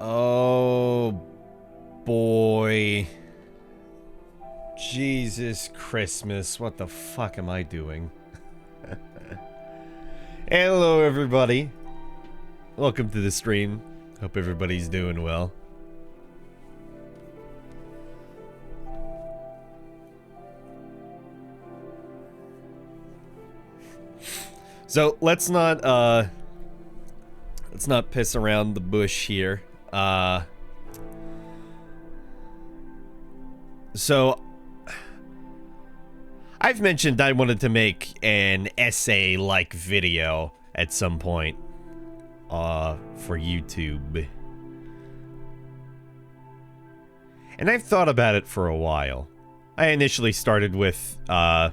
Oh, boy. Jesus Christmas, what the fuck am I doing? Hello, everybody. Welcome to the stream. Hope everybody's doing well. So, let's not piss around the bush here. So I've mentioned I wanted to make an essay-like video at some point for YouTube. And I've thought about it for a while. I initially started with the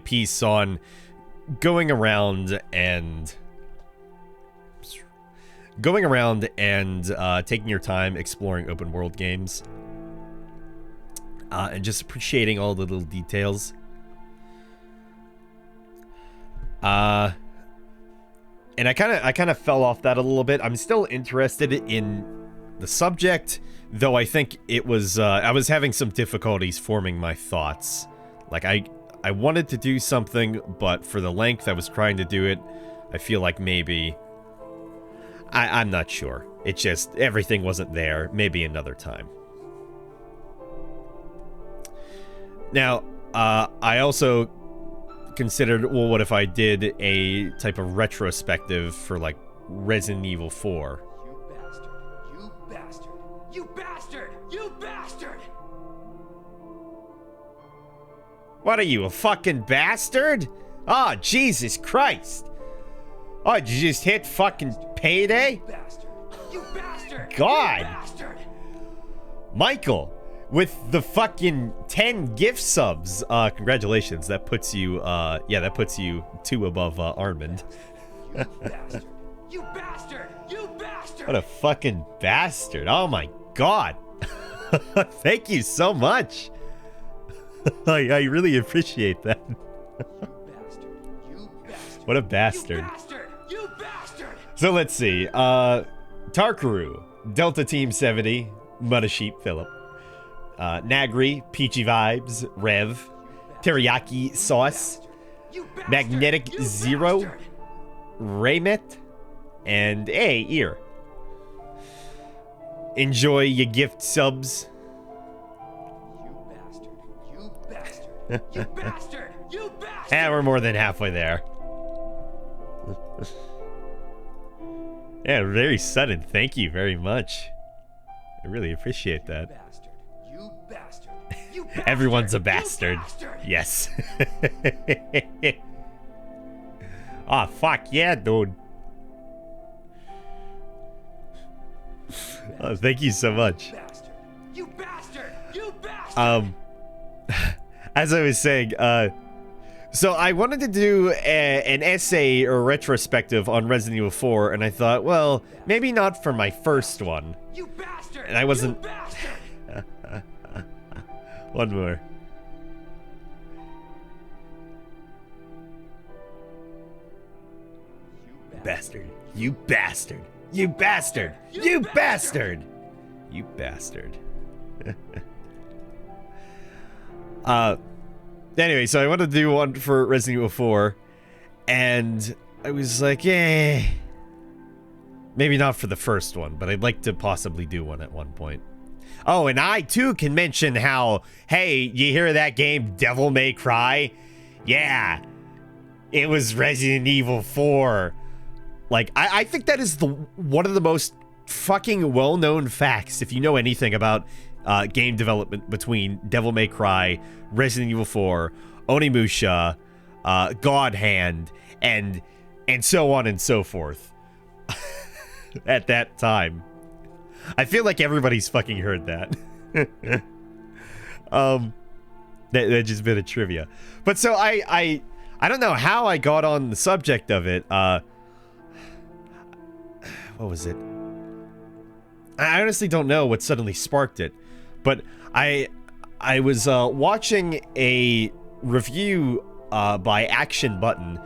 piece on going around and taking your time exploring open world games and just appreciating all the little details. And I kind of fell off that a little bit. I'm still interested in the subject, though I think it was I was having some difficulties forming my thoughts. Like I wanted to do something, but for the length I was trying to do it, I feel like maybe... I'm not sure. It just, everything wasn't there. Maybe another time. Now, I also considered, well, what if I did a type of retrospective for, like, Resident Evil 4? You bastard! You bastard! You bastard! You bastard! What are you, a fucking bastard? Oh, Jesus Christ! Oh, did you just hit fucking payday? You bastard! You bastard! God! You bastard! Michael, with the fucking 10 gift subs, congratulations. That puts you, yeah, that puts you 2 above, Armand. You bastard! You bastard! You bastard! What a fucking bastard. Oh my God. Thank you so much. I really appreciate that. You bastard! You bastard! What a bastard. You bastard! You bastard! So let's see. Tarkaru, Delta Team 70, Mudda Sheep Philip, Nagri, Peachy Vibes, Rev, Teriyaki Sauce, You bastard! Magnetic You Zero, bastard! Raymet, and Ear. Enjoy your gift subs. You bastard! You bastard! You bastard! You bastard! And we're more than halfway there. Yeah, very sudden. Thank you very much. I really appreciate that. Bastard! You bastard! You bastard! Everyone's a You bastard. bastard! Yes. Oh, fuck yeah, dude. Oh, thank you so much. Bastard! You bastard! You bastard! As I was saying, so I wanted to do an essay or retrospective on Resident Evil 4, and I thought, well, maybe not for my first one. You bastard! And I wasn't... You bastard! One more. Bastard. You bastard. You bastard. You bastard. You bastard. Anyway, so I wanted to do one for Resident Evil 4, and I was like, maybe not for the first one, but I'd like to possibly do one at one point. Oh, and I too can mention how, hey, you hear that game Devil May Cry? Yeah, it was Resident Evil 4. Like, I think that is one of the most fucking well-known facts, if you know anything about game development between Devil May Cry, Resident Evil 4, Onimusha, God Hand, and so on and so forth. At that time. I feel like everybody's fucking heard that. That just bit of trivia. But so I don't know how I got on the subject of it. What was it? I honestly don't know what suddenly sparked it, but I was watching a review by Action Button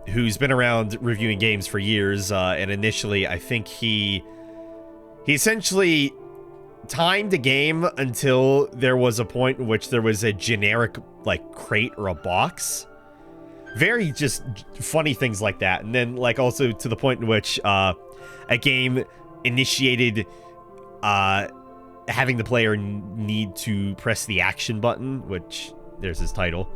who's been around reviewing games for years, and initially I think he essentially timed a game until there was a point in which there was a generic like crate or a box. Very just funny things like that. And then like also to the point in which a game initiated having the player need to press the action button, which there's his title.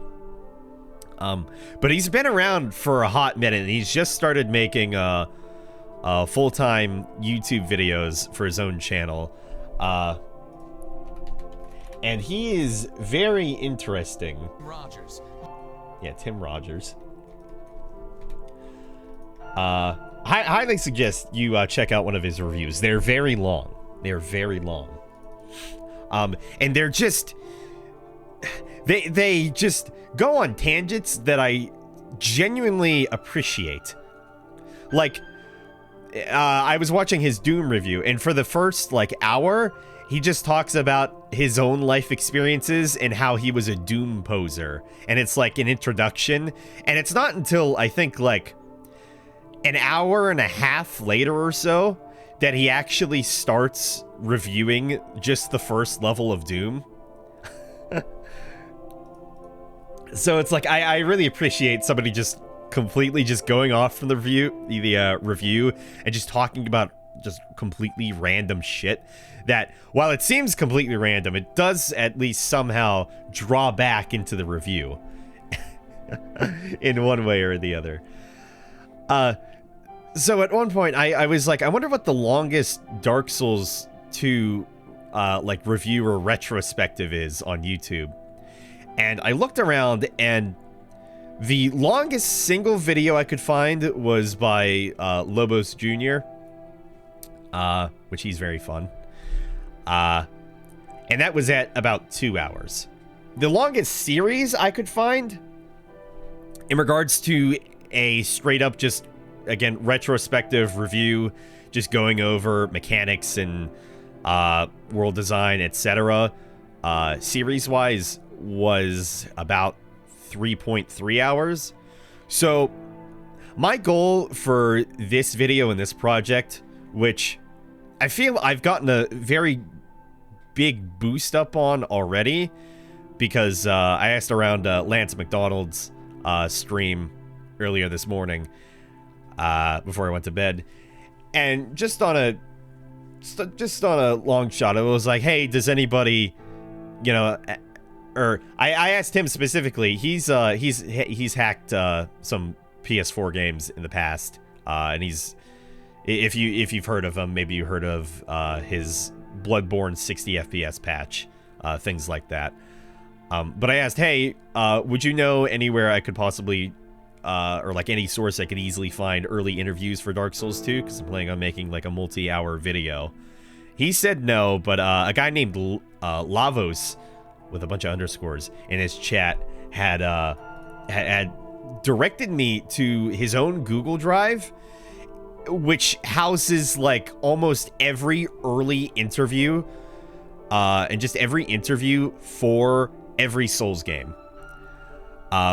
But he's been around for a hot minute, and he's just started making full-time YouTube videos for his own channel. And he is very interesting. Rogers. Yeah, Tim Rogers. I highly suggest you check out one of his reviews. They're very long. They're very long. And they're just... They just go on tangents that I genuinely appreciate. Like, I was watching his Doom review, and for the first, like, hour, he just talks about his own life experiences and how he was a Doom poser. And it's like an introduction. And it's not until, I think, like, an hour and a half later or so that he actually starts reviewing just the first level of Doom. So it's like, I really appreciate somebody just completely just going off from the review and just talking about just completely random shit that, while it seems completely random, it does at least somehow draw back into the review in one way or the other. So at one point I was like, I wonder what the longest Dark Souls 2 like review or retrospective is on YouTube. And I looked around, and the longest single video I could find was by Lobos Jr., which he's very fun. And that was at about 2 hours. The longest series I could find, in regards to a straight up just, again, retrospective review, just going over mechanics and world design, etc., series-wise, was about 3.3 hours. So my goal for this video and this project, which I feel I've gotten a very big boost up on already, because I asked around Lance McDonald's stream earlier this morning before I went to bed, and just on a long shot, it was like, hey, does anybody, you know, or I asked him specifically. He's hacked some PS4 games in the past, and he's, if you've heard of him, maybe you heard of his Bloodborne 60 FPS patch, things like that. But I asked, hey, would you know anywhere I could possibly, or like any source I could easily find early interviews for Dark Souls 2? Because I'm planning on making like a multi-hour video. He said no, but a guy named Lavos, with a bunch of underscores in his chat, had directed me to his own Google Drive, which houses like almost every early interview, and just every interview for every Souls game,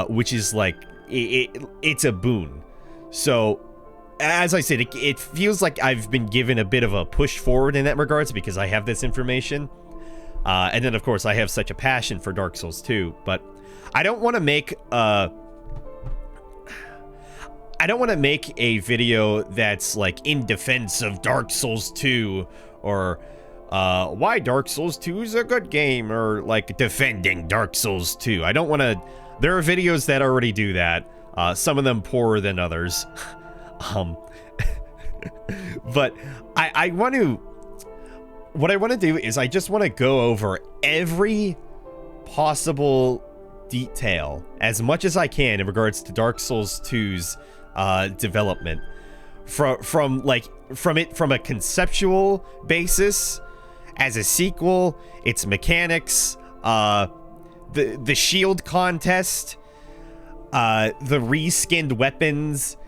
which is like, it's a boon. So as I said, it feels like I've been given a bit of a push forward in that regards, because I have this information. And then, of course, I have such a passion for Dark Souls 2, but I don't want to make a video that's like in defense of Dark Souls 2, or why Dark Souls 2 is a good game, or like defending Dark Souls 2. I don't want to. There are videos that already do that. Some of them poorer than others. But I want to. What I want to do is I just want to go over every possible detail as much as I can in regards to Dark Souls 2's development, from a conceptual basis, as a sequel, its mechanics, the shield contest, the reskinned weapons,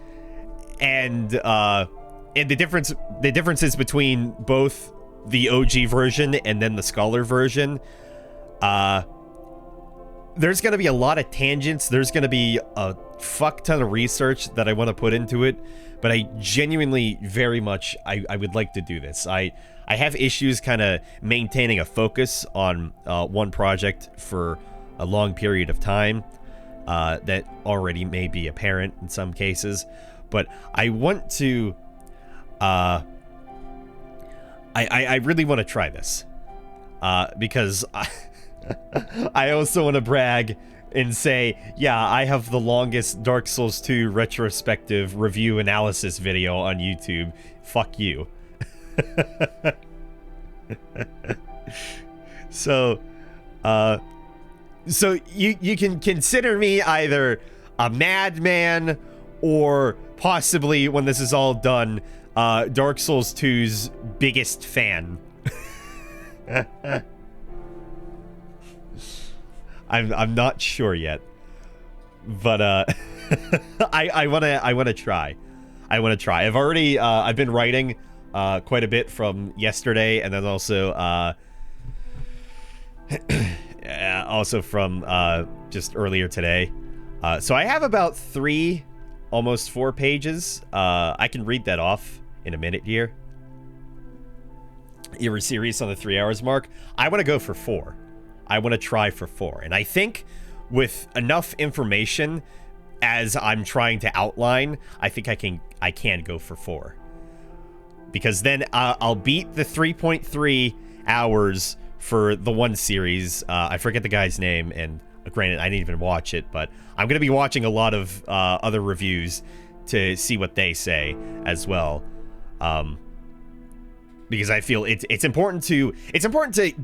and the differences between both the OG version and then the Scholar version, there's going to be a lot of tangents. There's going to be a fuck ton of research that I want to put into it. But I genuinely very much, I would like to do this. I have issues kind of maintaining a focus on one project for a long period of time. That already may be apparent in some cases. But I want to... I really want to try this. Because I also want to brag and say, yeah, I have the longest Dark Souls 2 retrospective review analysis video on YouTube. Fuck you. So you can consider me either a madman or possibly, when this is all done, Dark Souls 2's biggest fan. I'm not sure yet, but I wanna try. I've already I've been writing quite a bit from yesterday, and then also also from just earlier today. So I have about 3, almost 4 pages. I can read that off in a minute here. You were serious on the 3 hours mark? I want to go for 4. I want to try for 4. And I think with enough information as I'm trying to outline, I think I can go for 4. Because then I'll beat the 3.3 hours for the one series. I forget the guy's name, and granted, I didn't even watch it, but I'm going to be watching a lot of other reviews to see what they say as well. Because I feel it's important to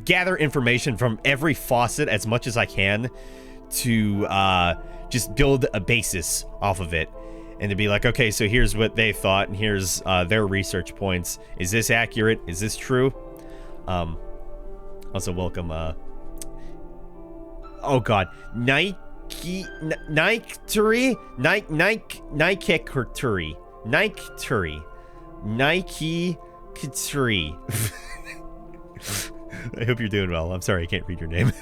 gather information from every faucet as much as I can to just build a basis off of it, and to be like, okay, so here's what they thought, and here's their research points. Is this accurate? Is this true? Also, welcome. Oh God, Nike Turi. Katuri. I hope you're doing well. I'm sorry I can't read your name.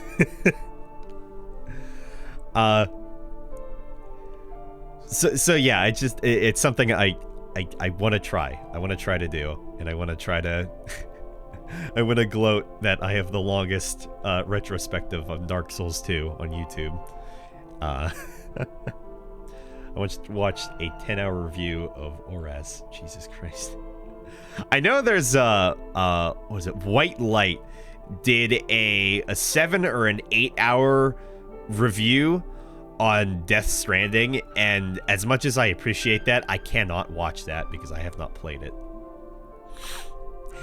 So yeah, it's something I want to try. I want to try to do, and I want to try to I want to gloat that I have the longest retrospective on Dark Souls 2 on YouTube. I watched a 10-hour review of Oras. Jesus Christ. I know there's what was it? White Light did a 7 or an 8-hour review on Death Stranding, and as much as I appreciate that, I cannot watch that because I have not played it.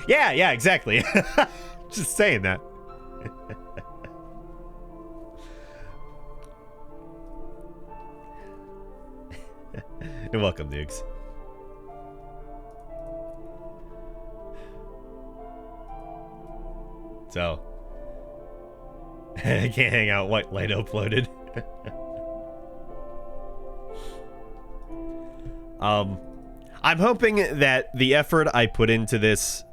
Yeah, exactly. Just saying that. You're welcome, Nukes. So, I can't hang out. White Light uploaded. I'm hoping that the effort I put into this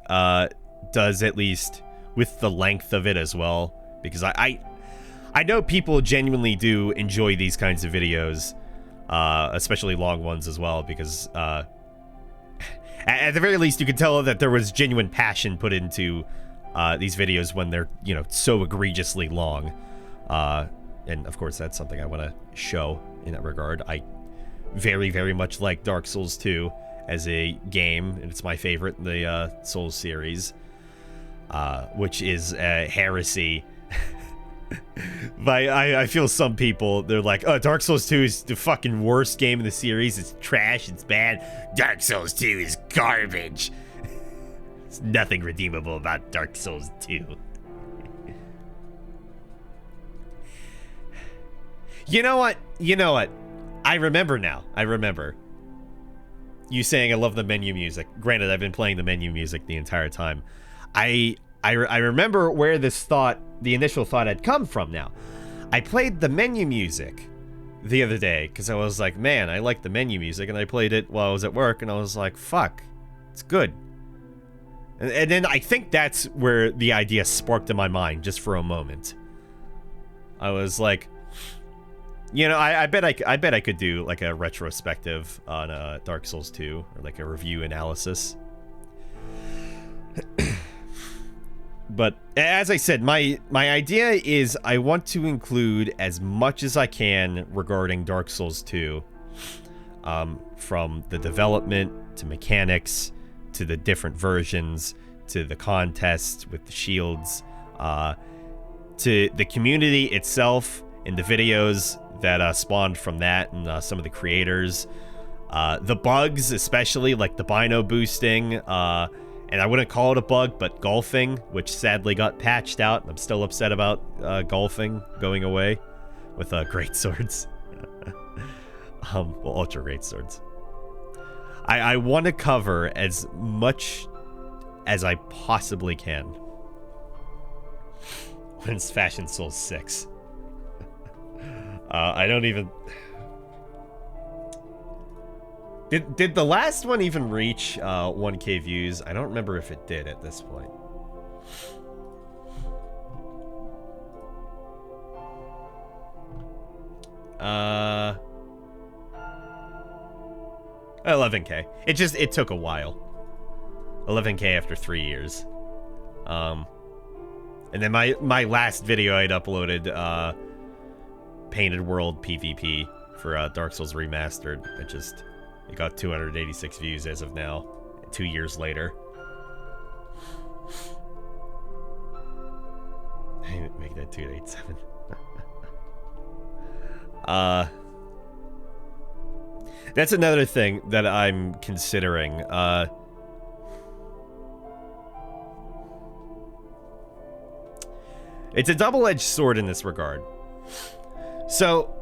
does at least with the length of it as well, because I know people genuinely do enjoy these kinds of videos, especially long ones as well, because at the very least you can tell that there was genuine passion put into these videos when they're, so egregiously long. And of course that's something I want to show in that regard. I very, very much like Dark Souls 2 as a game, and it's my favorite in the Souls series, which is heresy. But I feel some people, they're like, oh, Dark Souls 2 is the fucking worst game in the series. It's trash, it's bad. Dark Souls 2 is garbage. There's nothing redeemable about Dark Souls 2. You know what? I remember now. I remember. You saying I love the menu music. Granted, I've been playing the menu music the entire time. I remember where the initial thought had come from now. I played the menu music the other day because I was like, man, I like the menu music, and I played it while I was at work, and I was like, fuck, it's good. And then I think that's where the idea sparked in my mind just for a moment. I was like, You know, I bet I could do like a retrospective on Dark Souls 2 or like a review analysis. But as I said, my idea is I want to include as much as I can regarding Dark Souls 2, from the development to mechanics to the different versions to the contests with the shields, to the community itself and the videos that spawned from that and some of the creators, the bugs, especially like the bino boosting, and I wouldn't call it a bug, but golfing, which sadly got patched out. I'm still upset about golfing going away with great swords. Well, ultra great swords. I want to cover as much as I possibly can when it's Fashion Souls 6. I don't even... Did the last one even reach 1K views? I don't remember if it did at this point. Uh, 11K. It took a while. 11K after 3 years. And then my last video I'd uploaded, Painted World PvP for Dark Souls Remastered. It got 286 views as of now, 2 years later. Make that 287. That's another thing that I'm considering. It's a double-edged sword in this regard. So,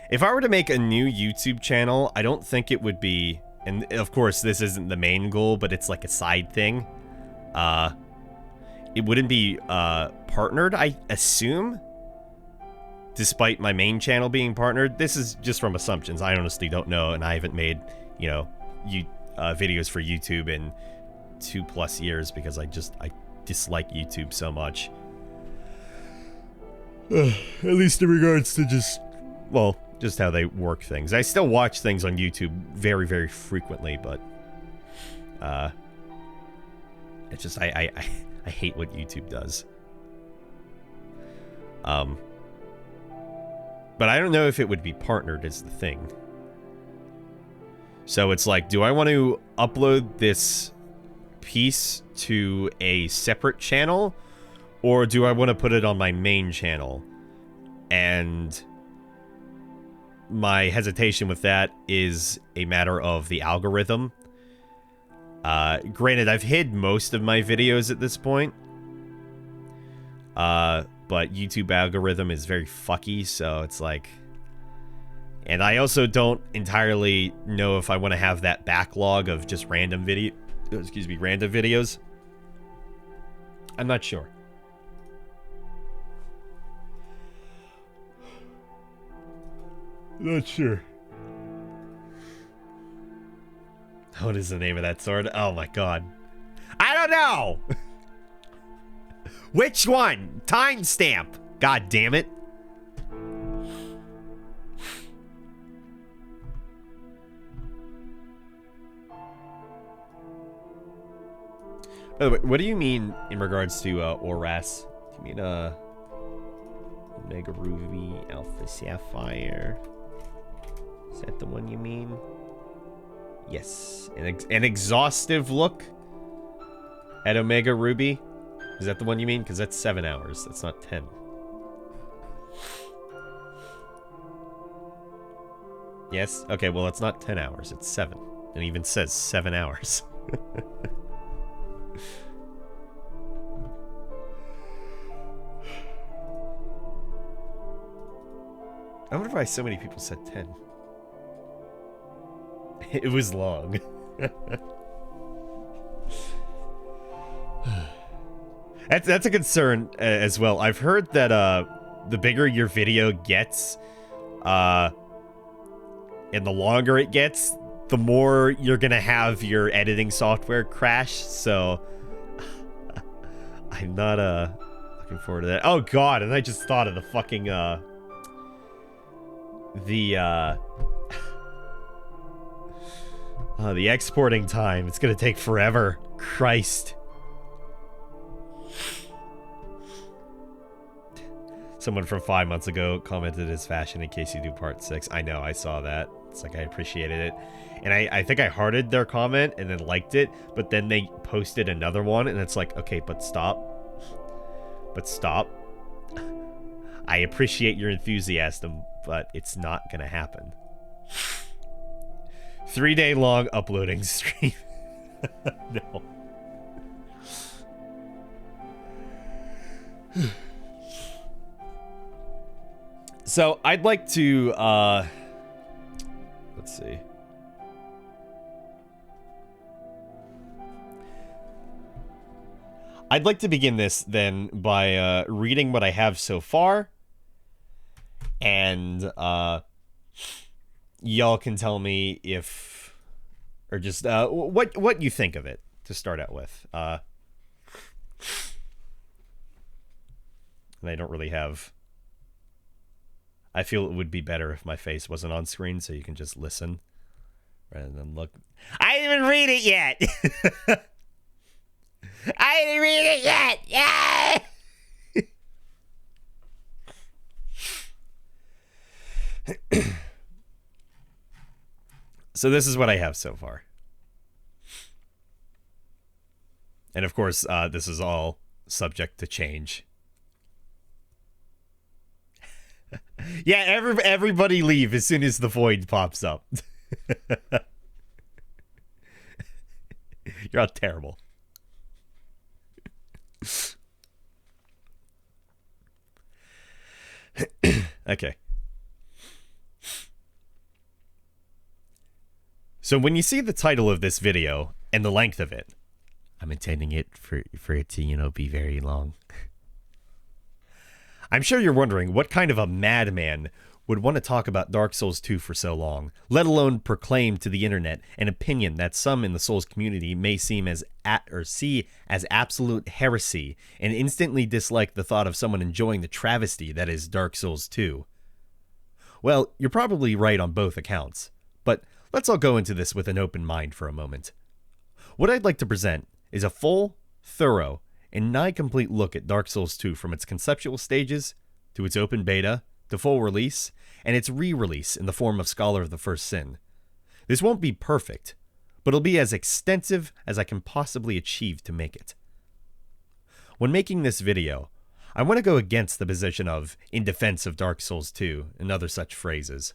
if I were to make a new YouTube channel, I don't think it would be, and of course this isn't the main goal, but it's like a side thing. It wouldn't be partnered, I assume, despite my main channel being partnered. This is just from assumptions. I honestly don't know, and I haven't made, you know, videos for YouTube in 2+ years because I dislike YouTube so much. At least in regards to just how they work things. I still watch things on YouTube very, very frequently, but it's just I hate what YouTube does. But I don't know if it would be partnered is the thing. So it's like, do I want to upload this piece to a separate channel, or do I want to put it on my main channel? And my hesitation with that is a matter of the algorithm. Granted, I've hid most of my videos at this point, but YouTube algorithm is very fucky, so it's like... And I also don't entirely know if I want to have that backlog of just random videos. I'm not sure. Not sure. What is the name of that sword? Oh my god. I don't know! Which one? Timestamp! God damn it. By the way, what do you mean in regards to Oras? Do you mean Omega Ruby, Alpha Sapphire? Is that the one you mean? Yes. An exhaustive look at Omega Ruby? Is that the one you mean? Because that's 7 hours. That's not 10. Yes? Okay, well, it's not 10 hours. It's 7. It even says 7 hours. I wonder why so many people said 10. It was long. That's a concern as well. I've heard that the bigger your video gets, and the longer it gets, the more you're gonna have your editing software crash. So I'm not Looking forward to that. Oh god, and I just thought of the fucking the exporting time. It's gonna take forever. Christ. Someone from 5 months ago commented as fashion in case you do part 6. I know, I saw that. It's like I appreciated it. And I think I hearted their comment and then liked it, but then they posted another one and it's like, okay, but stop. But stop. I appreciate your enthusiasm, but it's not gonna happen. 3-day long uploading stream. No. So I'd like to let's see. I'd like to begin this then by reading what I have so far, and y'all can tell me if, or just what you think of it to start out with. And I don't really have. I feel it would be better if my face wasn't on screen, so you can just listen rather than look. I didn't even read it yet. I didn't read it yet. Yeah. So this is what I have so far. And of course, this is all subject to change. Yeah, everybody leave as soon as the void pops up. You're all terrible. Okay. So when you see the title of this video and the length of it, I'm intending it for it to, be very long. I'm sure you're wondering what kind of a madman would want to talk about Dark Souls 2 for so long, let alone proclaim to the internet an opinion that some in the Souls community may see as absolute heresy and instantly dislike the thought of someone enjoying the travesty that is Dark Souls 2. Well, you're probably right on both accounts, but let's all go into this with an open mind for a moment. What I'd like to present is a full, thorough, and nigh-complete look at Dark Souls 2 from its conceptual stages, to its open beta, to full release, and its re-release in the form of Scholar of the First Sin. This won't be perfect, but it'll be as extensive as I can possibly achieve to make it. When making this video, I want to go against the position of in defense of Dark Souls 2 and other such phrases.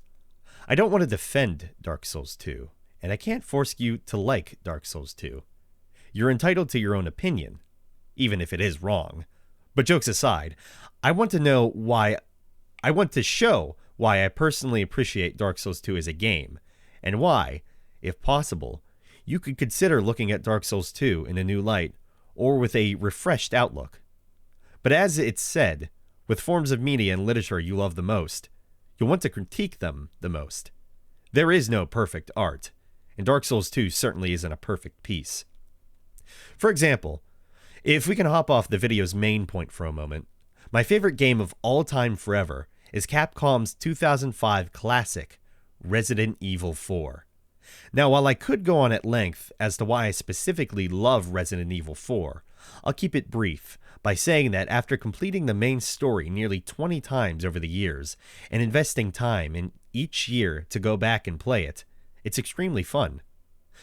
I don't want to defend Dark Souls 2, and I can't force you to like Dark Souls 2. You're entitled to your own opinion, even if it is wrong. But jokes aside, I want to show why I personally appreciate Dark Souls 2 as a game, and why, if possible, you could consider looking at Dark Souls 2 in a new light, or with a refreshed outlook. But as it's said, with forms of media and literature you love the most, you'll want to critique them the most. There is no perfect art, and Dark Souls 2 certainly isn't a perfect piece. For example, if we can hop off the video's main point for a moment, my favorite game of all time forever is Capcom's 2005 classic, Resident Evil 4. Now, while I could go on at length as to why I specifically love Resident Evil 4, I'll keep it brief by saying that after completing the main story nearly 20 times over the years and investing time in each year to go back and play it, it's extremely fun.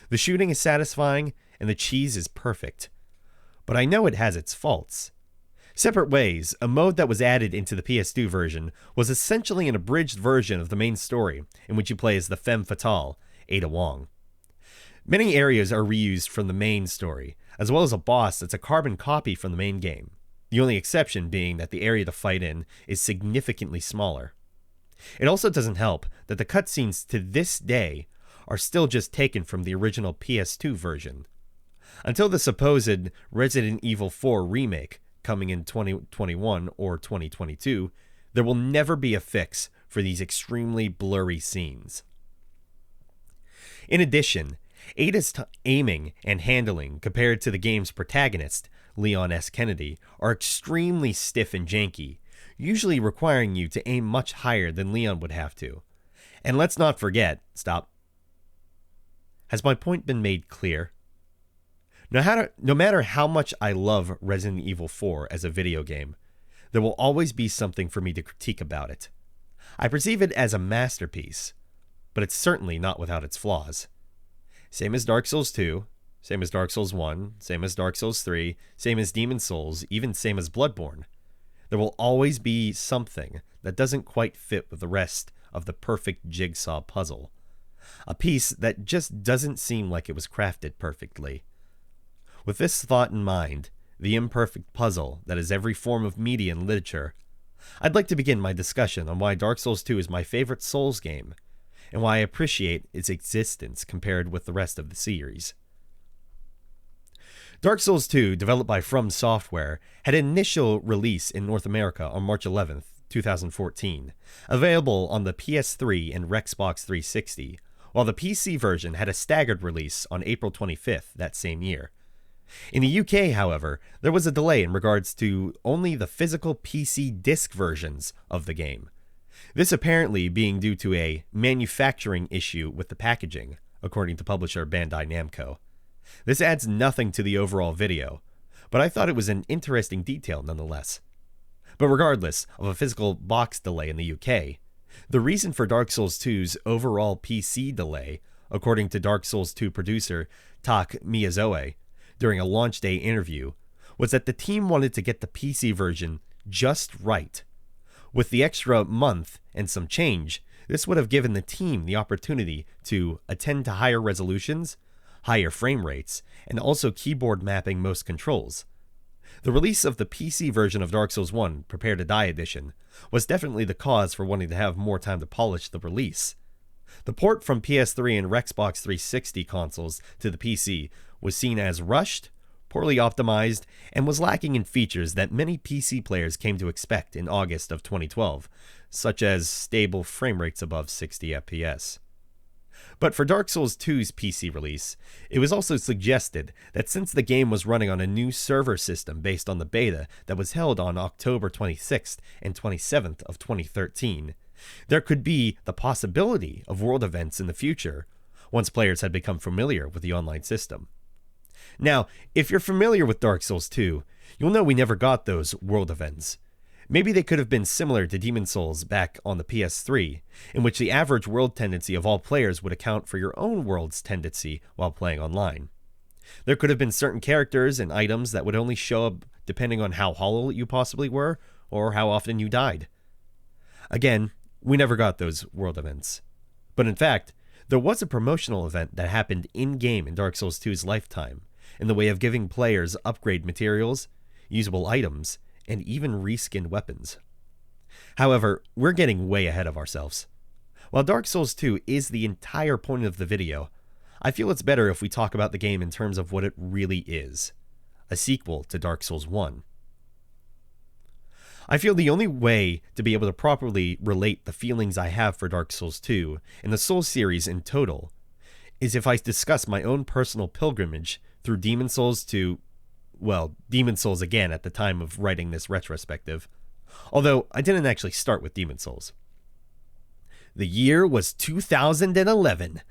The shooting is satisfying and the cheese is perfect. But I know it has its faults. Separate Ways, a mode that was added into the PS2 version, was essentially an abridged version of the main story, in which you play as the femme fatale, Ada Wong. Many areas are reused from the main story, as well as a boss that's a carbon copy from the main game, the only exception being that the area to fight in is significantly smaller. It also doesn't help that the cutscenes to this day are still just taken from the original PS2 version. Until the supposed Resident Evil 4 remake coming in 2021 or 2022, there will never be a fix for these extremely blurry scenes. In addition, Ada's aiming and handling compared to the game's protagonist Leon S. Kennedy, are extremely stiff and janky, usually requiring you to aim much higher than Leon would have to. And let's not forget, stop. Has my point been made clear? No matter how much I love Resident Evil 4 as a video game, there will always be something for me to critique about it. I perceive it as a masterpiece, but it's certainly not without its flaws. Same as Dark Souls 2, same as Dark Souls 1, same as Dark Souls 3, same as Demon's Souls, even same as Bloodborne. There will always be something that doesn't quite fit with the rest of the perfect jigsaw puzzle. A piece that just doesn't seem like it was crafted perfectly. With this thought in mind, the imperfect puzzle that is every form of media and literature, I'd like to begin my discussion on why Dark Souls 2 is my favorite Souls game, and why I appreciate its existence compared with the rest of the series. Dark Souls 2, developed by From Software, had an initial release in North America on March 11th, 2014, available on the PS3 and Xbox 360, while the PC version had a staggered release on April 25th that same year. In the UK, however, there was a delay in regards to only the physical PC disc versions of the game. This apparently being due to a manufacturing issue with the packaging, according to publisher Bandai Namco. This adds nothing to the overall video, but I thought it was an interesting detail nonetheless. But regardless of a physical box delay in the UK, the reason for Dark Souls 2's overall PC delay, according to Dark Souls 2 producer Tak Miyazoe, during a launch day interview, was that the team wanted to get the PC version just right. With the extra month and some change, this would have given the team the opportunity to attend to higher resolutions, higher frame rates, and also keyboard mapping most controls. The release of the PC version of Dark Souls 1 Prepare to Die edition was definitely the cause for wanting to have more time to polish the release. The port from PS3 and Xbox 360 consoles to the PC was seen as rushed, poorly optimized, and was lacking in features that many PC players came to expect in August of 2012, such as stable frame rates above 60 FPS. But for Dark Souls 2's PC release, it was also suggested that since the game was running on a new server system based on the beta that was held on October 26th and 27th of 2013, there could be the possibility of world events in the future once players had become familiar with the online system. Now, if you're familiar with Dark Souls 2, you'll know we never got those world events. Maybe they could have been similar to Demon's Souls back on the PS3, in which the average world tendency of all players would account for your own world's tendency while playing online. There could have been certain characters and items that would only show up depending on how hollow you possibly were, or how often you died. Again, we never got those world events. But in fact, there was a promotional event that happened in-game in Dark Souls 2's lifetime, in the way of giving players upgrade materials, usable items, and even reskinned weapons. However, we're getting way ahead of ourselves. While Dark Souls 2 is the entire point of the video, I feel it's better if we talk about the game in terms of what it really is, a sequel to Dark Souls 1. I feel the only way to be able to properly relate the feelings I have for Dark Souls 2 and the Souls series in total is if I discuss my own personal pilgrimage through Demon's Souls to, well, Demon's Souls again at the time of writing this retrospective, although I didn't actually start with Demon's Souls. The year was 2011.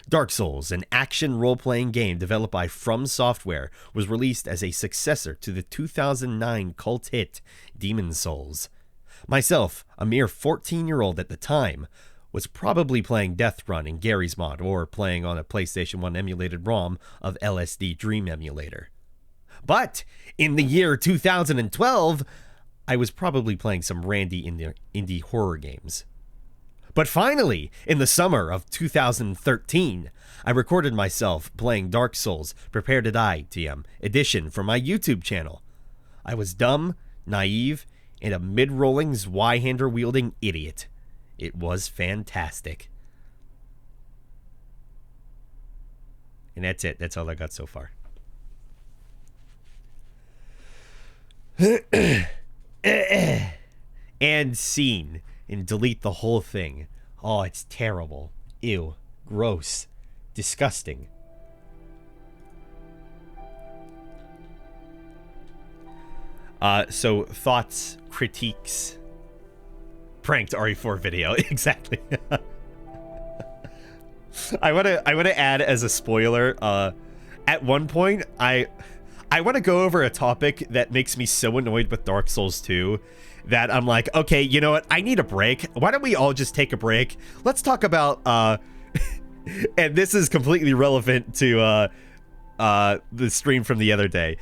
Dark Souls, an action role-playing game developed by From Software, was released as a successor to the 2009 cult hit Demon's Souls. Myself, a mere 14-year-old at the time, was probably playing Death Run in Gary's Mod or playing on a PlayStation 1 emulated ROM of LSD Dream Emulator. But in the year 2012, I was probably playing some randy indie horror games. But finally, in the summer of 2013, I recorded myself playing Dark Souls Prepare to Die TM edition for my YouTube channel. I was dumb, naive, and a mid-rolling Zweihander-wielding idiot. It was fantastic. And that's it. That's all I got so far. And scene. And delete the whole thing. Oh, it's terrible. Ew. Gross. Disgusting. So thoughts, critiques, pranked RE4 video. Exactly. I wanna add as a spoiler, at one point I want to go over a topic that makes me so annoyed with Dark Souls 2 that I'm like, okay, you know what? I need a break. Why don't we all just take a break? Let's talk about and this is completely relevant to the stream from the other day.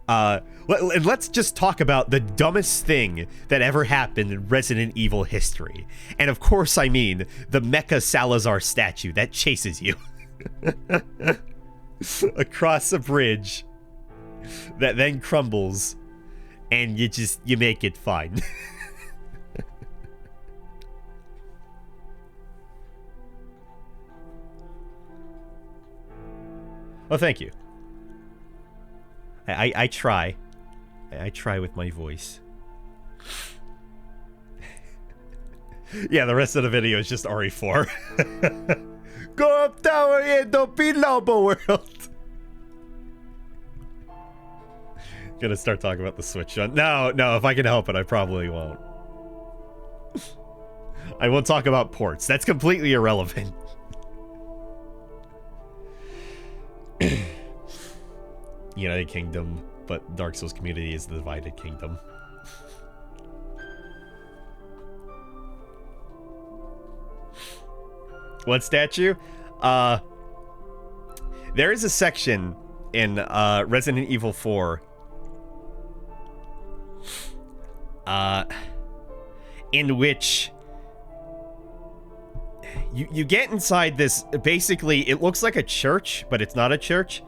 Let's just talk about the dumbest thing that ever happened in Resident Evil history. And of course, I mean the Mecha Salazar statue that chases you across a bridge that then crumbles, and you make it fine. Oh, thank you. I try. I try with my voice. Yeah, the rest of the video is just RE4. Go up tower and don't be Lobo World. Gonna start talking about the Switch on. No, if I can help it, I probably won't. I won't talk about ports. That's completely irrelevant. United Kingdom, but Dark Souls community is the divided kingdom. What statue? There is a section in Resident Evil 4 in which you get inside this, basically it looks like a church, but it's not a church.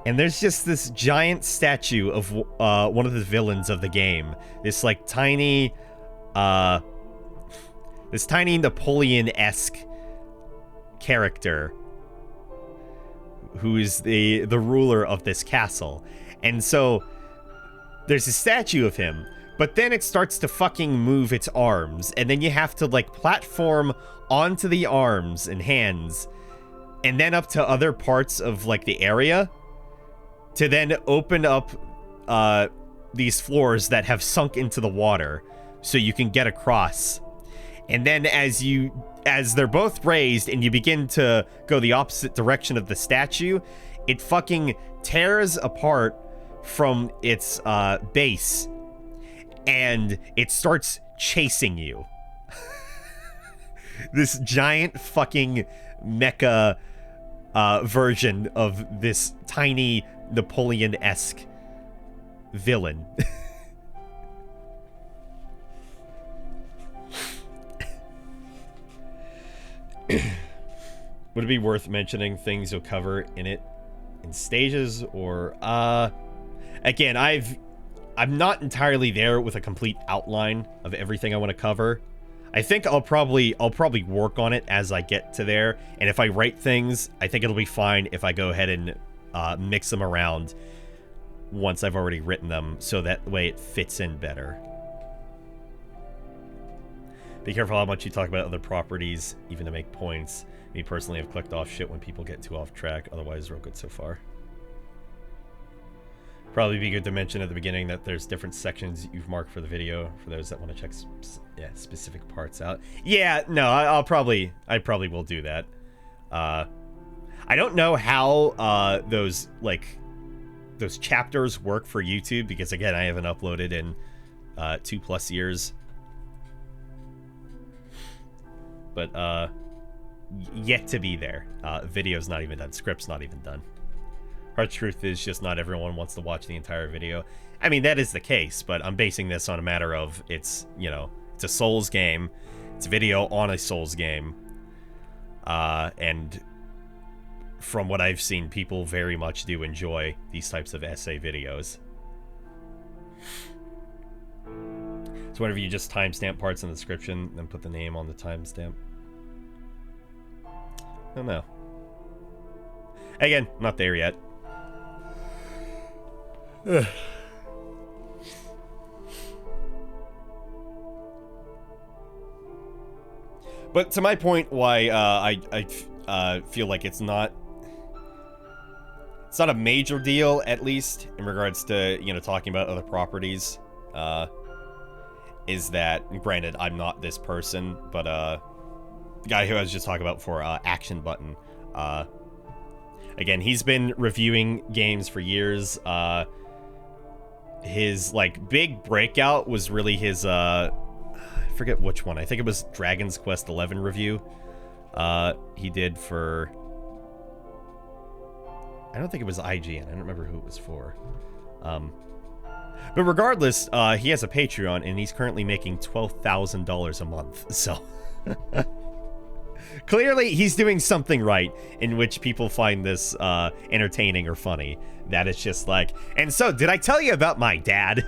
And there's just this giant statue of one of the villains of the game. This like tiny Napoleon-esque character who is the ruler of this castle. And so there's a statue of him, but then it starts to fucking move its arms, and then you have to like platform onto the arms and hands and then up to other parts of like the area to then open up these floors that have sunk into the water so you can get across. And then as they're both raised and you begin to go the opposite direction of the statue, it fucking tears apart from its base and it starts chasing you. This giant fucking mecha version of this tiny Napoleon-esque villain. Would it be worth mentioning things you'll cover in it in stages, or again, I'm not entirely there with a complete outline of everything I want to cover. I think I'll probably work on it as I get to there, and if I write things, I think it'll be fine if I go ahead and mix them around once I've already written them, so that way it fits in better. Be careful how much you talk about other properties, even to make points. Me personally, I've clicked off shit when people get too off track, otherwise real good so far. Probably be good to mention at the beginning that there's different sections you've marked for the video for those that want to check specific parts out. Yeah, no, I probably will do that. I don't know how those chapters work for YouTube, because again, I haven't uploaded in 2+ years. But yet to be there. Video's not even done. Script's not even done. Hard truth is just not everyone wants to watch the entire video. I mean, that is the case, but I'm basing this on a matter of it's a Souls game. It's a video on a Souls game. And from what I've seen, people very much do enjoy these types of essay videos. So whenever you just timestamp parts in the description, then put the name on the timestamp. I don't know. Again, not there yet. But to my point, why I feel like it's not it's not a major deal, at least in regards to, you know, talking about other properties. Is that, granted, I'm not this person, but the guy who I was just talking about before, Action Button, again, he's been reviewing games for years. His, like, big breakout was really his, I forget which one. I think it was Dragon's Quest XI review. He did for... I don't think it was IGN. I don't remember who it was for. But regardless, he has a Patreon, and he's currently making $12,000 a month. So, clearly, he's doing something right, in which people find this entertaining or funny. That it's just like, and so, did I tell you about my dad?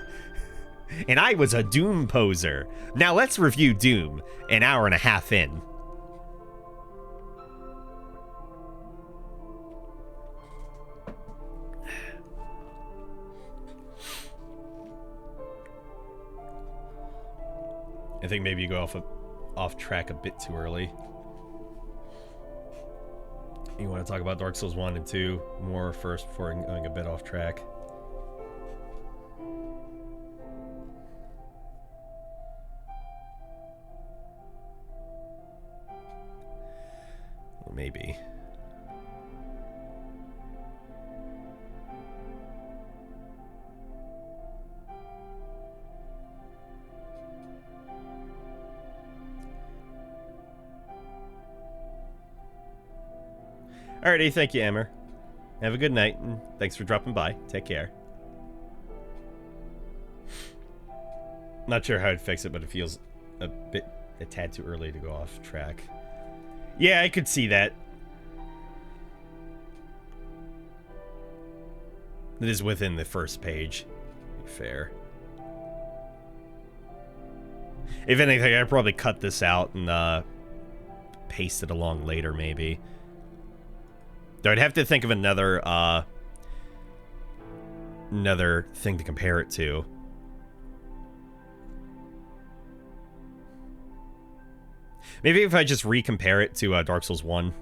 And I was a Doom poser. Now let's review Doom an hour and a half in. I think maybe you go off track a bit too early. You want to talk about Dark Souls 1 and 2 more first before going a bit off track? Well, maybe. Alrighty, thank you, Emmer. Have a good night, and thanks for dropping by. Take care. Not sure how I'd fix it, but it feels a tad too early to go off track. Yeah, I could see that. It is within the first page. Fair. If anything, I'd probably cut this out and paste it along later, maybe. Though I'd have to think of another thing to compare it to. Maybe if I just recompare it to Dark Souls 1.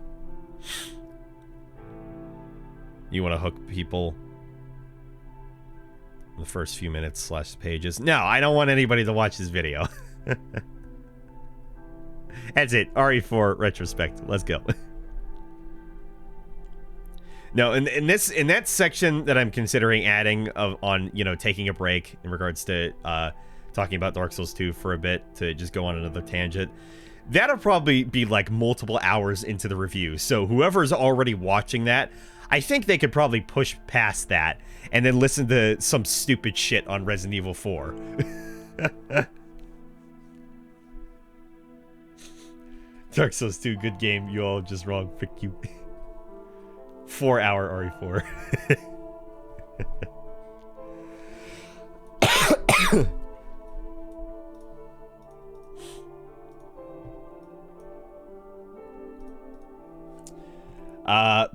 You want to hook people in the first few minutes / pages. No, I don't want anybody to watch this video. That's it. RE4 Retrospective. Let's go. No, in that section that I'm considering adding on, you know, taking a break in regards to talking about Dark Souls 2 for a bit to just go on another tangent, that'll probably be like multiple hours into the review. So whoever's already watching that, I think they could probably push past that and then listen to some stupid shit on Resident Evil 4. Dark Souls 2, good game. You all just wrong. Frick you. 4-hour RE4.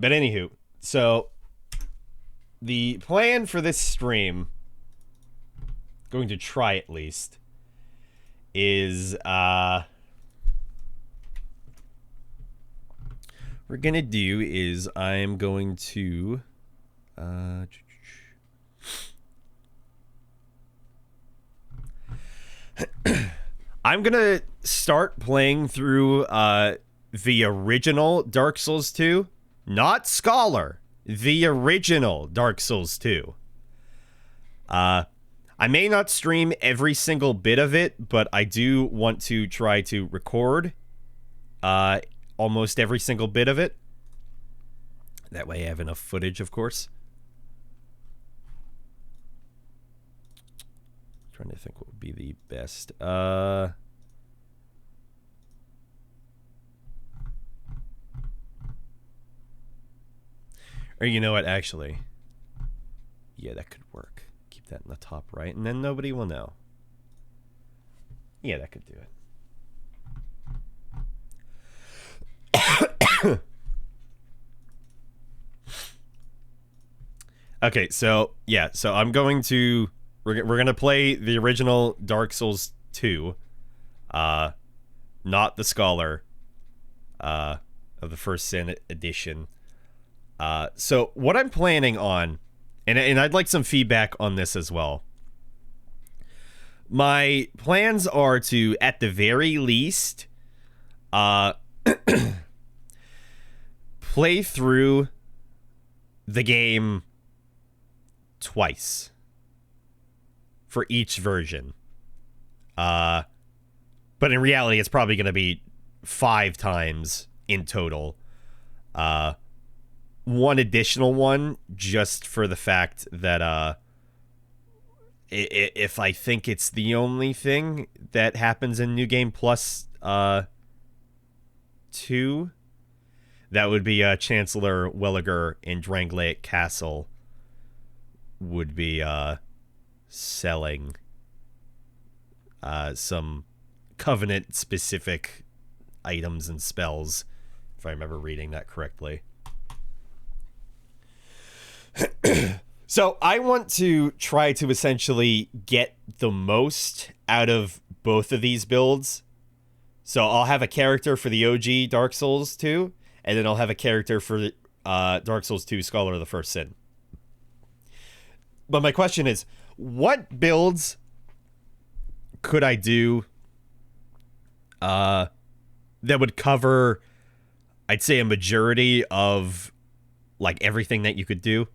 But anywho, so the plan for this stream, going to try at least, is we're gonna do is I'm going to I'm gonna start playing through the original Dark Souls 2, not Scholar, the original Dark Souls 2. I may not stream every single bit of it, but I do want to try to record almost every single bit of it. That way I have enough footage, of course. Trying to think what would be the best. Or you know what, actually. Yeah, that could work. Keep that in the top right, and then nobody will know. Yeah, that could do it. Okay, so yeah, so I'm going to we're gonna play the original Dark Souls 2, not the Scholar, of the First Sin edition. So what I'm planning on, and I'd like some feedback on this as well. My plans are to, at the very least, play through the game twice for each version. But in reality, it's probably going to be 5 times in total. One additional one just for the fact that if I think it's the only thing that happens in New Game Plus 2, that would be Chancellor Welliger in Dranglaic Castle would be selling some Covenant-specific items and spells, if I remember reading that correctly. So I want to try to essentially get the most out of both of these builds. So I'll have a character for the OG Dark Souls 2, and then I'll have a character for Dark Souls 2 Scholar of the First Sin. But my question is, what builds could I do that would cover, I'd say, a majority of like everything that you could do?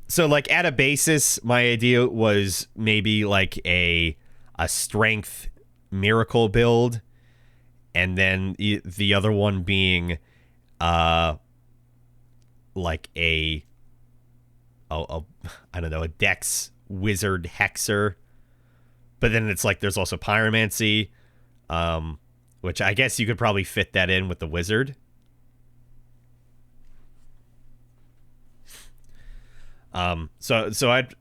So like at a basis, my idea was maybe like a strength miracle build, and then the other one being like a I don't know, a dex wizard hexer. But then it's like there's also pyromancy, which I guess you could probably fit that in with the wizard. So I'd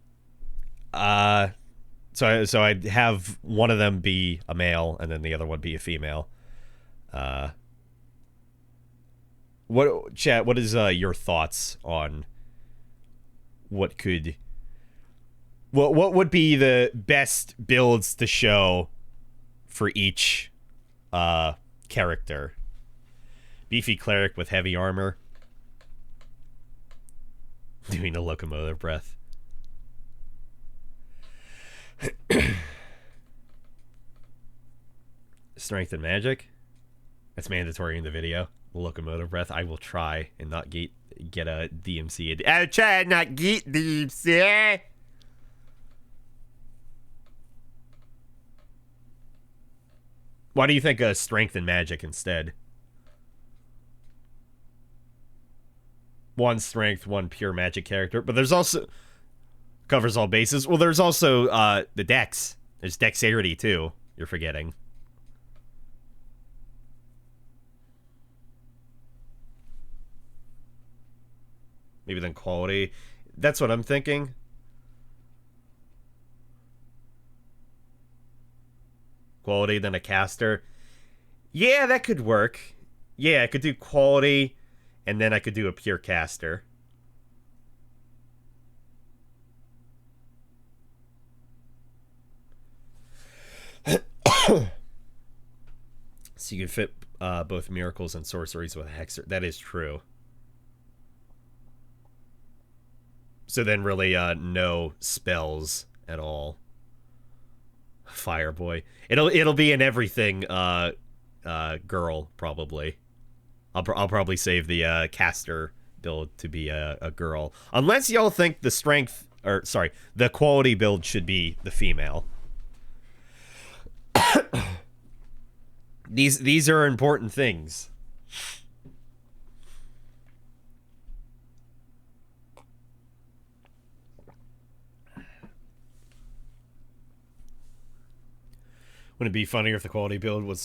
have one of them be a male and then the other one be a female. What is your thoughts on what would be the best builds to show for each character? Beefy cleric with heavy armor. Doing a locomotive breath. Strength and magic. That's mandatory in the video. Locomotive breath. I will try and not get a DMC. I'll try and not get DMC. Why do you think strength and magic instead? One strength, one pure magic character. But there's also... Covers all bases. Well, there's also the dex. There's dexterity, too. You're forgetting. Maybe then quality. That's what I'm thinking. Quality, then a caster. Yeah, that could work. Yeah, I could do quality... And then I could do a pure caster. So you can fit both miracles and sorceries with a hexer. That is true. So then really no spells at all. Fireboy. It'll be an everything girl, probably. I'll probably save the caster build to be a girl. Unless y'all think the strength... Or, sorry, the quality build should be the female. These are important things. Wouldn't it be funnier if the quality build was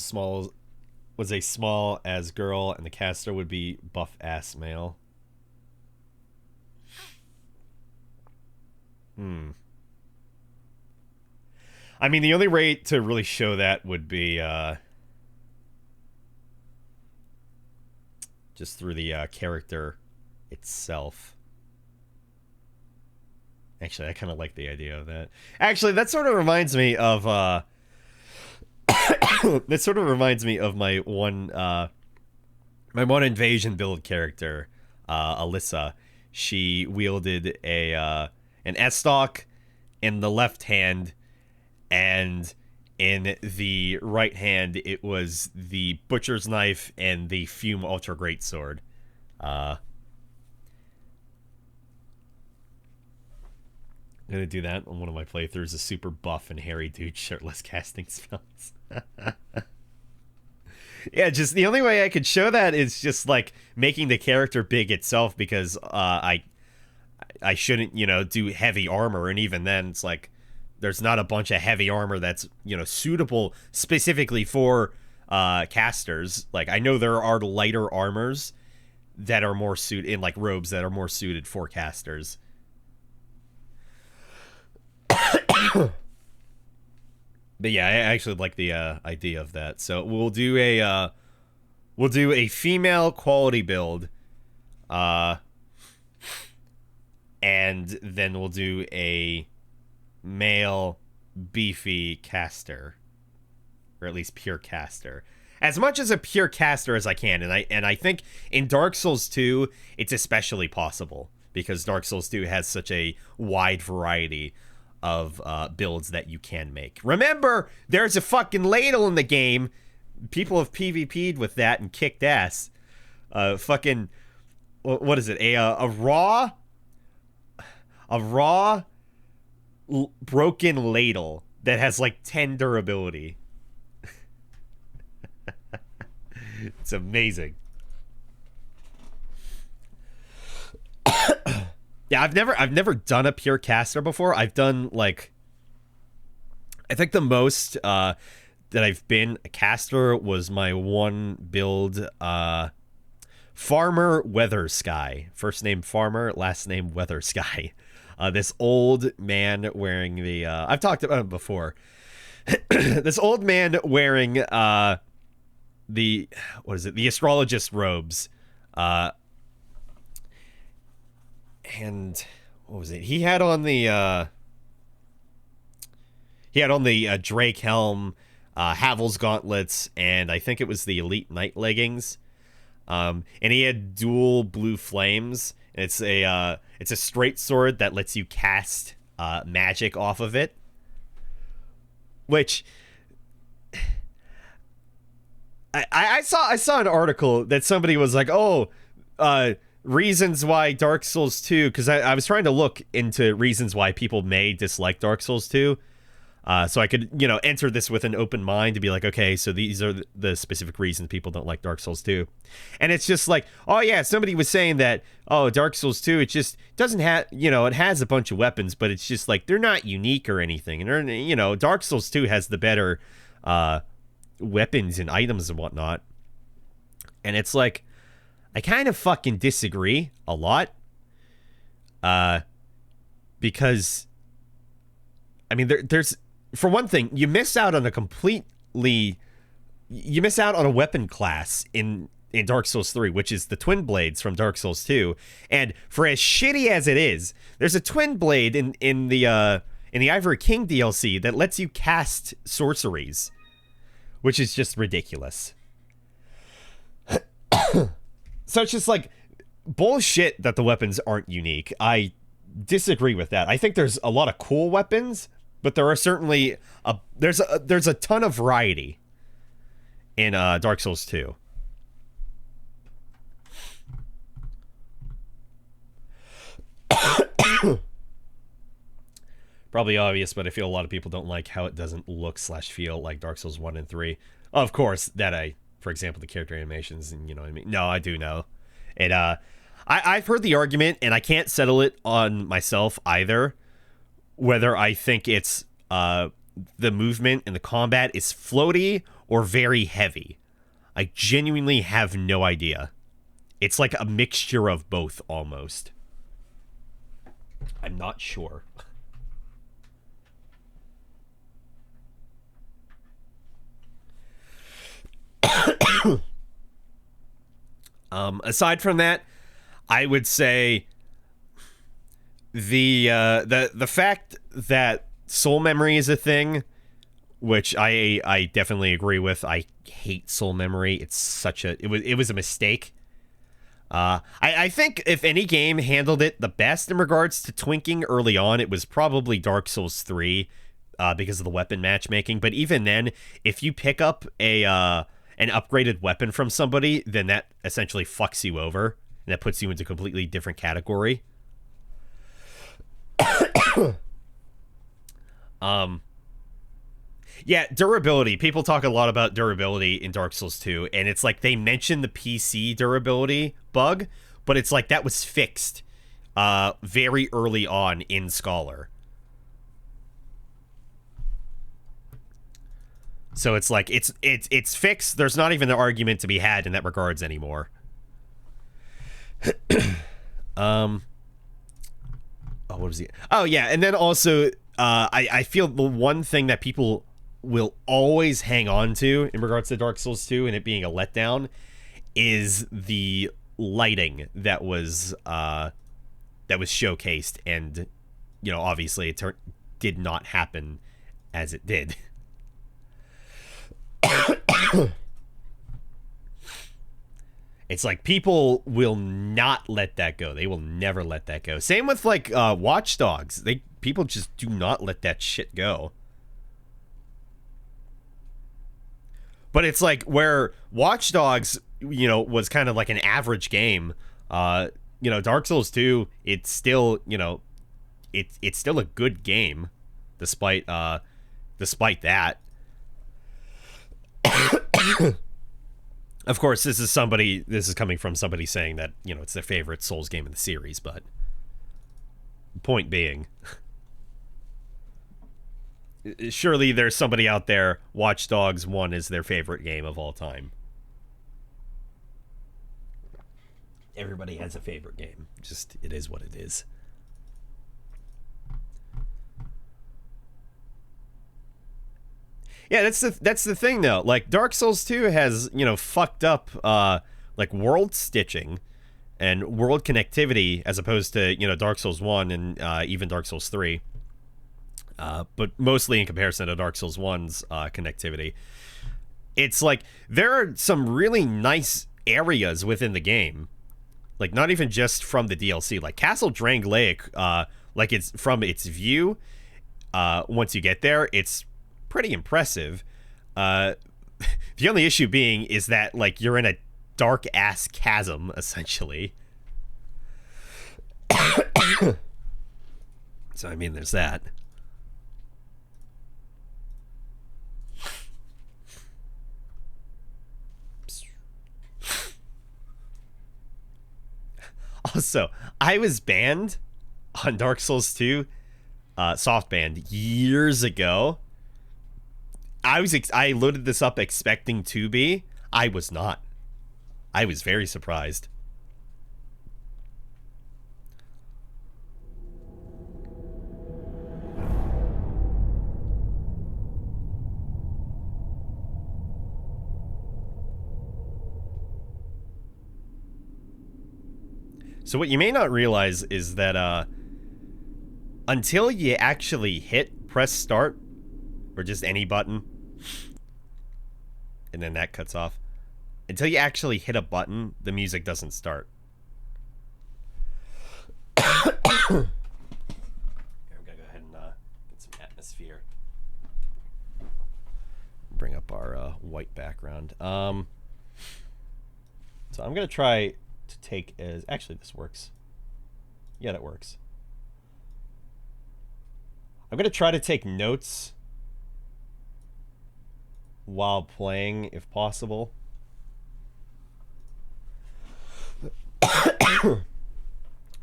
a small as girl and the caster would be buff ass male? I mean, the only way to really show that would be just through the character itself. Actually, I kind of like the idea of that. Actually, that sort of reminds me of that sort of reminds me of my one my one invasion build character, Alyssa, she wielded an S-stock in the left hand, and in the right hand it was the butcher's knife and the fume ultra great sword. I'm gonna do that on one of my playthroughs, a super buff and hairy dude shirtless casting spells. Yeah, just the only way I could show that is just like making the character big itself, because I shouldn't, do heavy armor, and even then it's like there's not a bunch of heavy armor that's, suitable specifically for casters. Like, I know there are lighter armors that are more suited in, like, robes that are more suited for casters. But yeah, I actually like the idea of that. So we'll do a female quality build, and then we'll do a male beefy caster, or at least pure caster, as much as a pure caster as I can. And I think in Dark Souls 2 it's especially possible, because Dark Souls 2 has such a wide variety of builds that you can make. Remember, there's a fucking ladle in the game. People have PvP'd with that and kicked ass. Fucking, what is it? A raw broken ladle that has like 10 durability. It's amazing. Yeah, I've never done a pure caster before. I've done, like, I think the most that I've been a caster was my one build, Farmer Weather Sky. First name Farmer, last name Weather Sky. This old man wearing the I've talked about him before. This old man wearing the astrologist robes. And what was it? He had on the Drake helm, Havel's gauntlets, and I think it was the Elite Knight leggings. And he had dual blue flames. And it's a straight sword that lets you cast magic off of it. Which I saw an article that somebody was like, reasons why Dark Souls 2, because I was trying to look into reasons why people may dislike Dark Souls 2, so I could, enter this with an open mind to be like, okay, so these are the specific reasons people don't like Dark Souls 2. And it's just like, oh yeah, somebody was saying that, Dark Souls 2, it just doesn't have, it has a bunch of weapons, but it's just like, they're not unique or anything. And, Dark Souls 2 has the better weapons and items and whatnot. And it's like, I kind of fucking disagree a lot. Because, I mean, there's, for one thing, you miss out on a weapon class in Dark Souls 3, which is the twin blades from Dark Souls 2. And for as shitty as it is, there's a twin blade in the Ivory King DLC that lets you cast sorceries, which is just ridiculous. So it's just like bullshit that the weapons aren't unique. I disagree with that. I think there's a lot of cool weapons, but there are certainly there's a ton of variety in Dark Souls 2. Probably obvious, but I feel a lot of people don't like how it doesn't look/feel like Dark Souls 1 and 3. Of course, for example, the character animations, and you know what I mean? No, I do know. And I've heard the argument, and I can't settle it on myself either, whether I think it's the movement and the combat is floaty or very heavy. I genuinely have no idea. It's like a mixture of both, almost. I'm not sure. Aside from that, I would say the fact that soul memory is a thing which I definitely agree with. I hate Soul Memory. It's such a it was a mistake. I think if any game handled it the best in regards to twinking early on, it was probably Dark Souls 3 because of the weapon matchmaking. But even then, if you pick up an upgraded weapon from somebody, then that essentially fucks you over. And that puts you into a completely different category. Yeah, durability. People talk a lot about durability in Dark Souls 2, and it's like they mention the PC durability bug, but it's like that was fixed very early on in Scholar. So it's like it's fixed. There's not even an argument to be had in that regards anymore. Oh, what was he? Oh yeah, and then also I feel the one thing that people will always hang on to in regards to Dark Souls 2 and it being a letdown is the lighting that was showcased, and obviously it did not happen as it did. It's like people will not let that go. They will never let that go. Same with like Watch Dogs. People just do not let that shit go. But it's like where Watch Dogs, was kind of like an average game. Dark Souls 2, it's still, it's still a good game, despite that. Of course, this is coming from somebody saying that, it's their favorite Souls game in the series, but point being, surely there's somebody out there, Watch Dogs 1 is their favorite game of all time. Everybody has a favorite game. Just, it is what it is. Yeah, that's the thing though. Like Dark Souls 2 has, fucked up like world stitching and world connectivity as opposed to, Dark Souls 1 and even Dark Souls 3. But mostly in comparison to Dark Souls 1's connectivity. It's like there are some really nice areas within the game. Like not even just from the DLC. Like Castle Drangleic, like it's from its view, once you get there, it's pretty impressive. The only issue being is that like you're in a dark ass chasm essentially. So I mean there's that. Also, I was banned on Dark Souls 2 soft banned years ago. I loaded this up expecting to be. I was not. I was very surprised. So what you may not realize is that until you actually press start, or just any button, and then that cuts off. Until you actually hit a button, the music doesn't start. Here, I'm gonna go ahead and get some atmosphere. Bring up our white background. So I'm gonna try to take as actually this works. Yeah, that works. I'm gonna try to take notes while playing, if possible.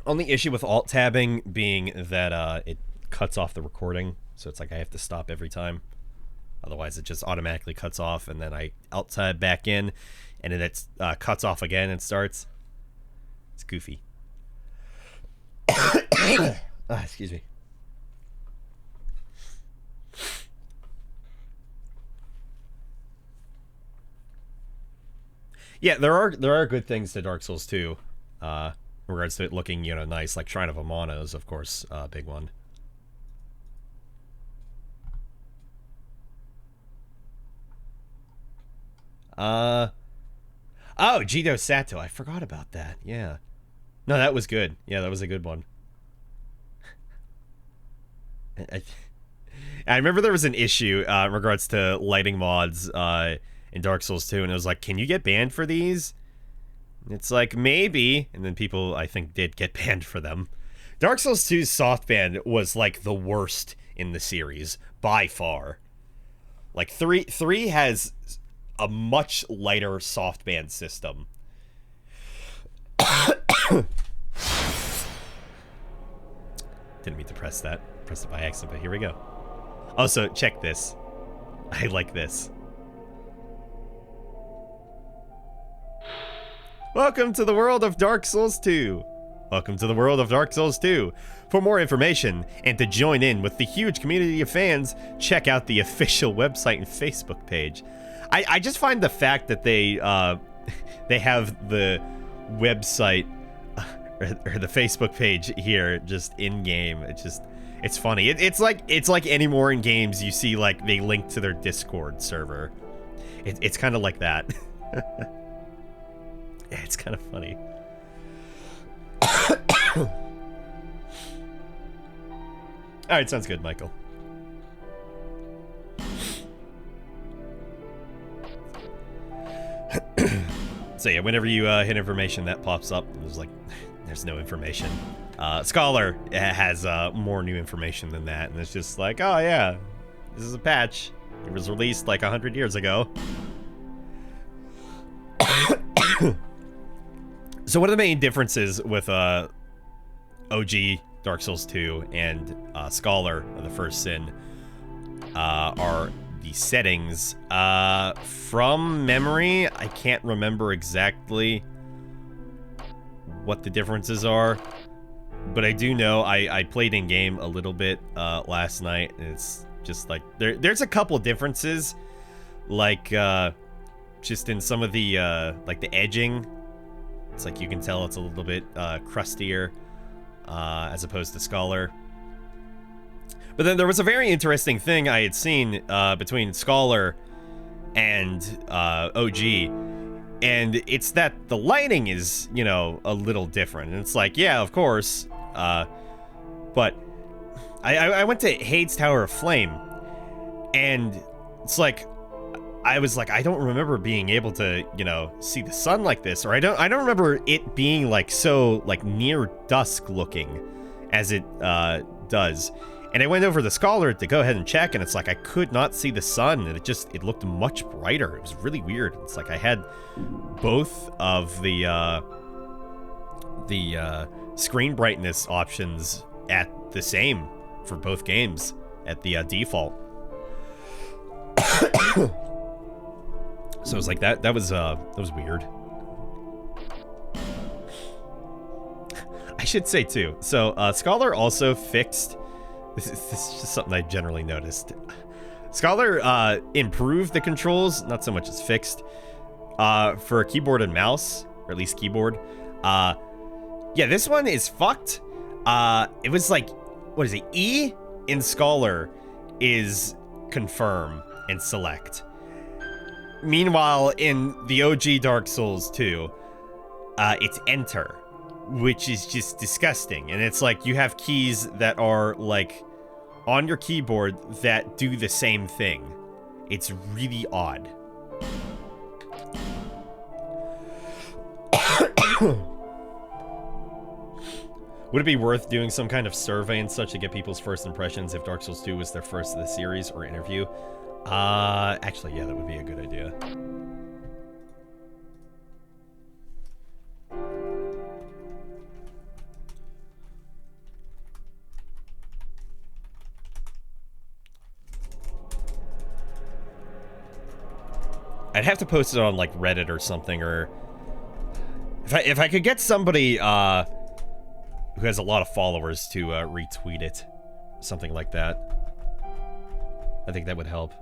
Only issue with alt tabbing being that it cuts off the recording, so it's like I have to stop every time. Otherwise, it just automatically cuts off, and then I alt tab back in, and then it cuts off again and starts. It's goofy. Excuse me. Yeah, there are good things to Dark Souls 2, in regards to it looking, nice. Like Shrine of Amana is, of course, a big one. Oh, Jito Sato. I forgot about that. Yeah. No, that was good. Yeah, that was a good one. I remember there was an issue in regards to lighting mods in Dark Souls 2, and it was like, can you get banned for these? And it's like, maybe. And then people, I think, did get banned for them. Dark Souls 2's soft ban was like the worst in the series, by far. Like, 3 has a much lighter soft ban system. Didn't mean to press that. Pressed it by accident, but here we go. Also, check this. I like this. Welcome to the world of Dark Souls 2. Welcome to the world of Dark Souls 2. For more information and to join in with the huge community of fans, check out the official website and Facebook page. I just find the fact that they have the website or the Facebook page here just in game. It's funny. It's like any more in games you see like they link to their Discord server. It's kind of like that. Yeah, it's kind of funny. All right, sounds good, Michael. So yeah, whenever you hit information, that pops up. There's like, there's no information. Scholar has more new information than that, and it's just like, oh yeah, this is a patch. It was released like 100 years ago. So one of the main differences with OG Dark Souls 2 and Scholar of the First Sin are the settings. From memory, I can't remember exactly what the differences are, but I do know I played in game a little bit last night, and it's just like there's a couple differences, like just in some of the like the edging. It's like you can tell it's a little bit crustier as opposed to Scholar. But then there was a very interesting thing I had seen between Scholar and OG, and it's that the lighting is, you know, a little different. And it's like, yeah, of course, but I went to Hades Tower of Flame, and it's like, I was like, I don't remember being able to, you know, see the sun like this, or I don't remember it being like so like near dusk looking as it does. And I went over the Scholar to go ahead and check, and it's like I could not see the sun, and it looked much brighter. It was really weird. It's like I had both of the screen brightness options at the same for both games at the default. So it was like that was weird. I should say too. So Scholar also fixed. This is just something I generally noticed. Scholar improved the controls, not so much as fixed, for keyboard and mouse, or at least keyboard. Yeah, this one is fucked. It was like, what is it? E in Scholar is confirm and select. Meanwhile, in the OG Dark Souls 2, it's enter, which is just disgusting. And it's like you have keys that are like on your keyboard that do the same thing. It's really odd. Would it be worth doing some kind of survey and such to get people's first impressions if Dark Souls 2 was their first of the series, or interview? Actually, yeah, that would be a good idea. I'd have to post it on like Reddit or something, or if I could get somebody who has a lot of followers to retweet it, something like that. I think that would help.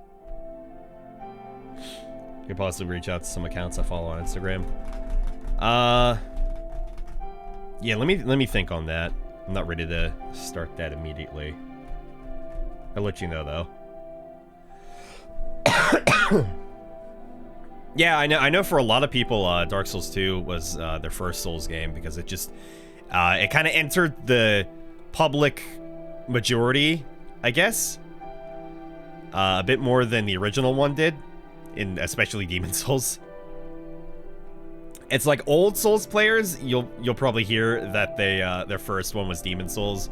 You could possibly reach out to some accounts I follow on Instagram. Yeah, let me think on that. I'm not ready to start that immediately. I'll let you know though. Yeah, I know for a lot of people, Dark Souls 2 was their first Souls game because it just, it kind of entered the public majority, I guess. A bit more than the original one did, in especially Demon Souls. It's like old Souls players, you'll probably hear that they their first one was Demon Souls,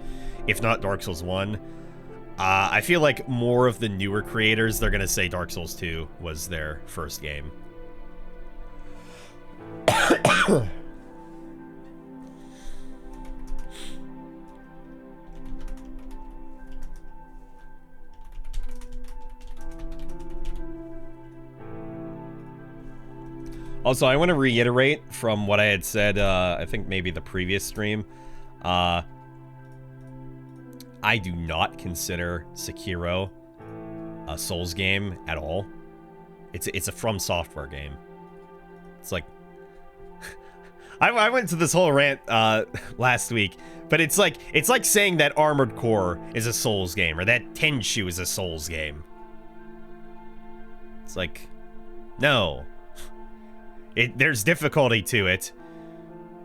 if not Dark Souls 1. I feel like more of the newer creators, they're gonna say Dark Souls 2 was their first game. Also, I want to reiterate from what I had said, I think maybe the previous stream. I do not consider Sekiro a Souls game at all. It's a From Software game. It's like... I went to this whole rant last week, but it's like saying that Armored Core is a Souls game, or that Tenchu is a Souls game. It's like, no. There's difficulty to it,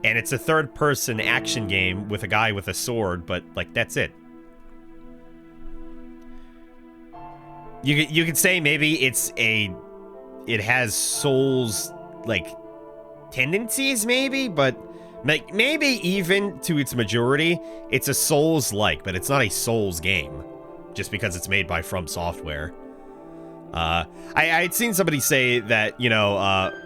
and it's a third-person action game with a guy with a sword, but, like, that's it. You could say maybe it has Souls, like, tendencies, maybe, but, like, maybe even to its majority, it's a Souls-like, but it's not a Souls game, just because it's made by From Software. I'd seen somebody say that, you know,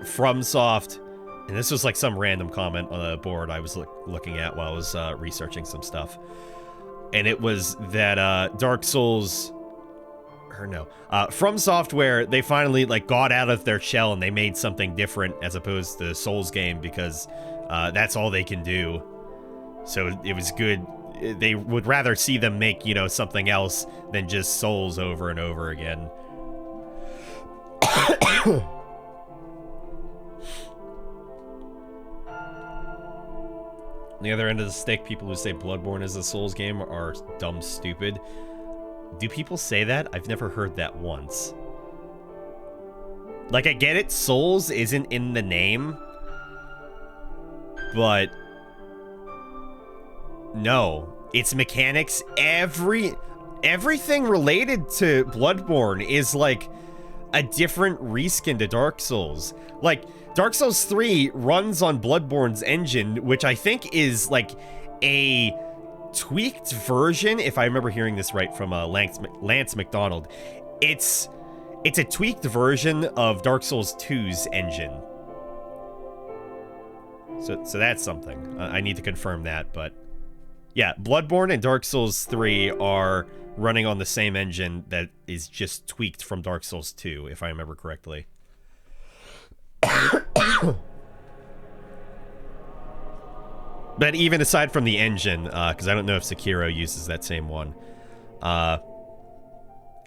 FromSoft, and this was like some random comment on the board I was looking at while I was researching some stuff, and it was that Dark Souls, or no, From Software, they finally like got out of their shell and they made something different as opposed to the Souls game because that's all they can do. So it was good. They would rather see them make, you know, something else than just Souls over and over again. On the other end of the stick, people who say Bloodborne is a Souls game are dumb stupid. Do people say that? I've never heard that once. Like, I get it, Souls isn't in the name, but no, its mechanics, everything related to Bloodborne is like a different reskin to Dark Souls. Like, Dark Souls 3 runs on Bloodborne's engine, which I think is like a tweaked version, if I remember hearing this right from Lance McDonald. It's a tweaked version of Dark Souls 2's engine. So that's something. I need to confirm that, but yeah, Bloodborne and Dark Souls 3 are running on the same engine that is just tweaked from Dark Souls 2, if I remember correctly. But even aside from the engine, because I don't know if Sekiro uses that same one,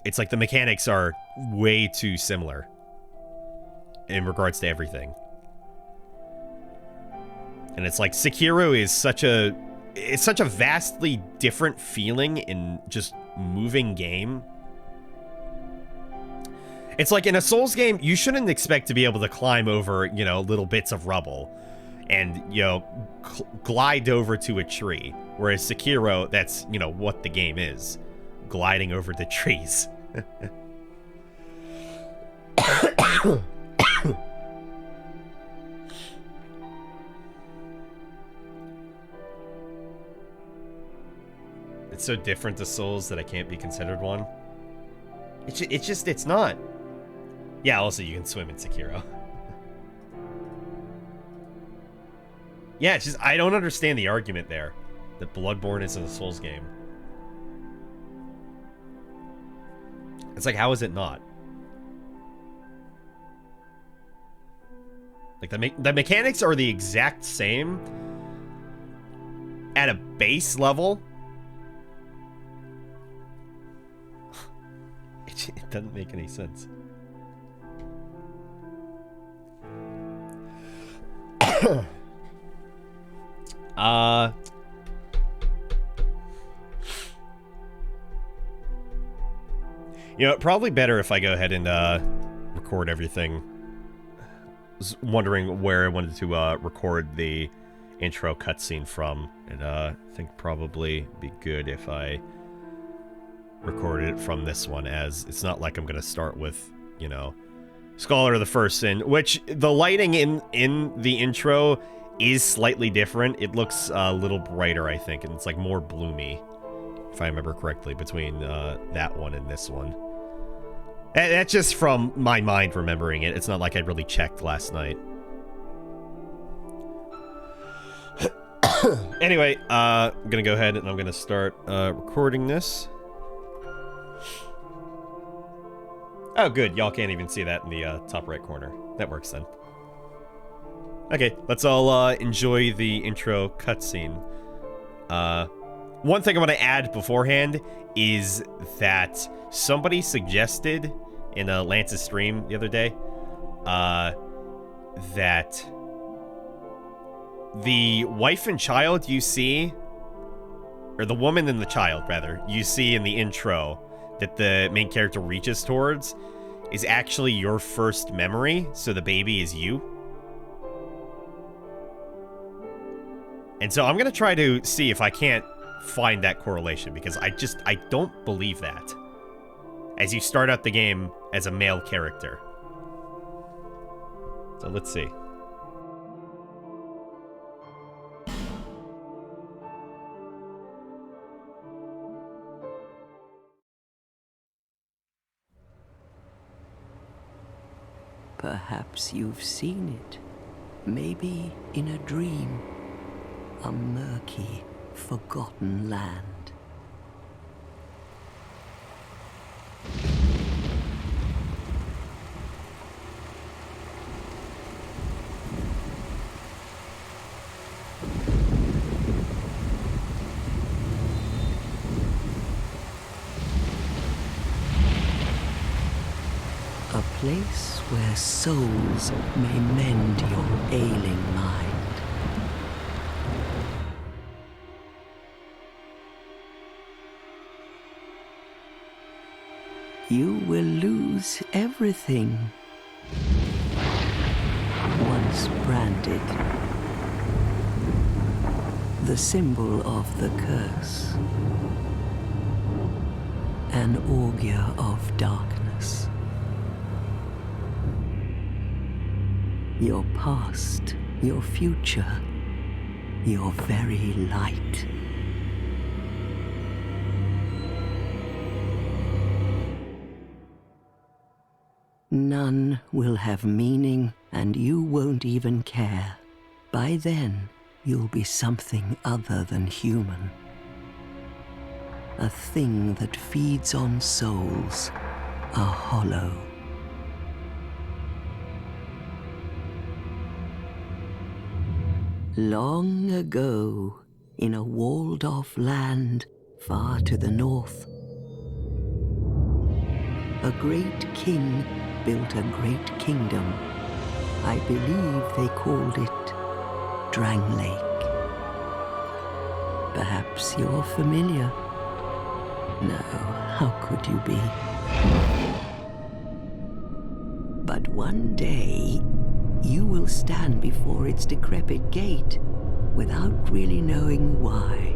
it's like the mechanics are way too similar in regards to everything. And it's like Sekiro is such a vastly different feeling in just moving game. It's like in a Souls game, you shouldn't expect to be able to climb over, you know, little bits of rubble and, you know, glide over to a tree. Whereas Sekiro, that's, you know, what the game is. Gliding over the trees. It's so different to Souls that I can't be considered one. It's not. Yeah, also you can swim in Sekiro. Yeah, it's just, I don't understand the argument there. That Bloodborne isn't a Souls game. It's like, how is it not? Like, the mechanics are the exact same at a base level. It doesn't make any sense. You know, probably better if I go ahead and record everything was wondering where I wanted to record the intro cutscene from, and I think probably be good if I recorded it from this one, as it's not like I'm gonna start with, you know, Scholar of the First Sin, which the lighting in the intro is slightly different. It looks a little brighter, I think, and it's like more bloomy, if I remember correctly, between that one and this one. And that's just from my mind remembering it. It's not like I really checked last night. Anyway, I'm gonna go ahead and I'm gonna start recording this. Oh, good. Y'all can't even see that in the top right corner. That works then. Okay, let's all enjoy the intro cutscene. One thing I want to add beforehand is that somebody suggested in Lance's stream the other day that the wife and child you see, or the woman and the child, rather, you see in the intro that the main character reaches towards is actually your first memory, so the baby is you. And so I'm going to try to see if I can't find that correlation, because I don't believe that, as you start out the game as a male character. So let's see. Perhaps you've seen it. Maybe in a dream. A murky, forgotten land. A place where souls may mend your ailing mind. You will lose everything. Once branded. The symbol of the curse. An augur of darkness. Your past, your future, your very light. None will have meaning, and you won't even care. By then, you'll be something other than human. A thing that feeds on souls, a hollow. Long ago, in a walled-off land far to the north, a great king built a great kingdom. I believe they called it Drang Lake. Perhaps you're familiar. No, how could you be? But one day, you will stand before its decrepit gate without really knowing why.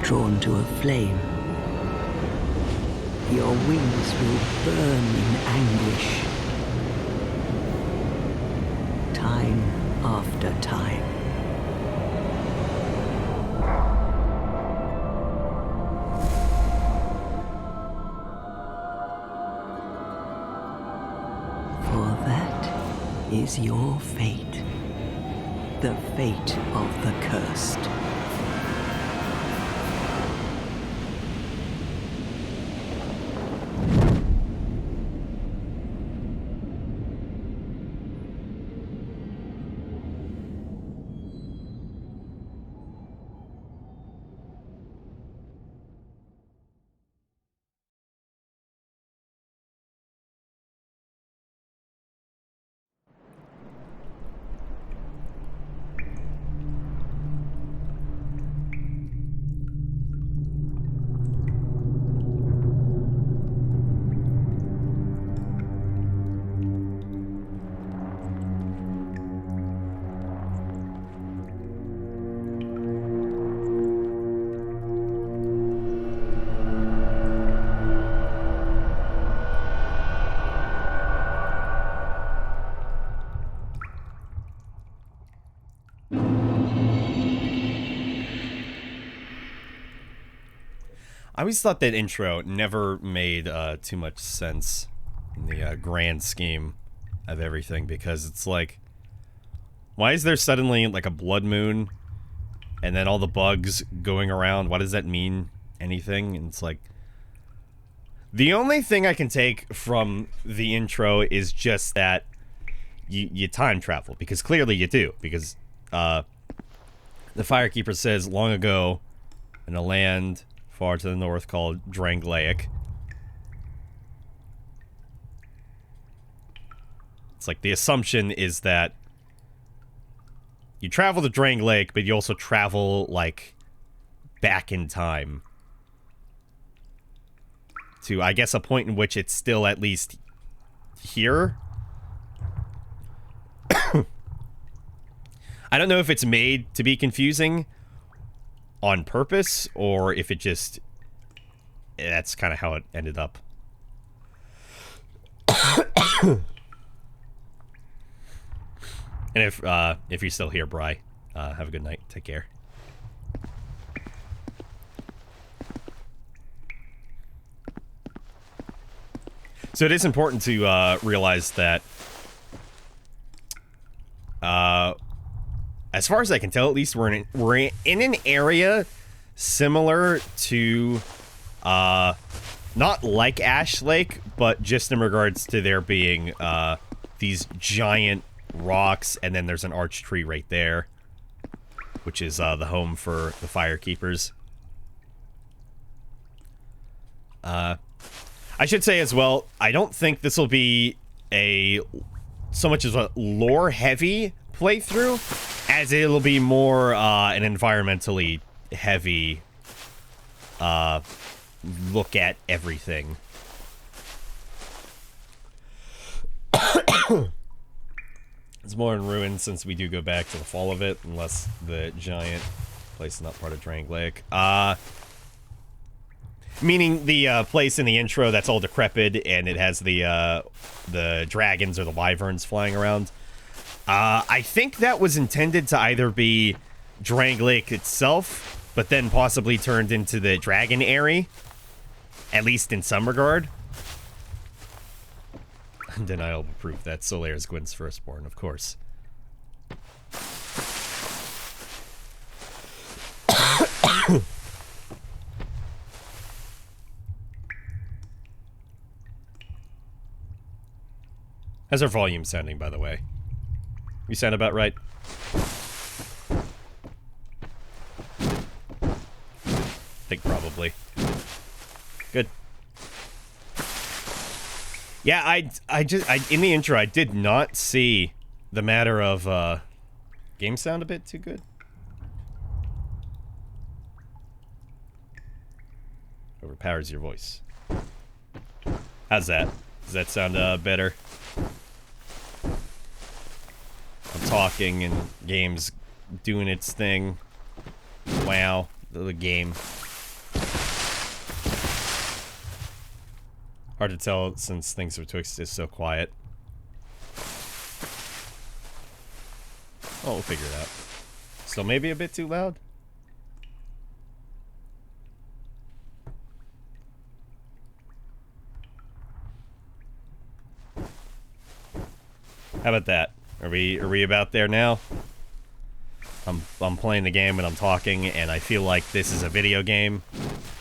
drawn to a flame. Your wings will burn in anguish. Time after time. For that is your fate. The fate of the cursed. I always thought that intro never made too much sense in the grand scheme of everything, because it's like, why is there suddenly like a blood moon and then all the bugs going around? Why does that mean anything? And it's like, the only thing I can take from the intro is just that you time travel, because clearly you do, because the Firekeeper says long ago in a land far to the north called Dranglaic. It's like the assumption is that you travel to Dranglaic, but you also travel like back in time to, I guess, a point in which it's still at least here. I don't know if it's made to be confusing on purpose, or if it just, that's kind of how it ended up. And if you're still here, Bri, have a good night. Take care. So it is important to realize that, as far as I can tell, at least we're in an area similar to, not like Ash Lake, but just in regards to there being these giant rocks, and then there's an arch tree right there, which is the home for the Firekeepers. I should say as well, I don't think this will be so much as a lore-heavy playthrough, as it'll be more an environmentally heavy look at everything. It's more in ruins, since we do go back to the fall of it, unless the giant place is not part of Dranglaic. Meaning the place in the intro that's all decrepit, and it has the dragons or the wyverns flying around. I think that was intended to either be Dranglaic itself, but then possibly turned into the dragon area, at least in some regard. Undeniable proof that Solaire is Gwyn's firstborn, of course. How's our volume sounding, by the way? You sound about right. I think probably. Good. Yeah, I in the intro, I did not see the matter of, game sound a bit too good. Overpowers your voice. How's that? Does that sound, better? I'm talking and game's doing its thing. Wow, the game. Hard to tell since Things Betwixt is so quiet. Oh, we'll figure it out. Still maybe a bit too loud? How about that? Are we about there now? I'm playing the game and I'm talking and I feel like this is a video game.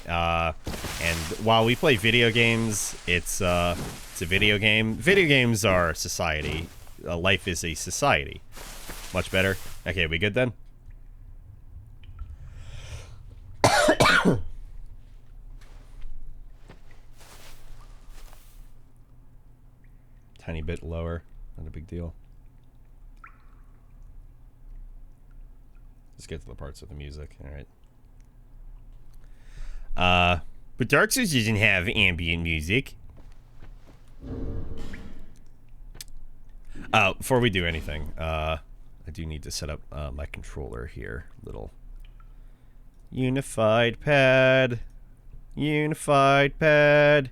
And while we play video games, it's a video game. Video games are society. Life is a society. Much better. Okay, we good then? Tiny bit lower. Not a big deal. Let's get to the parts with the music. Alright. But Dark Souls doesn't have ambient music. Before we do anything, I do need to set up my controller here. Little unified pad. Unified pad.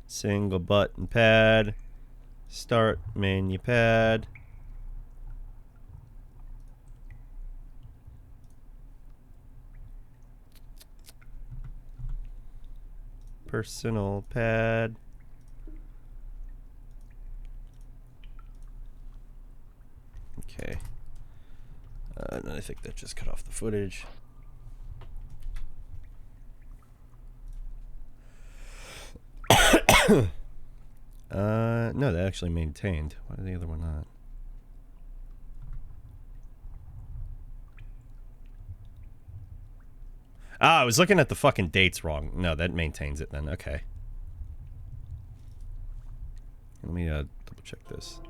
Single button pad. Start menu pad. Personal pad. Okay. And I think that just cut off the footage. No, that actually maintained. Why did the other one not? Ah, I was looking at the fucking dates wrong. No, that maintains it then. Okay. Let me double check this.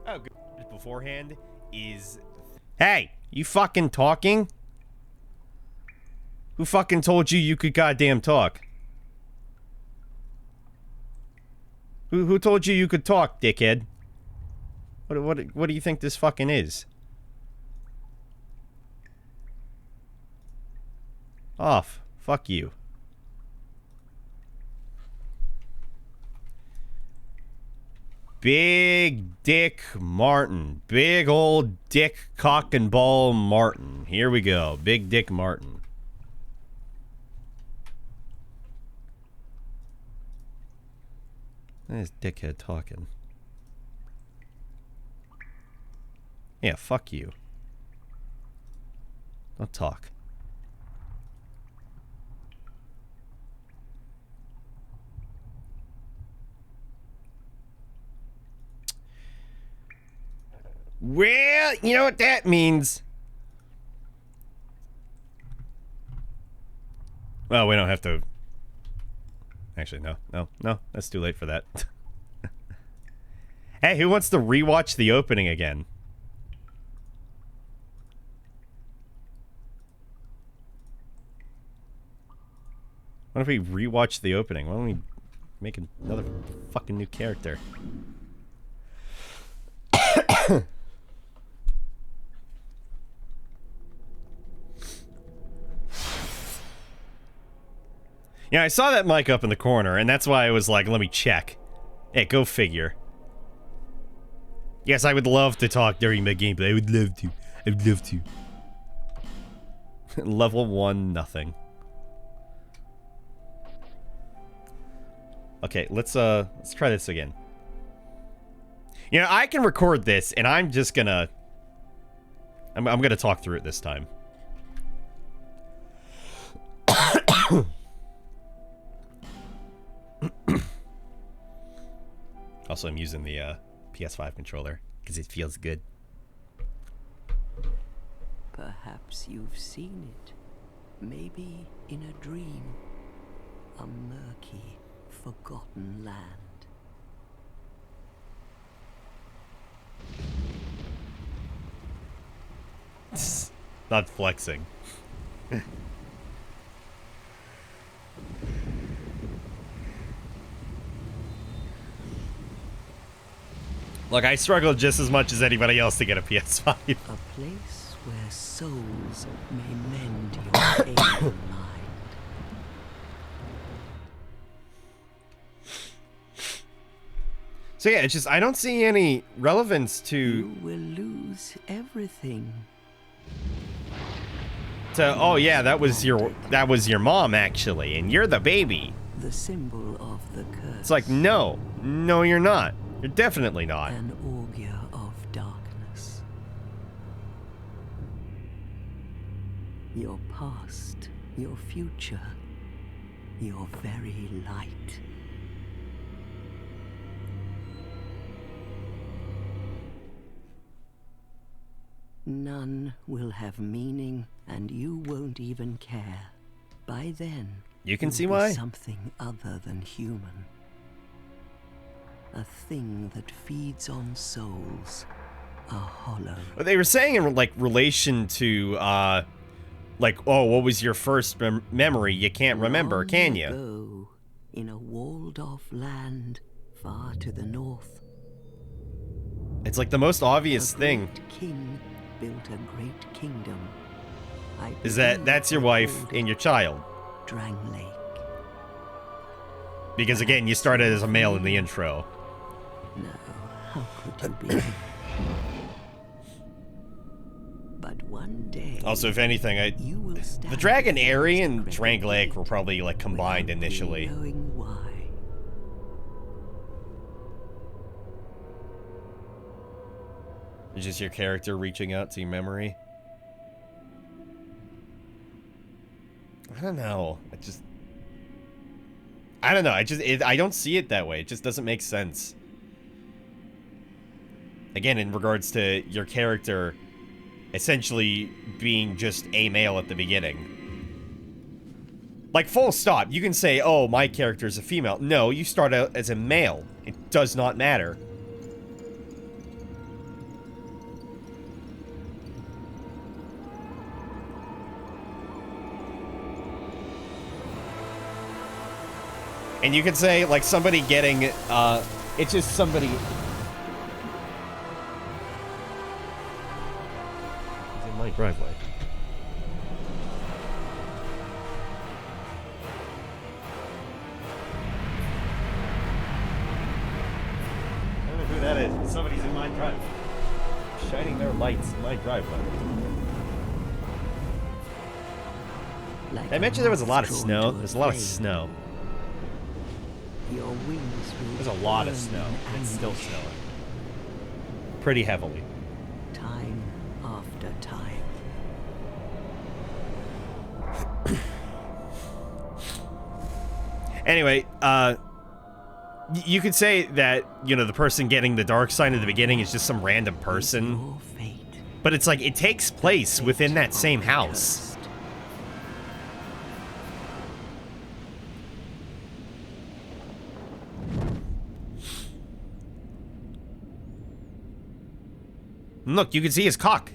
Oh, good. Beforehand is... Hey, you fucking talking? Who fucking told you you could goddamn talk? Who told you could talk, dickhead? What do you think this fucking is? Off. Fuck you. Big Dick Martin. Big old dick cock and ball Martin. Here we go. Big Dick Martin. This dickhead talking. Yeah, fuck you. Don't talk. Well, you know what that means. Well, we don't have to... Actually, no. That's too late for that. Hey, who wants to rewatch the opening again? What if we rewatch the opening? Why don't we make another fucking new character? Yeah, I saw that mic up in the corner, and that's why I was like, let me check. Hey, go figure. Yes, I would love to talk during the gameplay. I would love to. I would love to. Level 1, nothing. Okay, let's try this again. You know, I can record this, and I'm just gonna... I'm gonna talk through it this time. Also, I'm using the PS5 controller because it feels good. Perhaps you've seen it. Maybe in a dream. A murky, forgotten land. Not flexing. Look, I struggled just as much as anybody else to get a PS5. A place where souls may mend your alien mind. So yeah, it's just I don't see any relevance to You will lose everything. oh yeah, that was your mom actually, and you're the baby. The symbol of the curse. It's like no, you're not. You're definitely not. An augur of darkness. Your past, your future, your very light. None will have meaning, and you won't even care. By then, You can you'll see be why. something other than human. A thing that feeds on souls. A hollow. They were saying in like relation to like, oh, what was your first memory? You can't remember, Long can you? ago, in a walled-off land far to the north, It's like the most obvious a thing great king built a great kingdom. is that that's your wife and your child. Drang Lake. Because again, you started as a male in the intro. No, how could you be? But one day, Also, if anything, you will stand the Dragon before Airy this and great Drang Lake were gate probably like combined without initially. knowing why. It's just your character reaching out to your memory. I don't know. I don't know. I don't see it that way. It just doesn't make sense. Again, in regards to your character essentially being just a male at the beginning. Like, full stop. You can say, oh, my character is a female. No, you start out as a male. It does not matter. And you can say, like, somebody getting, it's just somebody... He's in my driveway. I don't know who that is. Somebody's in my driveway. Shining their lights in my driveway. Like I mentioned there was a lot of drawn snow. to There's a lot of flame. snow. Your wings will There's a lot of burn snow. in It's still anguish. snowing. Pretty heavily. Time after time. Anyway, you could say that, you know, the person getting the dark sign at the beginning is just some random person. Your fate. But it's like, it takes place within that same house. Cursed. And look, you can see his cock.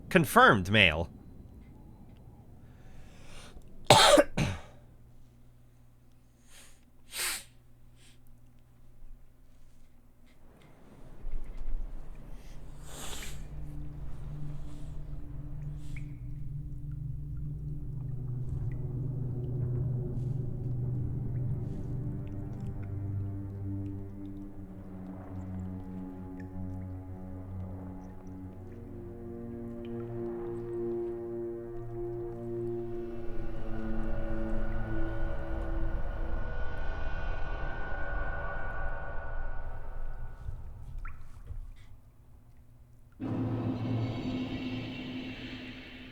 Confirmed male.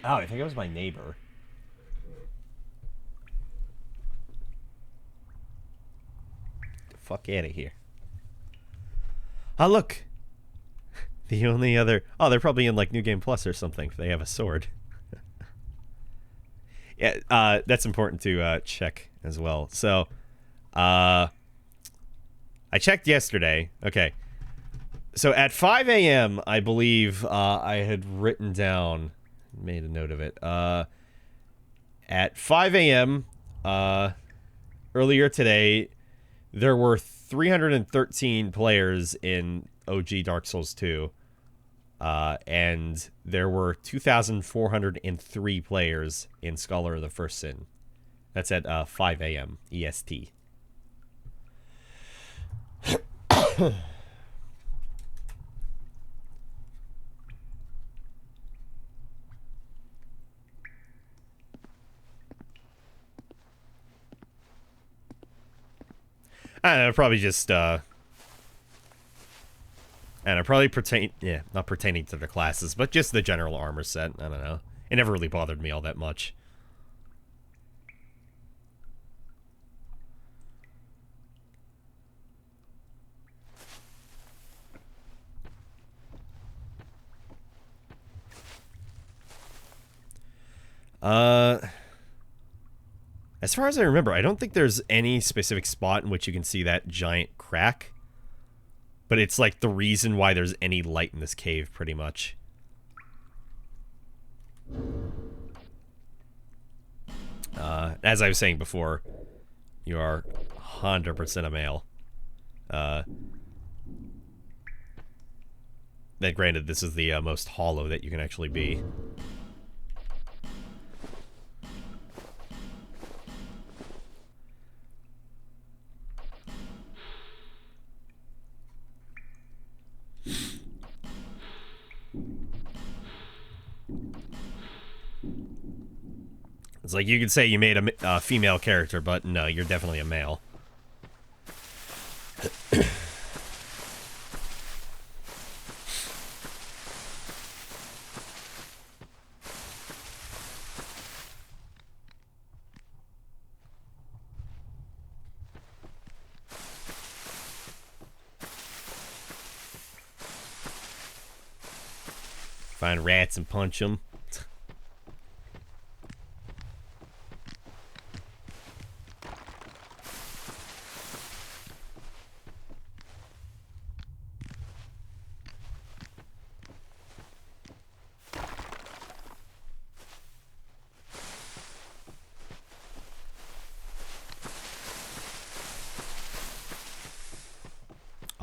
Oh, I think it was my neighbor. Get the fuck out of here. Oh, look. The only other... Oh, they're probably in, like, New Game Plus or something if they have a sword. Yeah, that's important to check as well. So, I checked yesterday. Okay. So, at 5 a.m., I believe I had written down... Made a note of it. At 5 a.m. Earlier today, there were 313 players in OG Dark Souls 2. And there were 2,403 players in Scholar of the First Sin. That's at 5 a.m. EST. I don't know, probably just, and it probably not pertaining to the classes, but just the general armor set. I don't know. It never really bothered me all that much. As far as I remember, I don't think there's any specific spot in which you can see that giant crack. But it's like the reason why there's any light in this cave, pretty much. As I was saying before, you are 100% a male. Then granted, this is the most hollow that you can actually be. It's like you could say you made a female character, but no, you're definitely a male. Find rats and punch them.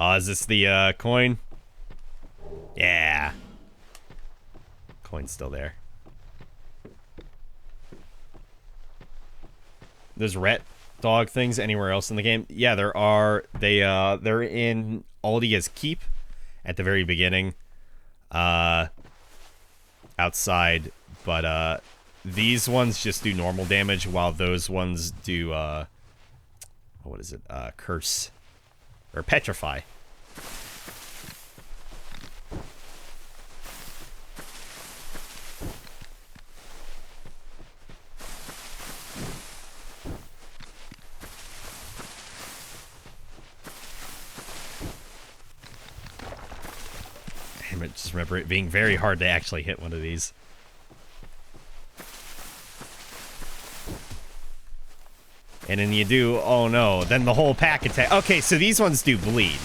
Oh, is this the coin? Yeah. Coin's still there. There's rat dog things anywhere else in the game? Yeah, there are. They're in Aldia's Keep at the very beginning. Outside, but these ones just do normal damage while those ones do what is it? Curse or petrify. Damn it, just remember it being very hard to actually hit one of these. And then you do, oh no, then the whole pack attack. Okay, so these ones do bleed.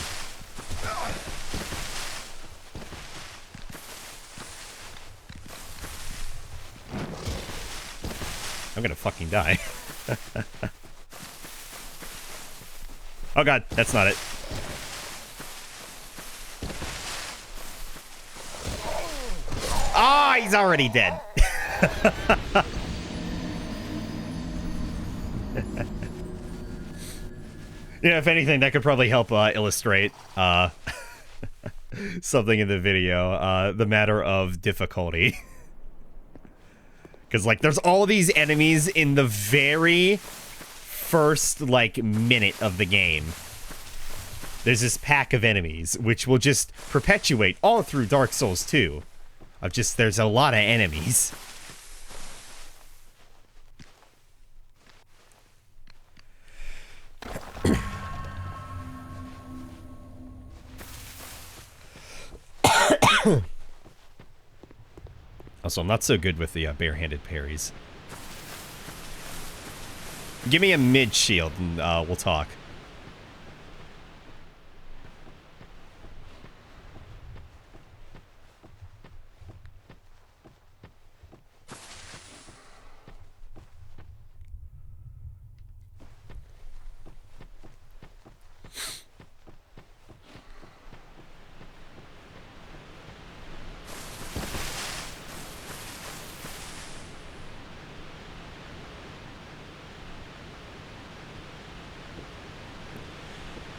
I'm gonna fucking die. Oh god, that's not it. Ah, oh, he's already dead. Yeah, if anything, that could probably help illustrate something in the video. The matter of difficulty. Because, like, there's all these enemies in the very first, like, minute of the game. There's this pack of enemies, which will just perpetuate all through Dark Souls 2. Of just, there's a lot of enemies. Also, I'm not so good with the barehanded parries. Give me a mid shield and we'll talk.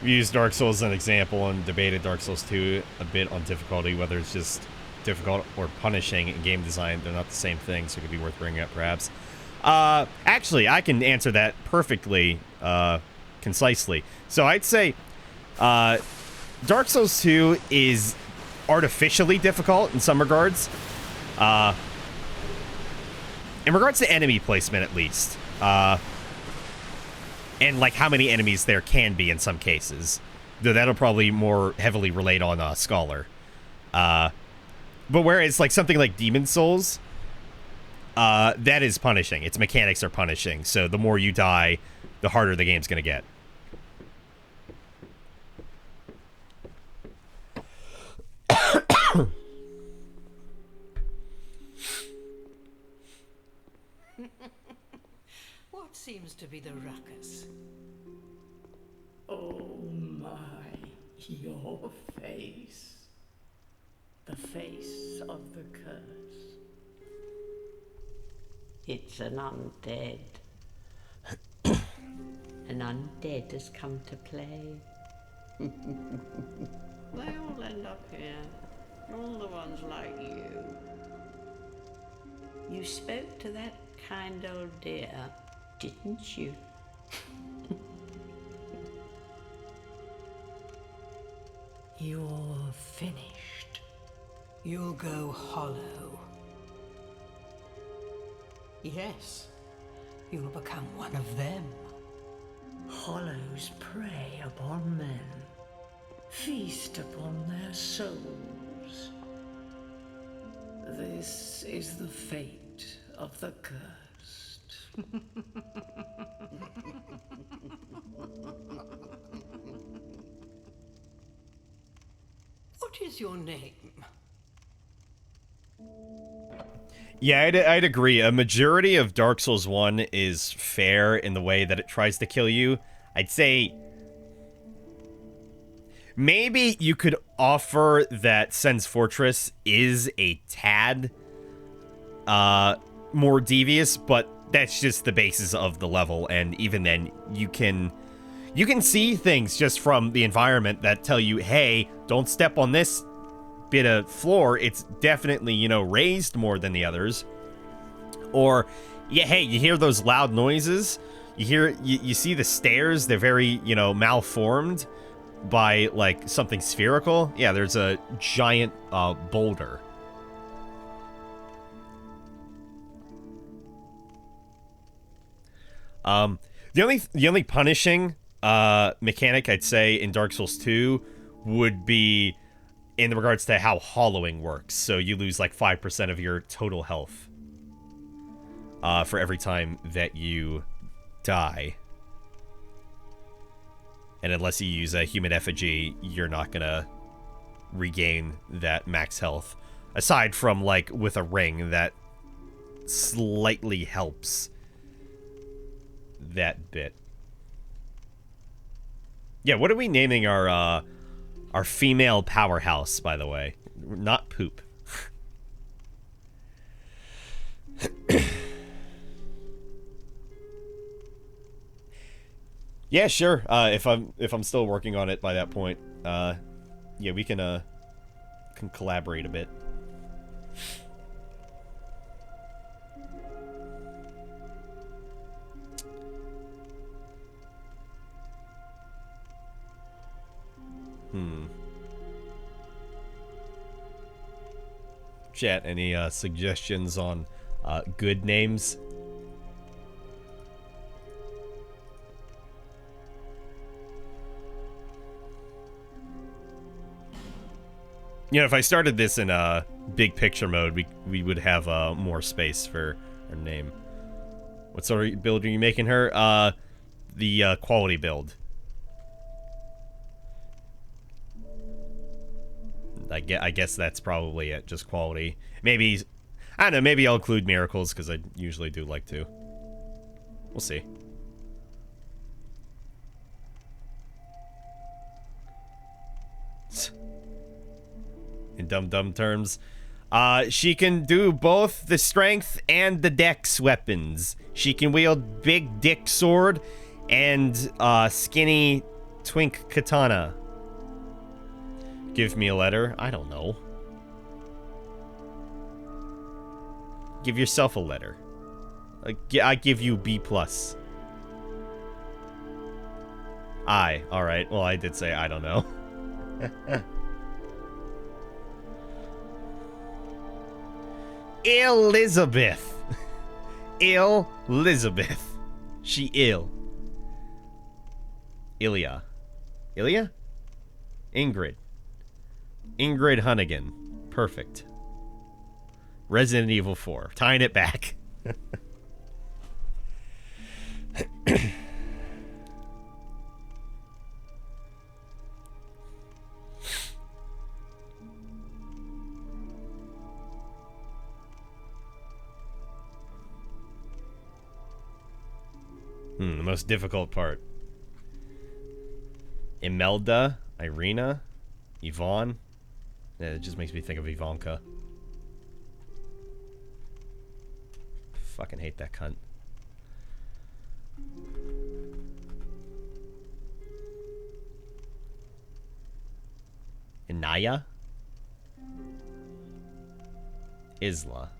we used Dark Souls as an example and debated Dark Souls 2 a bit on difficulty, whether it's just difficult or punishing in game design. They're not the same thing, so it could be worth bringing up, perhaps. Actually, I can answer that perfectly, concisely. So I'd say, Dark Souls 2 is artificially difficult in some regards. In regards to enemy placement, at least. And, like, how many enemies there can be in some cases. Though that'll probably more heavily relate on Scholar. But whereas, like, something like Demon Souls, that is punishing. Its mechanics are punishing. So the more you die, the harder the game's gonna get. What seems to be the ruckus? Oh my, your face. The face of the curse. It's an undead. An undead has come to play. They all end up here. All the ones like you. You spoke to that kind old dear, didn't you? You're finished. You'll go hollow. Yes, you'll become one of them. Hollows prey upon men, feast upon their souls. This is the fate of the cursed. What is your name? Yeah, I'd agree. A majority of Dark Souls 1 is fair in the way that it tries to kill you. I'd say maybe you could offer that Sen's Fortress is a tad more devious, but that's just the basis of the level, and even then, you can see things just from the environment that tell you, hey, don't step on this bit of floor. It's definitely, you know, raised more than the others. Or, yeah, hey, you hear those loud noises? You see the stairs, they're very, you know, malformed by, like, something spherical. Yeah, there's a giant boulder. The only punishing mechanic I'd say in Dark Souls 2 would be in regards to how hollowing works. So you lose like 5% of your total health for every time that you die. And unless you use a human effigy, you're not gonna regain that max health. Aside from, like, with a ring that slightly helps that bit. Yeah, what are we naming our female powerhouse, by the way? Not Poop. Yeah, sure. If I'm still working on it by that point, yeah, we can collaborate a bit. Chat, any suggestions on good names? You know, if I started this in big picture mode, we would have more space for her name. What sort of build are you making her? The quality build. I guess that's probably it, just quality. Maybe, I don't know, maybe I'll include miracles, because I usually do like to. We'll see. In dumb terms. She can do both the strength and the dex weapons. She can wield big dick sword and skinny Twink Katana. Give me a letter. I don't know. Give yourself a letter. I give you B+. Alright. Well, I did say I don't know. Elizabeth. Elizabeth. She ill. Ilya. Ilya? Ingrid. Ingrid Hunnigan. Perfect. Resident Evil 4. Tying it back. The most difficult part. Imelda, Irina, Yvonne. Yeah, it just makes me think of Ivanka. Fucking hate that cunt. Inaya? Isla.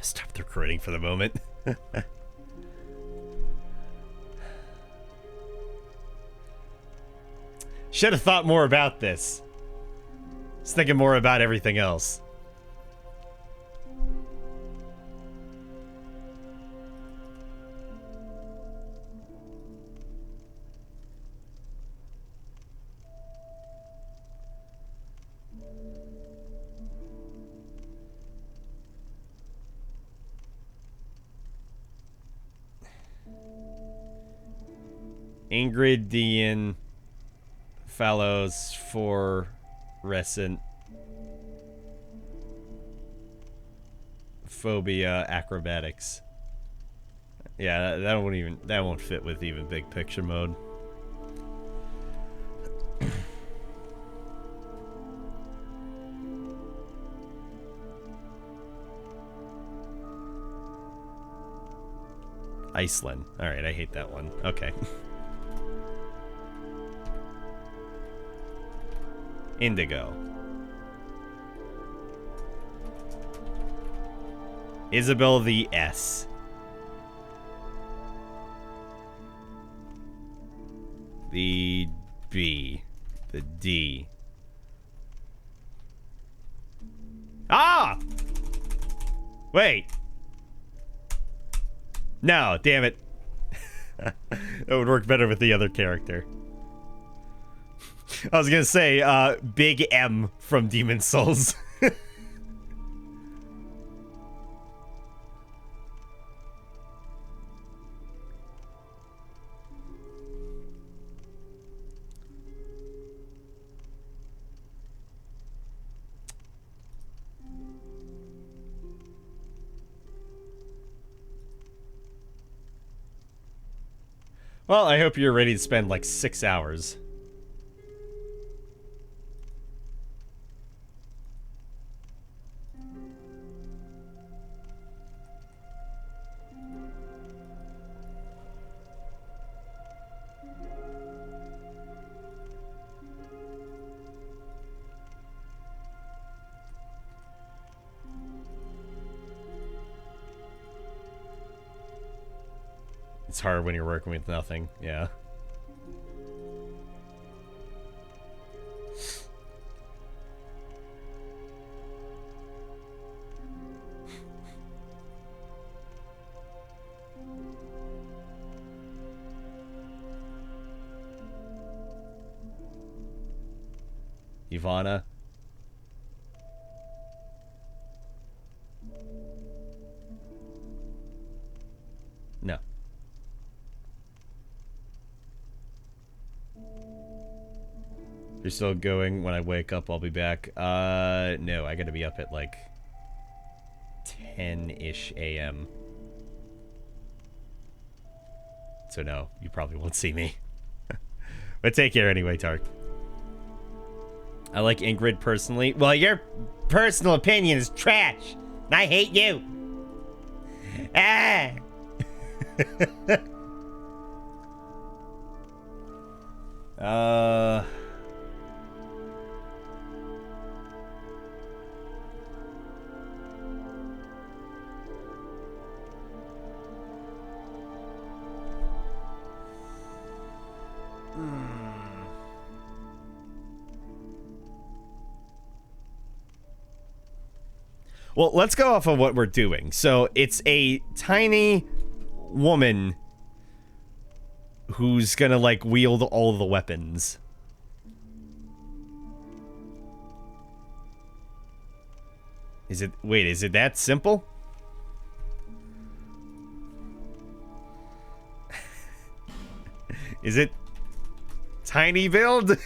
Stop the recording for the moment. Should have thought more about this. Just thinking more about everything else. Ingrid Dean Fallows for Recent Phobia Acrobatics. Yeah, that won't fit with even big picture mode. Iceland. Alright, I hate that one. Okay. Indigo. Isabel the S. The B. The D. Ah! Wait. No, damn it. That would work better with the other character. I was gonna say, Big M from Demon's Souls. Well, I hope you're ready to spend like 6 hours. It's hard when you're working with nothing, yeah. Ivana. No. You're still going. When I wake up, I'll be back. No, I gotta be up at like 10-ish a.m. So no, you probably won't see me. But take care anyway, Tark. I like Ingrid personally. Well, your personal opinion is trash. And I hate you. Ah! Well, let's go off of what we're doing. So it's a tiny woman who's gonna, like, wield all the weapons. Is it that simple? Is it tiny build?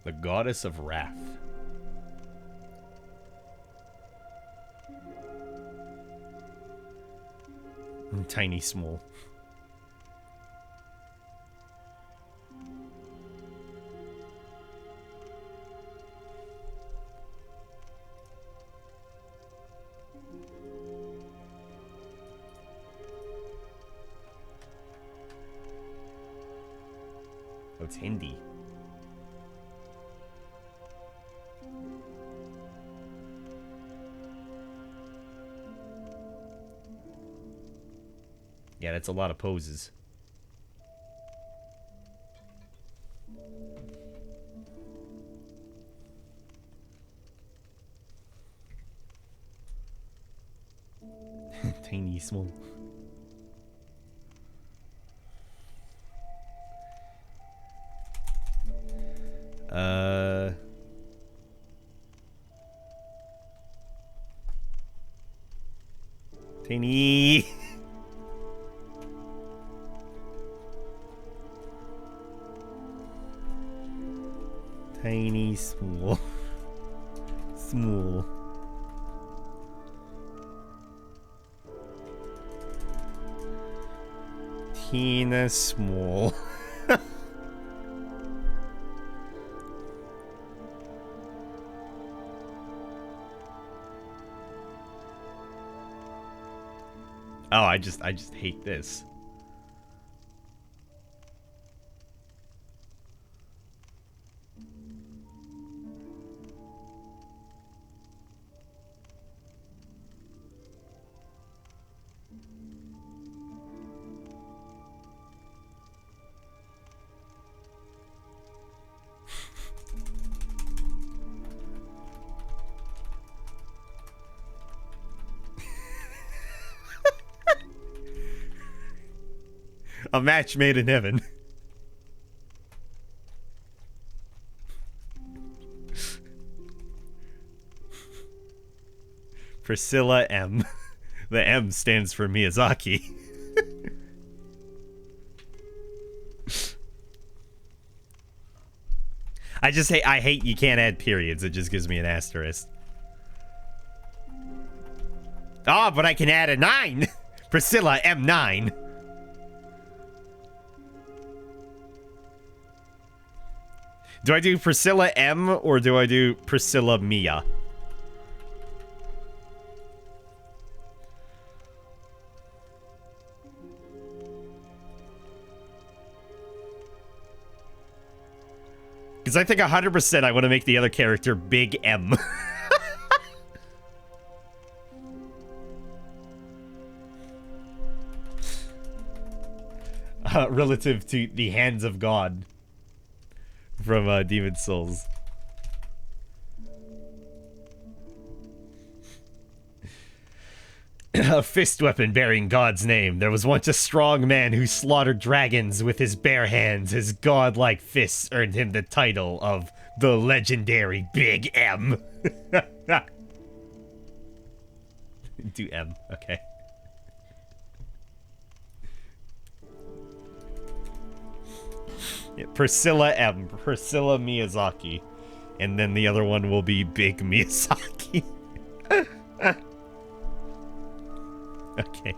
The Goddess of Wrath. Tiny small. Oh, it's Hindi. Yeah, that's a lot of poses. Tiny small. Tiny. Tiny, small. Small. Tina small. Oh, I just hate this. A match made in heaven. Priscilla M. The M stands for Miyazaki. I hate you can't add periods. It just gives me an asterisk. Oh, but I can add a 9. Priscilla M9. Do I do Priscilla M or do I do Priscilla Mia? Because I think 100% I want to make the other character Big M. Relative to the hands of God from Demon Souls. A fist weapon bearing God's name. There was once a strong man who slaughtered dragons with his bare hands. His godlike fists earned him the title of The legendary Big M. Do M, okay. Yeah, Priscilla M. Priscilla Miyazaki. And then the other one will be Big Miyazaki. Okay.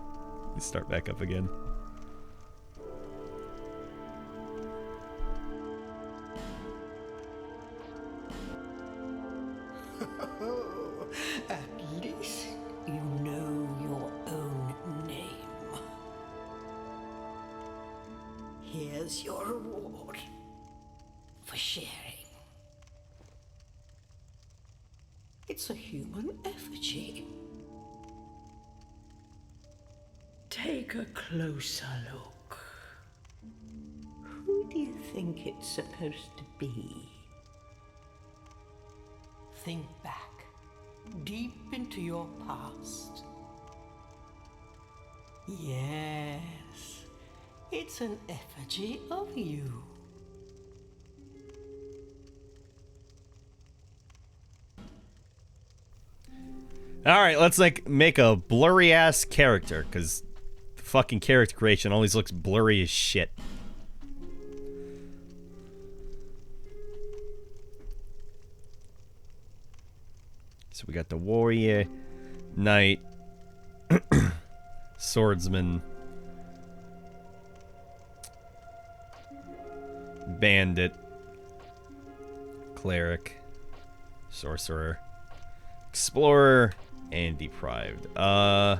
Let's start back up again. At least you know your own name. Here's your reward for sharing. It's a human effigy. Take a closer look. Who do you think it's supposed to be? Think back, deep into your past. Yes, it's an effigy of you. Alright, let's like make a blurry ass character, because the fucking character creation always looks blurry as shit. So we got the warrior, knight, swordsman, bandit, cleric, sorcerer, explorer, and deprived. I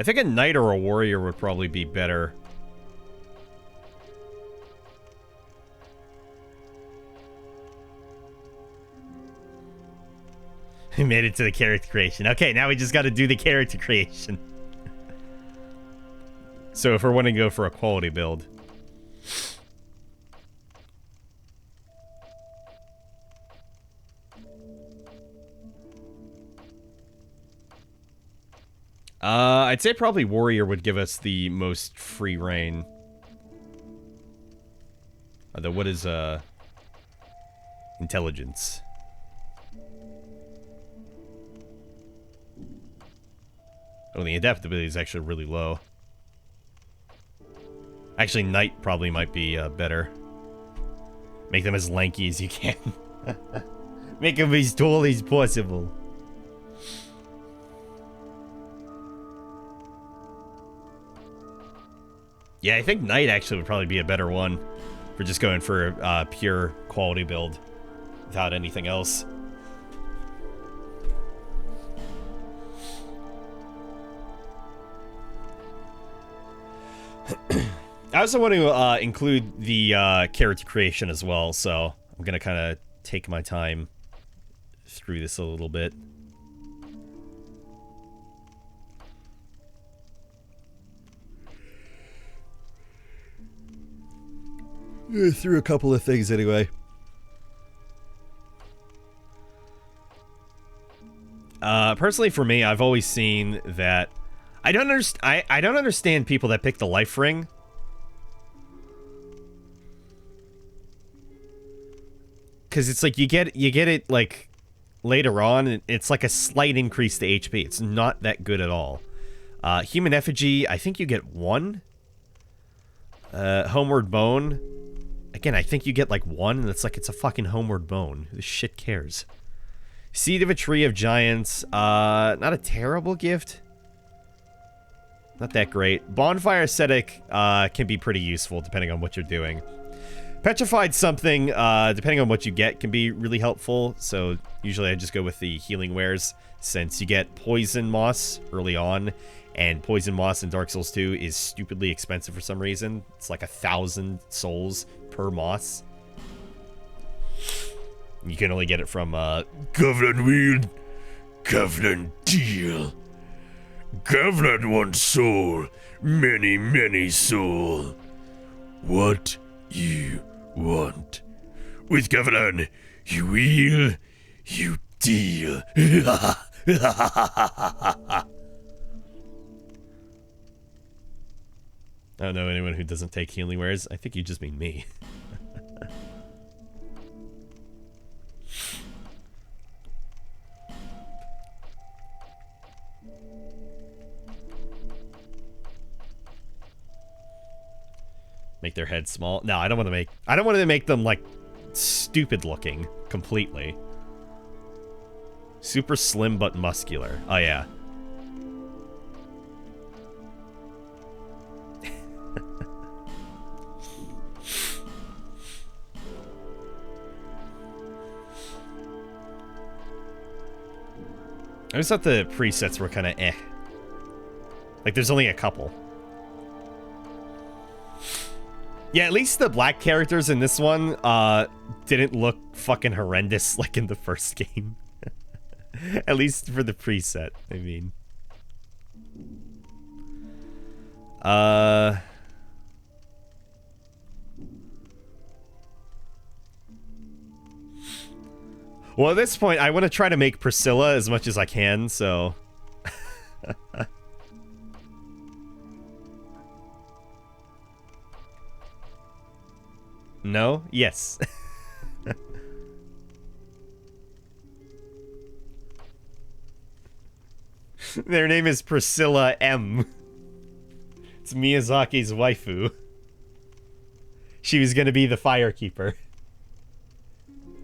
think a knight or a warrior would probably be better. We made it to the character creation. Okay, now we just got to do the character creation. So if we're wanting to go for a quality build. I'd say probably warrior would give us the most free reign. Although what is intelligence? Oh, the adaptability is actually really low. Actually, knight probably might be better. Make them as lanky as you can. Make them as tall as possible. Yeah, I think knight actually would probably be a better one for just going for a pure quality build without anything else. I also want to include the character creation as well, so I'm going to kind of take my time through this a little bit. Through a couple of things anyway. Personally for me, I've always seen that I don't understand people that pick the life ring. Cuz it's like you get it like later on, and it's like a slight increase to HP. It's not that good at all. Human effigy, I think you get 1. Homeward bone. Again, I think you get like 1, and it's like it's a fucking homeward bone. Who the shit cares? Seed of a Tree of Giants. Not a terrible gift. Not that great. Bonfire Ascetic can be pretty useful depending on what you're doing. Petrified something, depending on what you get, can be really helpful. So usually I just go with the healing wares, since you get poison moss early on. And poison moss in Dark Souls 2 is stupidly expensive for some reason. It's like 1,000 souls per moss. You can only get it from Covenant Weird, Covenant Deal. Covenant one soul, many, many soul. What you want. With Covenant, you wheel, you deal. I don't know anyone who doesn't take healing wares. I think you just mean me. Make their head small. No, I don't want to make them like stupid looking completely. Super slim but muscular. Oh yeah. I just thought the presets were kind of eh. Like, there's only a couple. Yeah, at least the black characters in this one didn't look fucking horrendous like in the first game. At least for the preset, I mean. Well, at this point, I want to try to make Priscilla as much as I can, so... No? Yes. Their name is Priscilla M. It's Miyazaki's waifu. She was gonna be the firekeeper.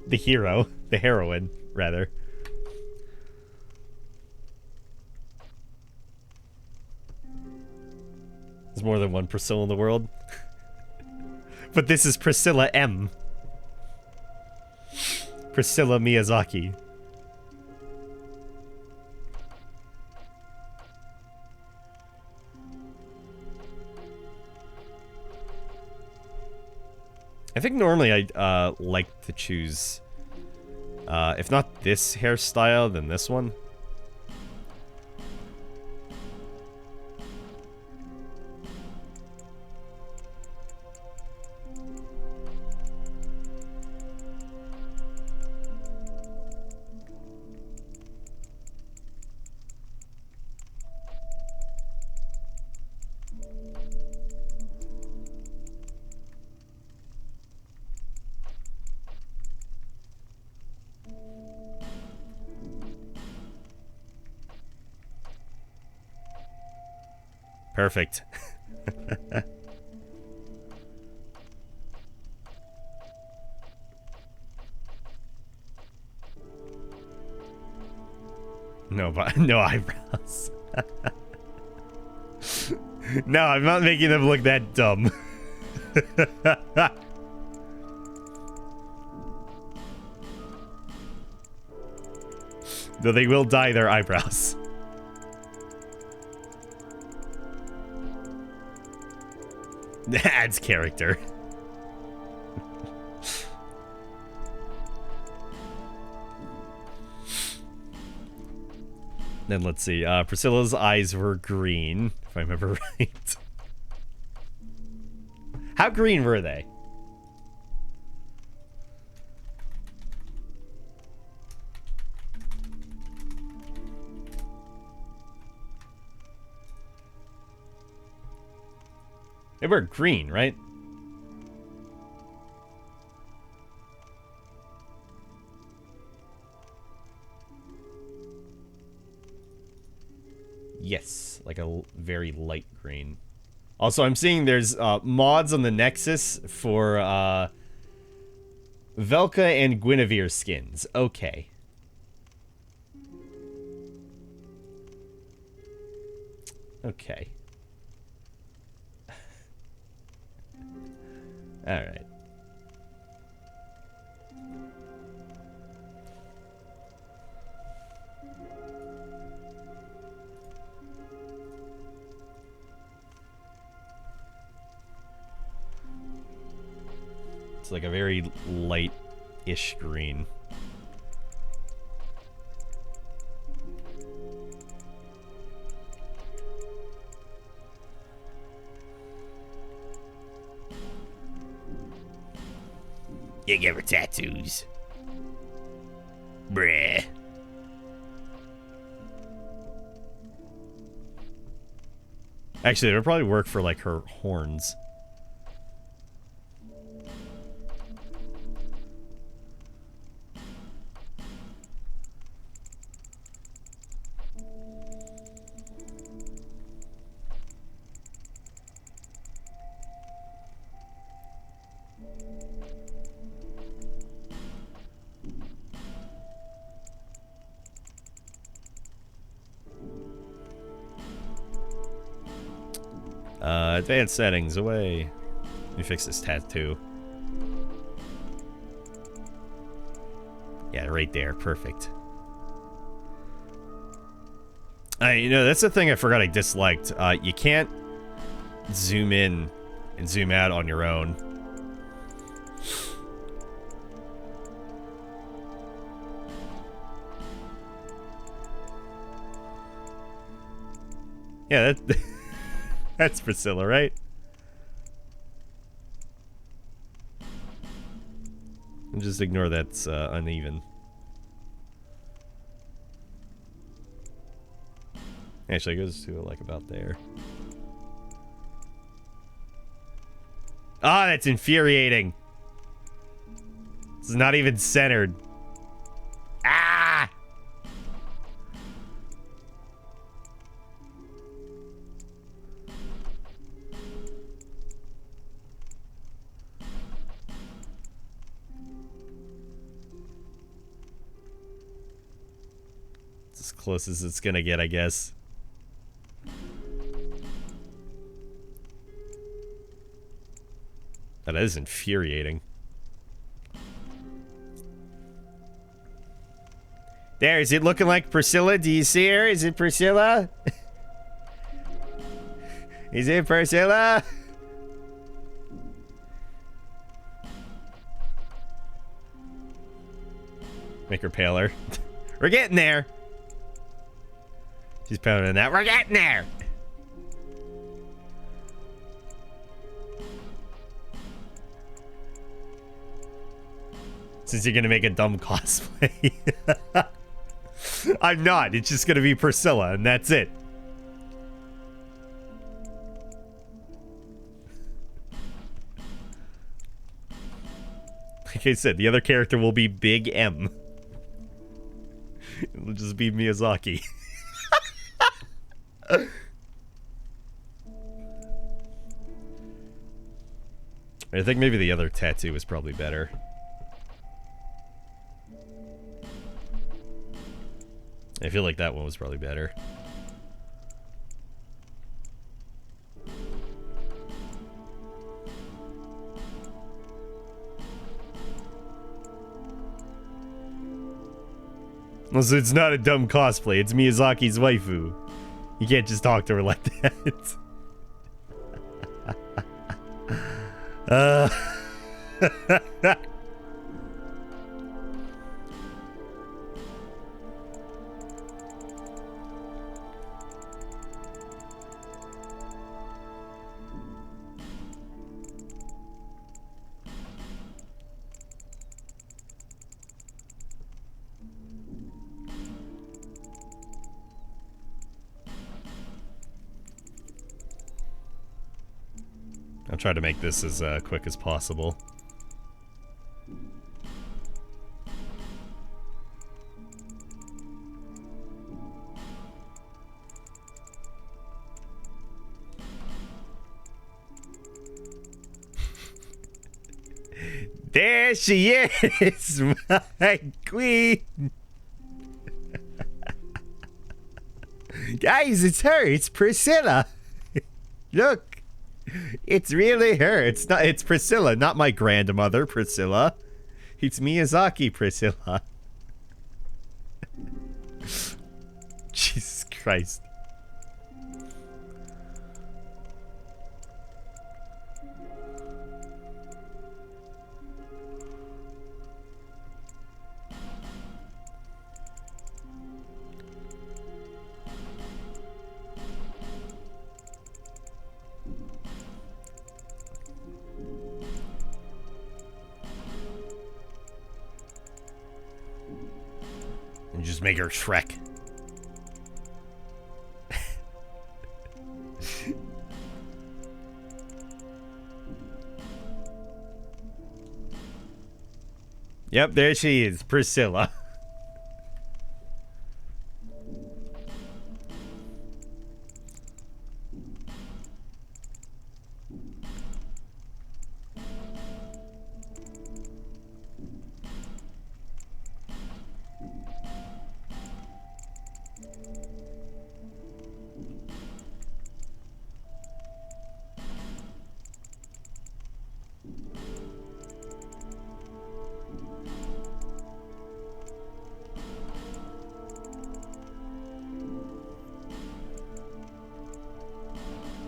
The hero. The heroine, rather. There's more than one Priscilla in the world. But this is Priscilla M. Priscilla Miyazaki. I think normally I'd like to choose, if not this hairstyle, then this one. Perfect. No eyebrows. No, I'm not making them look that dumb. Though they will dye their eyebrows. Adds character. Then let's see. Priscilla's eyes were green, if I remember right. How green were they? They were green, right? Yes, like a very light green. Also, I'm seeing there's mods on the Nexus for Velka and Guinevere skins. Okay. Okay. Alright. It's like a very light-ish green. You give her tattoos. Bruh. Actually, it would probably work for, like, her horns. Advanced settings, away. Let me fix this tattoo. Yeah, right there, perfect. You know, that's the thing I forgot I disliked. You can't zoom in and zoom out on your own. Yeah, that... That's Priscilla, right? And just ignore that's uneven. Actually, it goes to like about there. Ah, that's infuriating. It's not even centered. Ah! As close as it's gonna get, I guess. That is infuriating. There, is it looking like Priscilla? Do you see her? Is it Priscilla? Is it Priscilla? Make her paler. We're getting there. She's paler than that. We're getting there. Since you're gonna make a dumb cosplay. I'm not. It's just gonna be Priscilla, and that's it. Like I said, the other character will be Big M. It'll just be Miyazaki. I think maybe the other tattoo was probably better. I feel like that one was probably better. Also, it's not a dumb cosplay. It's Miyazaki's waifu. You can't just talk to her like that. I'll try to make this as quick as possible. There she is, my queen. Guys, it's her. It's Priscilla. Look. It's really her. It's not. It's Priscilla, not my grandmother, Priscilla. It's Miyazaki, Priscilla. Jesus Christ. And just make her Shrek. Yep, there she is, Priscilla.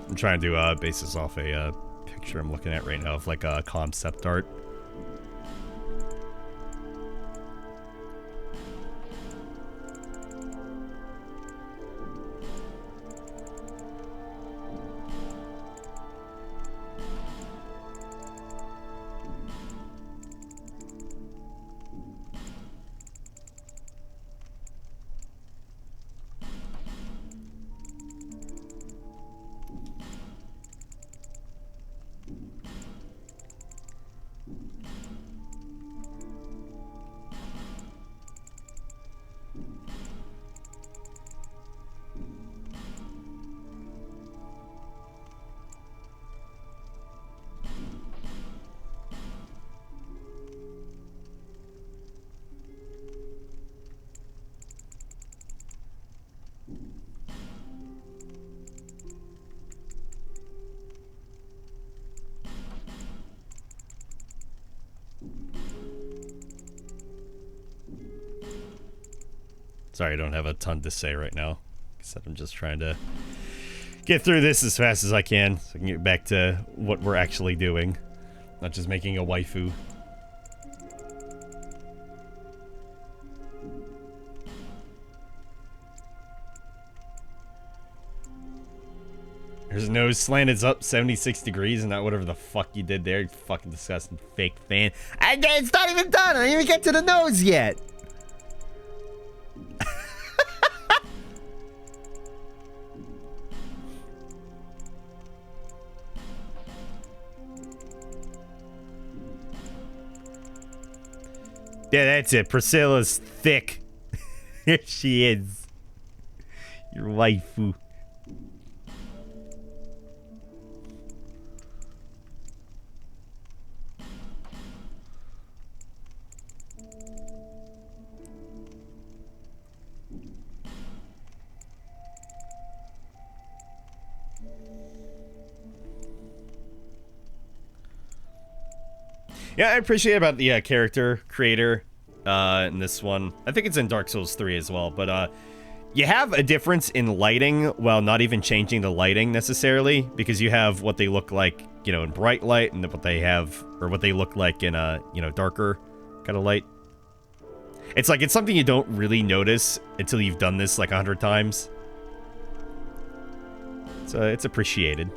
I'm trying to base this off a picture I'm looking at right now of like a concept art. Sorry, I don't have a ton to say right now. Like I said, I'm just trying to get through this as fast as I can so I can get back to what we're actually doing. Not just making a waifu. His nose slanted up 76 degrees and not whatever the fuck you did there. You fucking disgusting fake fan. It's not even done. I didn't even get to the nose yet. Yeah, that's it. Priscilla's thick. Here she is. Your waifu. Yeah, I appreciate about the character creator in this one. I think it's in Dark Souls 3 as well, but you have a difference in lighting while not even changing the lighting necessarily, because you have what they look like, you know, in bright light, and what they have, or what they look like in a, you know, darker kind of light. It's like, it's something you don't really notice until you've done this like 100 times. So it's appreciated.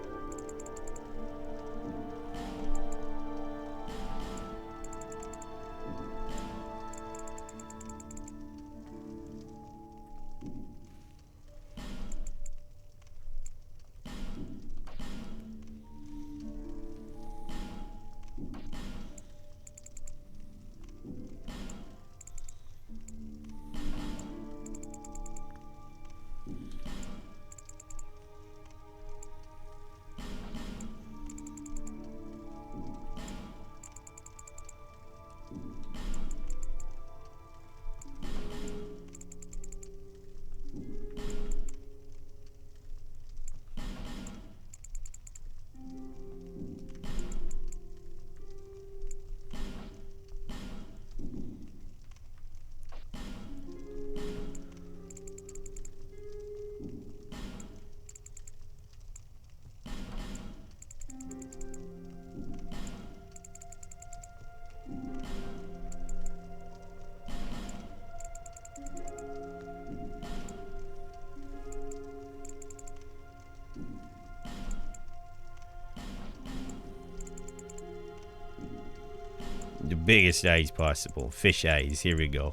The biggest eyes possible. Fish eyes. Here we go.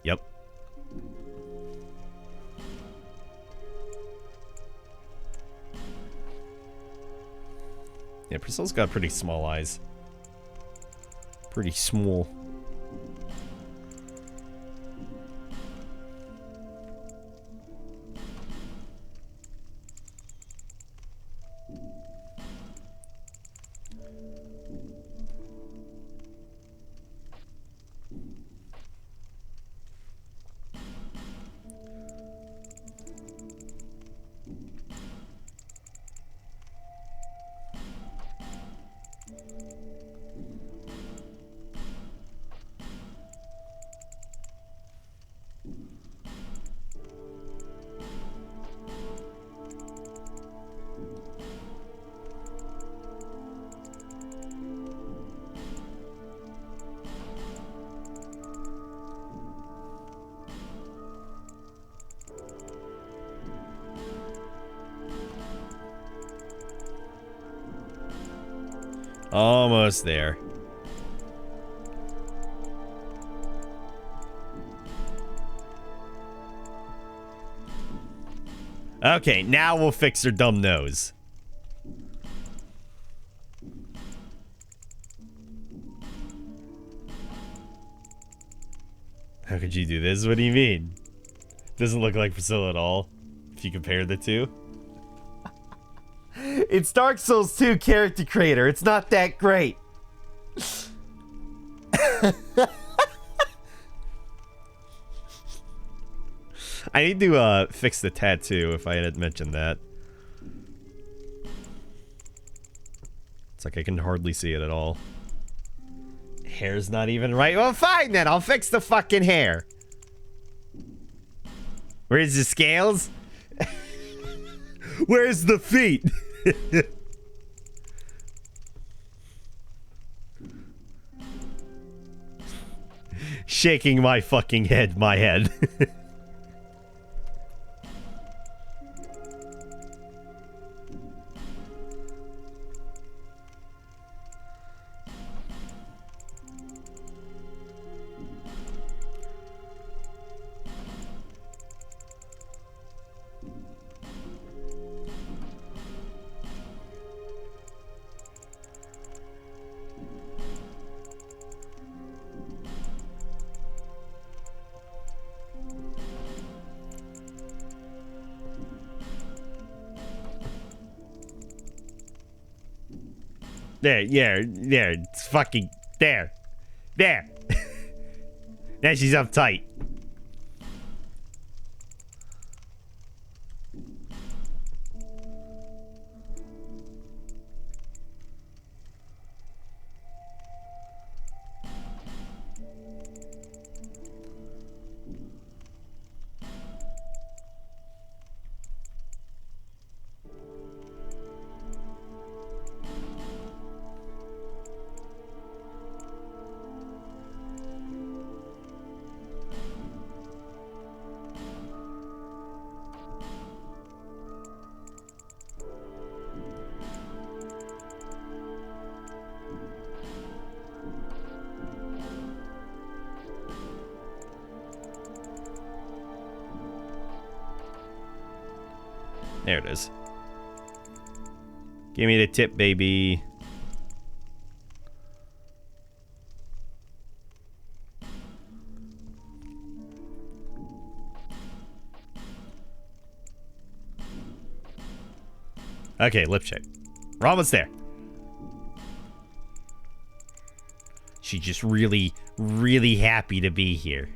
Yep. Yeah, Priscilla's got pretty small eyes. Pretty small. Almost there. Okay, now we'll fix her dumb nose. How could you do this? What do you mean? Doesn't look like Priscilla at all, if you compare the two. It's Dark Souls 2 character creator. It's not that great. I need to fix the tattoo if I had mentioned that. It's like I can hardly see it at all. Hair's not even right. Well, fine then. I'll fix the fucking hair. Where's the scales? Where's the feet? Shaking my fucking head, my head. There, yeah, there, it's fucking, there. There. Now she's uptight. There it is. Give me the tip, baby. Okay, lip shape. We're almost there. She's just really, really happy to be here.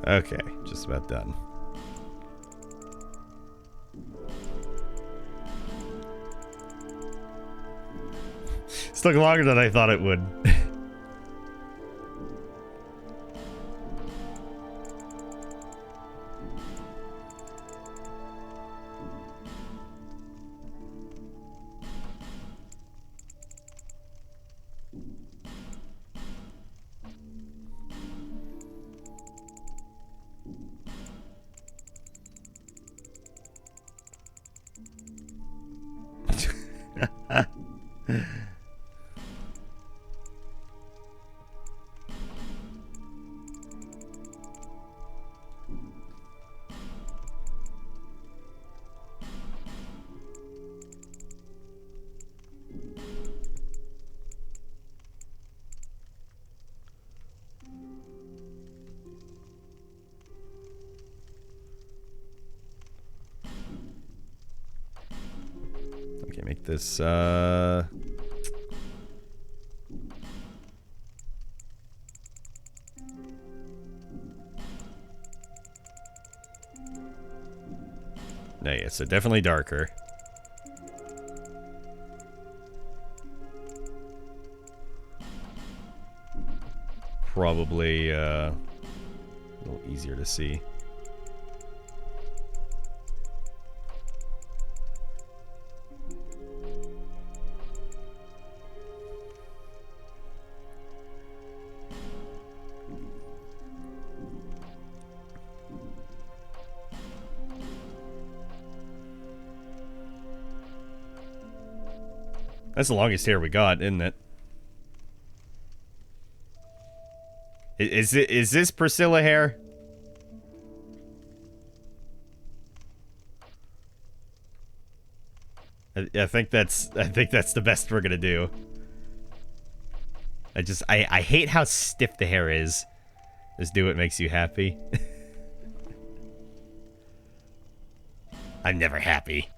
Okay, just about done. This took longer than I thought it would. Okay, make this, no, yeah, so definitely darker. Probably, a little easier to see. That's the longest hair we got, isn't it? Is this Priscilla hair? I think that's the best we're gonna do. I hate how stiff the hair is. Just do what makes you happy. I'm never happy.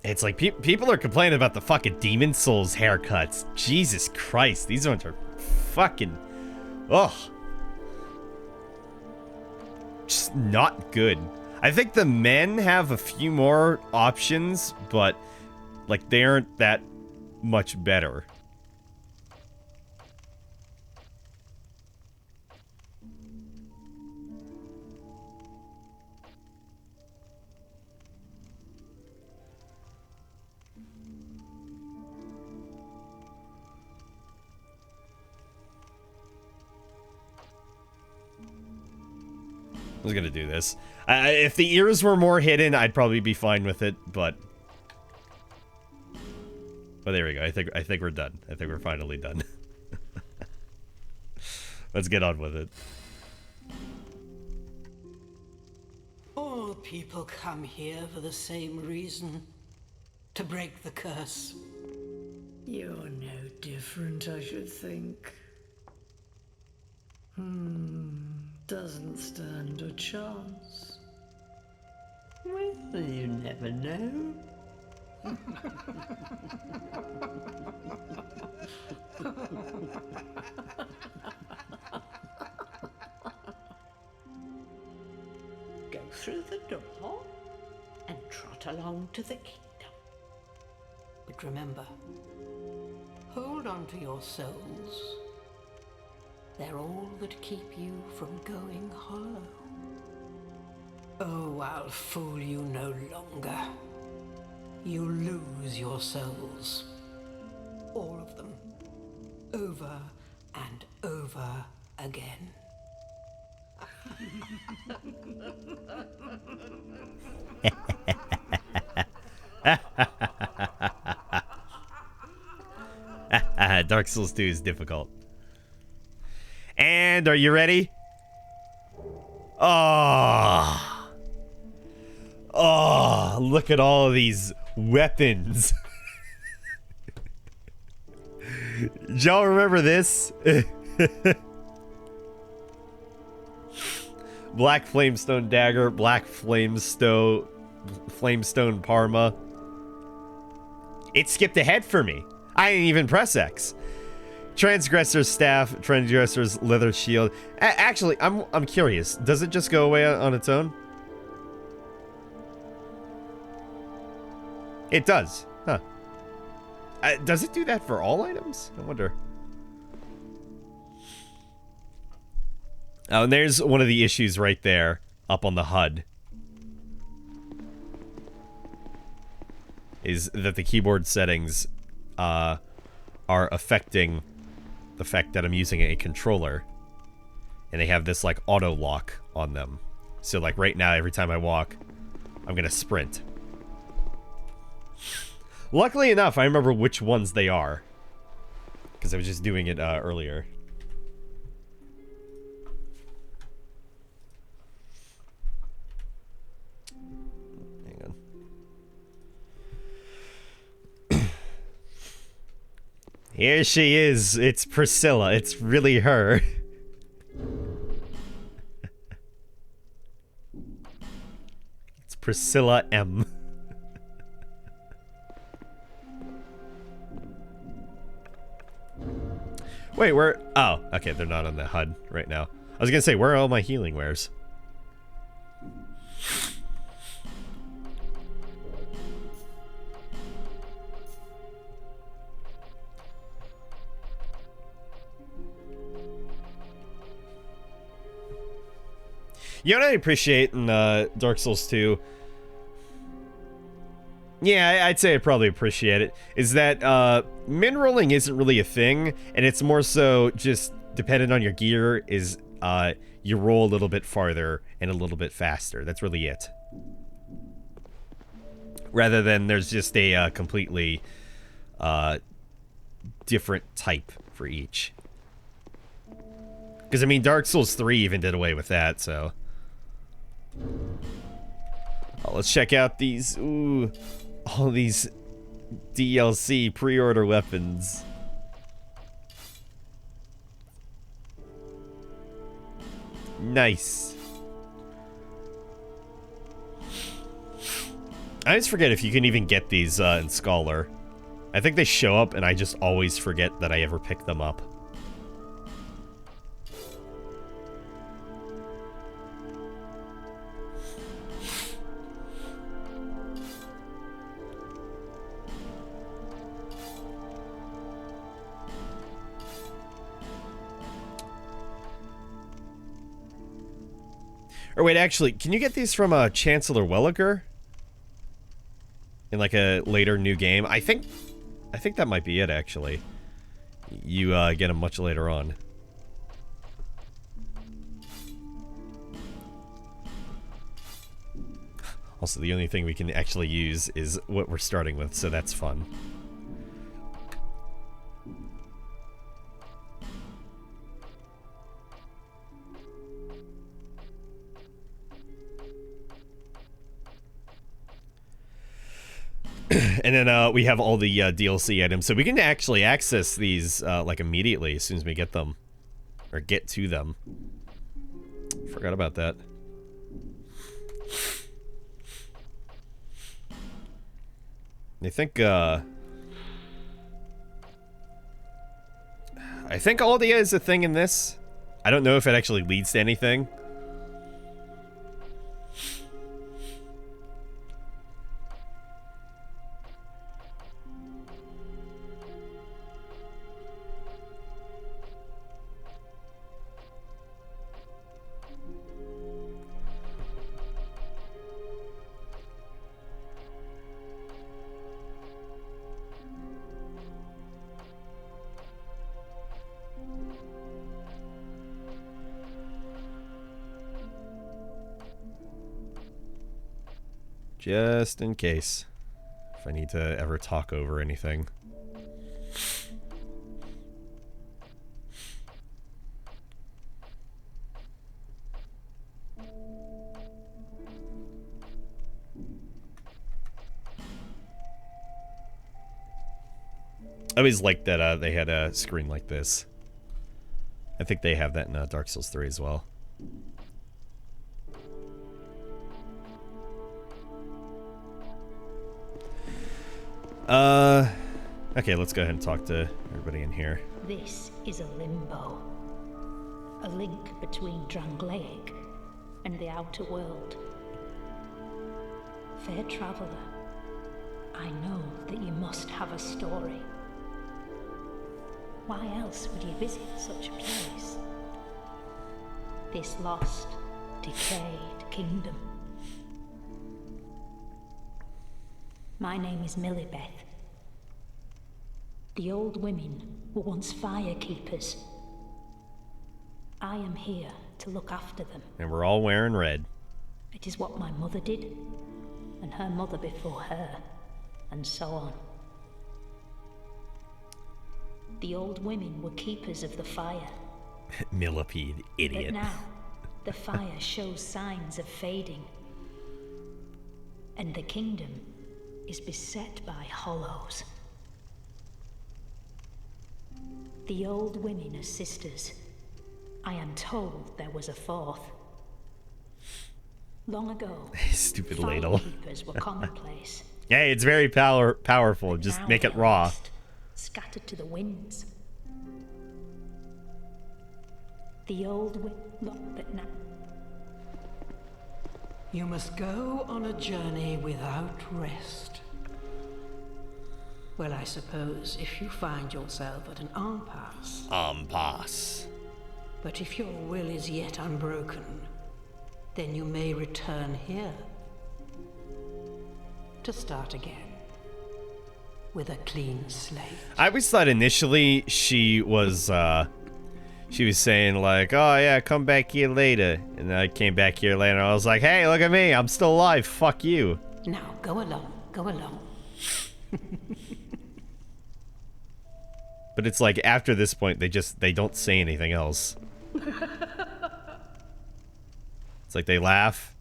It's like people are complaining about the fucking Demon Souls haircuts. Jesus Christ, these ones are fucking, ugh, just not good. I think the men have a few more options, but like they aren't that much better. I was gonna do this. If the ears were more hidden, I'd probably be fine with it, but there we go. I think we're done. I think we're finally done. Let's get on with it. All people come here for the same reason. To break the curse. You're no different, I should think. Doesn't stand a chance. Well, you never know. Go through the door and trot along to the kingdom. But remember, hold on to your souls. They're all that keep you from going hollow. Oh, I'll fool you no longer. You lose your souls. All of them. Over and over again. Dark Souls 2 is difficult. And are you ready? Oh. Oh, look at all of these weapons. Y'all remember this? Black Flamestone Dagger, Black Flamestone Parma. It skipped ahead for me. I didn't even press X. Transgressor's Staff, Transgressor's Leather Shield. Actually, I'm curious. Does it just go away on its own? It does. Huh. Does it do that for all items? I wonder. Oh, and there's one of the issues right there, up on the HUD. Is that the keyboard settings are affecting the fact that I'm using a controller. And they have this, like, auto lock on them. So, like, right now, every time I walk, I'm gonna sprint. Luckily enough, I remember which ones they are. Because I was just doing it earlier. Here she is. It's Priscilla. It's really her. It's Priscilla M. Wait, where? Oh, okay, they're not on the HUD right now. I was gonna say, where are all my healing wares? You know what I appreciate in Dark Souls 2? Yeah, I'd say I probably appreciate it. Is that min rolling isn't really a thing, and it's more so just dependent on your gear. Is you roll a little bit farther and a little bit faster. That's really it. Rather than there's just a completely different type for each. Because I mean, Dark Souls 3 even did away with that, so. Oh, let's check out these, ooh, all these DLC pre-order weapons. Nice. I always forget if you can even get these in Scholar. I think they show up and I just always forget that I ever pick them up. Or wait, actually, can you get these from Chancellor Welliger? In like a later new game? I think that might be it, actually. You get them much later on. Also, the only thing we can actually use is what we're starting with, so that's fun. And then we have all the DLC items, so we can actually access these like immediately as soon as we get them, or get to them. Forgot about that. I think Aldia is a thing in this. I don't know if it actually leads to anything. Just in case. If I need to ever talk over anything. I always liked that they had a screen like this. I think they have that in Dark Souls 3 as well. Okay, let's go ahead and talk to everybody in here. This is a limbo. A link between Drangleic and the outer world. Fair traveler, I know that you must have a story. Why else would you visit such a place? This lost, decayed kingdom. My name is Millibeth. The old women were once firekeepers. I am here to look after them. And we're all wearing red. It is what my mother did, and her mother before her, and so on. The old women were keepers of the fire. Millipede, idiot. But now, the fire shows signs of fading. And the kingdom is beset by hollows. The old women are sisters. I am told there was a fourth. Long ago, Stupid ladle. firekeepers were commonplace. Hey, it's very powerful. Just Now make it they're raw. lost, scattered to the winds. The old look, but now You must go on a journey without rest. Well, I suppose if you find yourself at an impasse. Pass. But if your will is yet unbroken, then you may return here. To start again. With a clean slate. I always thought initially she was saying like, oh yeah, come back here later. And then I came back here later and I was like, hey, look at me, I'm still alive, fuck you. Now, go along, go along. But it's like after this point they don't say anything else. It's like they laugh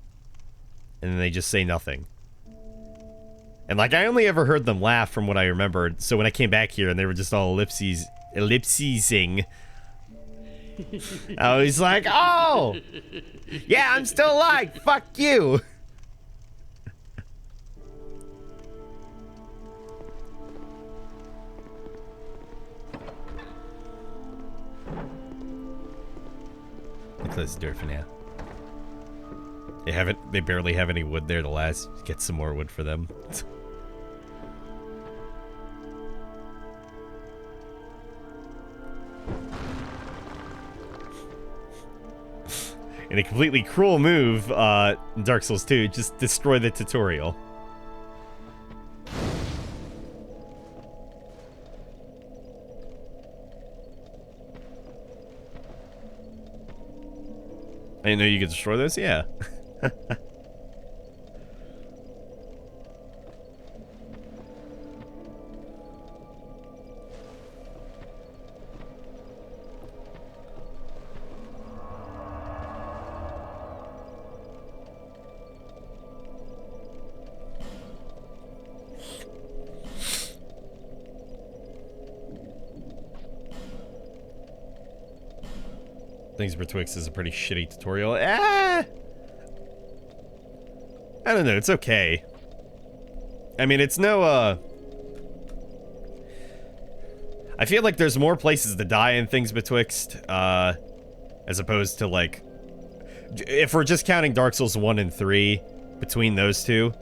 and then they just say nothing. And like I only ever heard them laugh from what I remembered. So when I came back here and they were just all ellipsing, I was like, oh, yeah, I'm still alive. Fuck you. Close the door for now. They barely have any wood there to last. Get some more wood for them. In a completely cruel move, in Dark Souls 2, just destroy the tutorial. I didn't know you could destroy this? Yeah. Things Betwixt is a pretty shitty tutorial. I don't know, it's okay. I mean, it's no, I feel like there's more places to die in Things Betwixt, as opposed to, like... If we're just counting Dark Souls 1 and 3, between those two,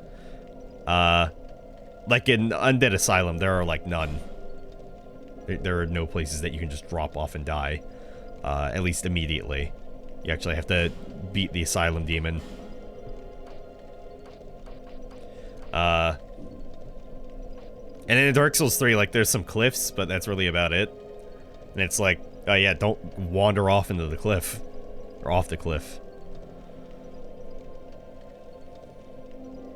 like in Undead Asylum, there are, like, none. There are no places that you can just drop off and die. At least immediately. You actually have to beat the Asylum Demon. And in Dark Souls 3, like, there's some cliffs, but that's really about it. And it's like, oh yeah, don't wander off into the cliff. Or off the cliff.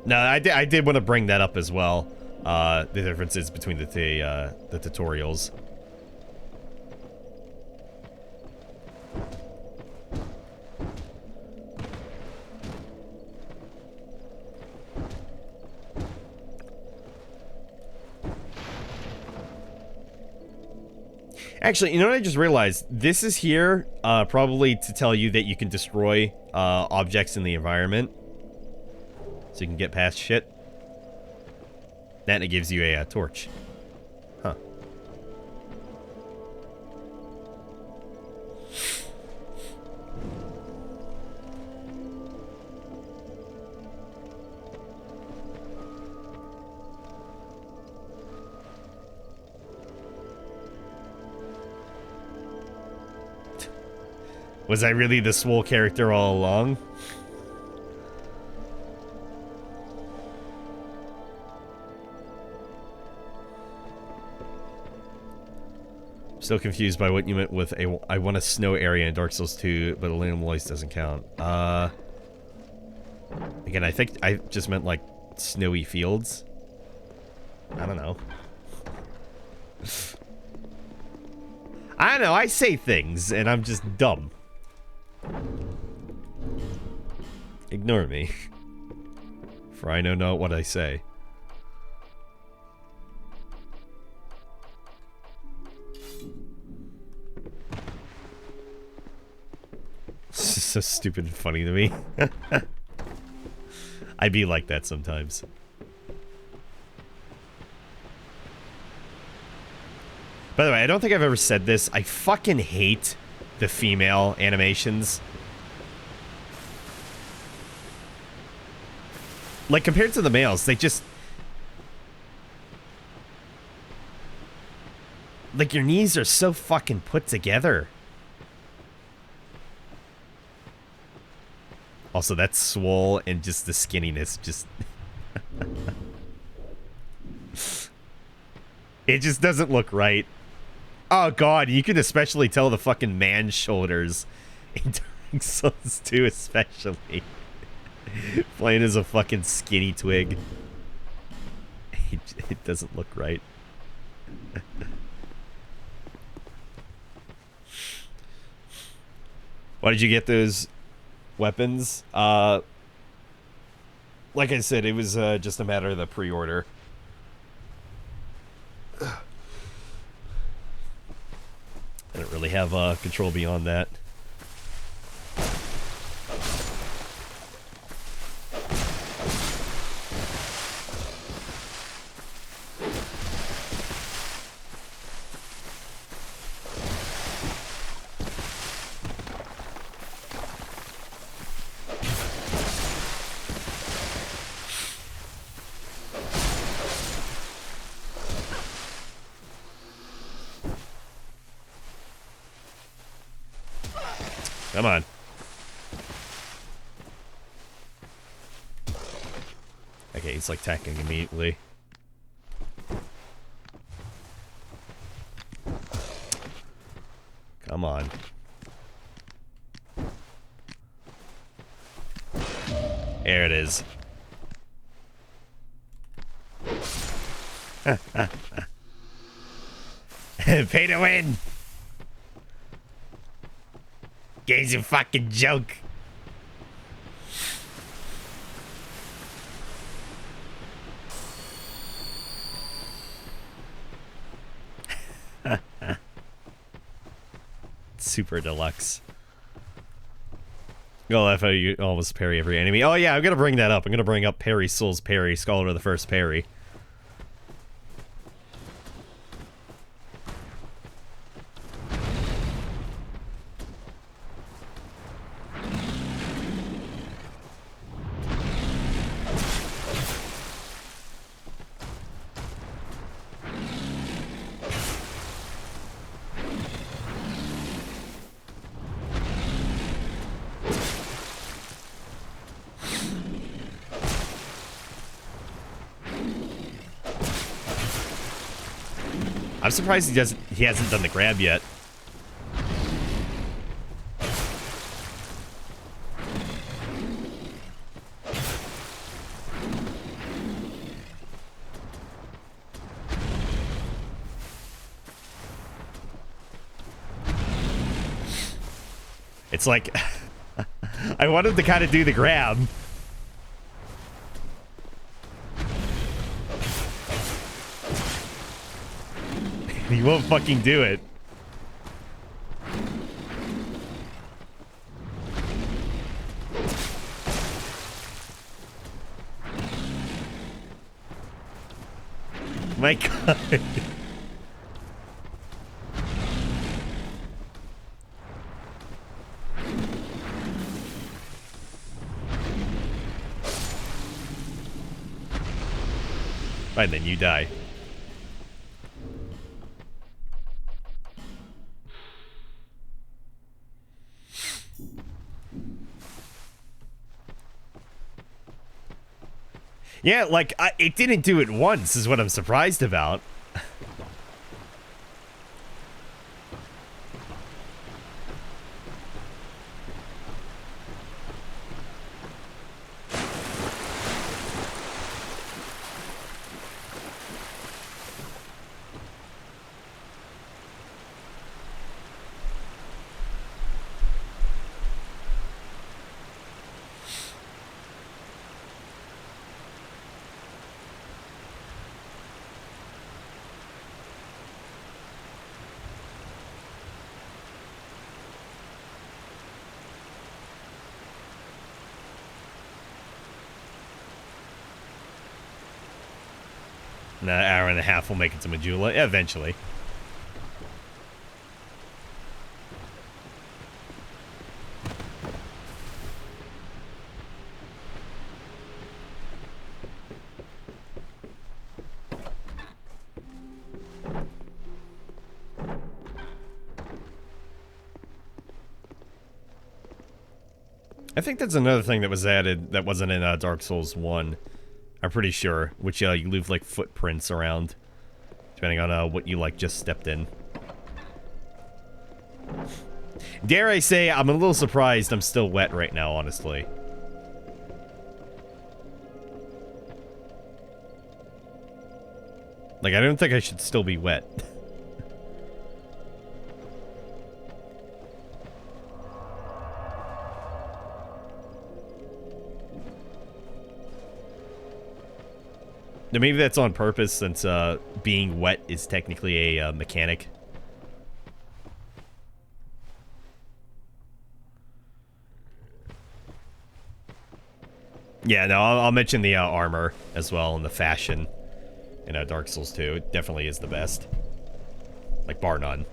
No, I did want to bring that up as well. The differences between the tutorials. Actually, you know what I just realized? This is here probably to tell you that you can destroy objects in the environment. So you can get past shit. Then it gives you a torch. Huh. Was I really the swole character all along? Still confused by what you meant with a I want a snow area in Dark Souls 2, but Aluminum Lois doesn't count. Again, I think I just meant like snowy fields. I don't know. I don't know, I say things and I'm just dumb. Ignore me. For I know not what I say. It's just so stupid and funny to me. I be like that sometimes. By the way, I don't think I've ever said this. I fucking hate the female animations. Like, compared to the males, they just... Like, your knees are so fucking put together. Also, that's swole and just the skinniness just... It just doesn't look right. Oh god, you can especially tell the fucking man's shoulders in Dark Souls 2 especially. Playing as a fucking skinny twig. It doesn't look right. Why did you get those weapons? Like I said, it was just a matter of the pre-order. I don't really have control beyond that. Come on. Okay, he's like attacking immediately. Come on. There it is. Pay to win. Game's a fucking joke. Super deluxe. Oh, I thought you almost parry every enemy. Oh yeah, I'm gonna bring that up. I'm gonna bring up Parry Soul's parry, Scholar of the First Parry. I'm surprised he hasn't done the grab yet. It's like I wanted to kind of do the grab. He won't fucking do it. my god. Fine, then you die. Yeah, like, it didn't do it once is what I'm surprised about. An hour and a half will make it to Majula eventually. I think that's another thing that was added that wasn't in Dark Souls 1. I'm pretty sure, which you leave like footprints around, depending on what you like just stepped in. Dare I say, I'm a little surprised I'm still wet right now, honestly. Like, I don't think I should still be wet. Now, maybe that's on purpose, since being wet is technically a mechanic. Yeah, no, I'll mention the armor as well, and the fashion in Dark Souls 2. It definitely is the best. Like, bar none.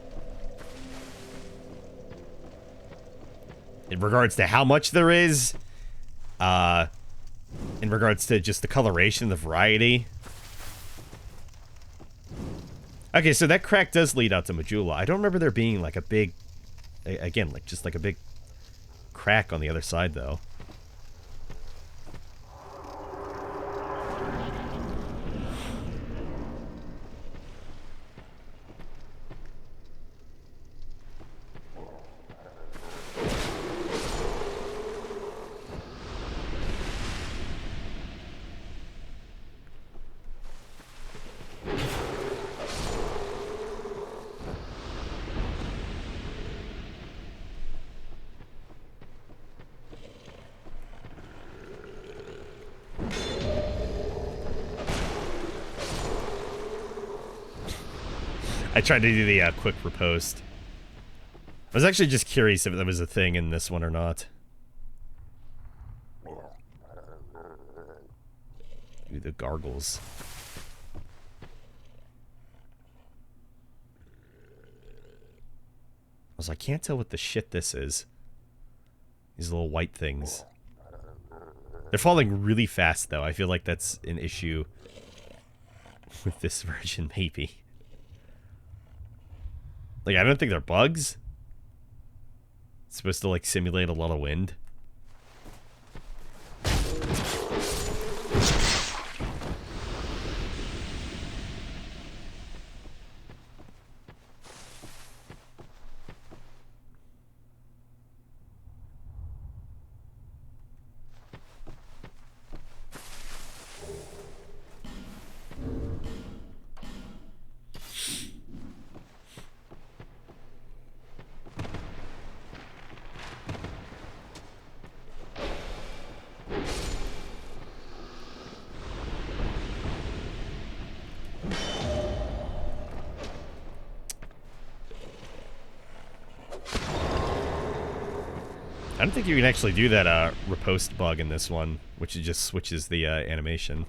In regards to how much there is, in regards to just the coloration, the variety. Okay, so that crack does lead out to Majula. I don't remember there being like a big, again, like just like a big crack on the other side, though. I tried to do the quick riposte. I was actually just curious if there was a thing in this one or not. Ooh, the gargles. I was like, I can't tell what the shit this is. These little white things. They're falling really fast, though. I feel like that's an issue with this version, maybe. Like, I don't think they're bugs. It's supposed to, like, simulate a lot of wind. I don't think you can actually do that riposte bug in this one, which just switches the animation.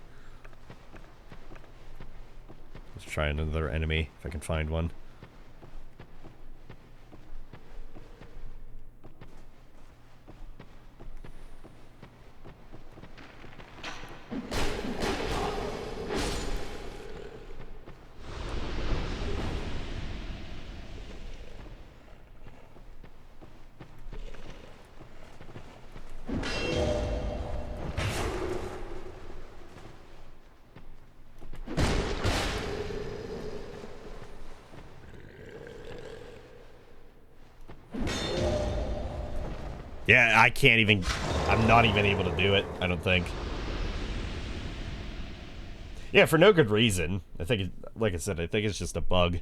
try another enemy if I can find one. Yeah, I can't even... I'm not even able to do it, I don't think. Yeah, for no good reason. I think, like I said, I think it's just a bug.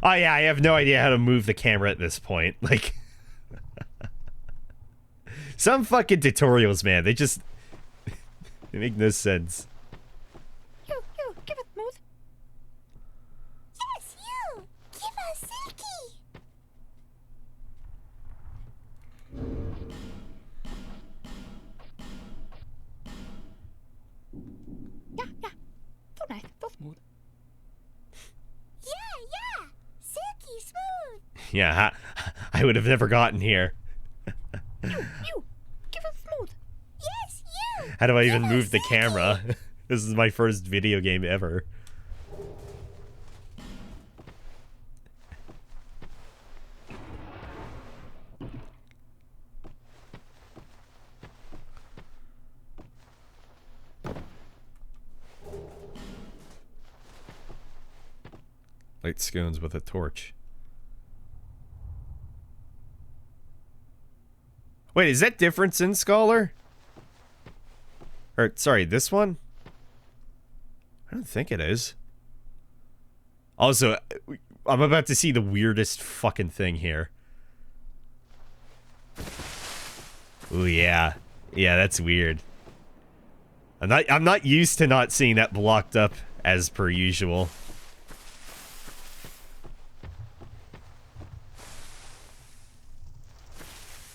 Oh yeah, I have no idea how to move the camera at this point. Like... Some fucking tutorials, man. They just... they make no sense. You, give it smooth. Yes, you! Give us silky! Yeah. So nice, so smooth. Yeah! Silky smooth! Yeah, I would have never gotten here. You! Give it smooth! Yes, you! How do I even move the camera? This is my first video game ever. Light scones with a torch. Wait, is that difference in Scholar? Or, sorry, this one? I don't think it is. Also, I'm about to see the weirdest fucking thing here. Ooh, yeah. Yeah, that's weird. I'm not used to not seeing that blocked up as per usual.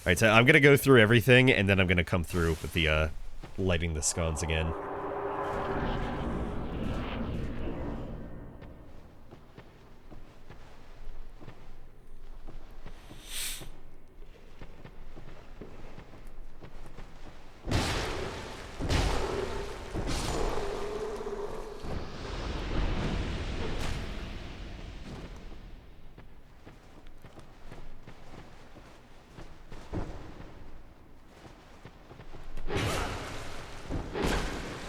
Alright, so I'm gonna go through everything, and then I'm gonna come through with the, lighting the scones again.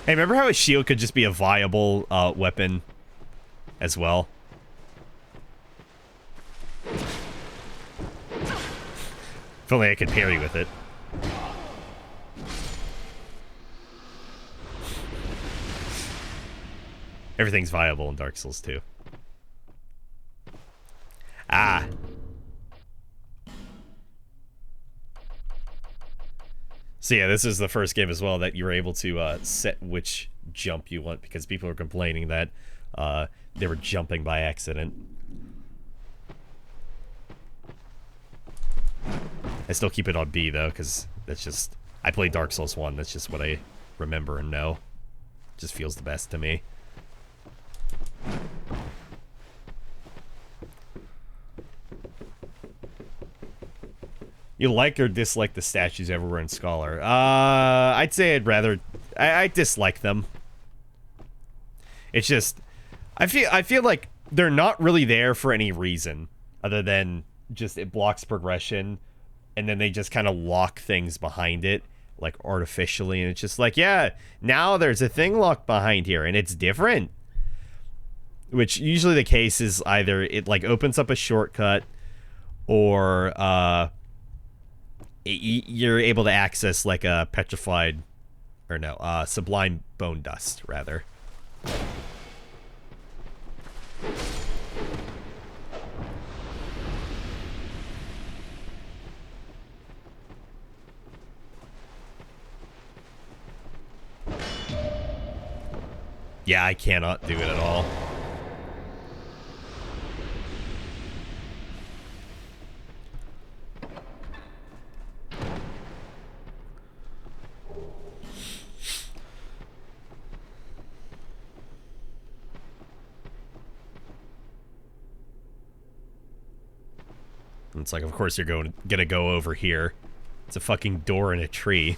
Hey, remember how a shield could just be a viable weapon as well? If only I could parry with it. Everything's viable in Dark Souls 2. Ah. So yeah, this is the first game as well that you were able to set which jump you want, because people were complaining that they were jumping by accident. I still keep it on B though, because that's just... I played Dark Souls 1, that's just what I remember and know. Just feels the best to me. You like or dislike the statues everywhere in Scholar? I'd say I'd rather... I dislike them. It's just... I feel like they're not really there for any reason, other than just it blocks progression, and then they just kind of lock things behind it, like artificially, and it's just like, yeah, now there's a thing locked behind here, and it's different. Which usually the case is either it like opens up a shortcut, or you're able to access like a petrified, or no, sublime bone dust rather. Yeah, I cannot do it at all. And it's like, of course you're gonna go over here. It's a fucking door in a tree.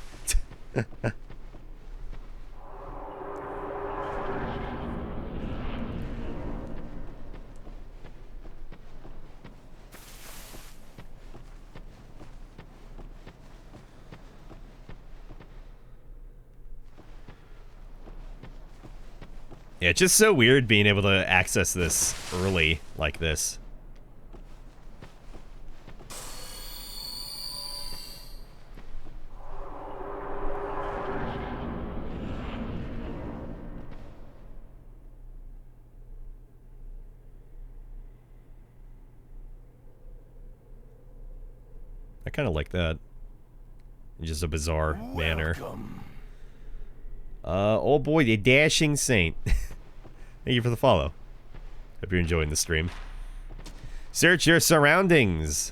Yeah, it's just so weird being able to access this early like this. I kind of like that. In just a bizarre manner. Oh boy, the Dashing Saint. Thank you for the follow. Hope you're enjoying the stream. Search your surroundings.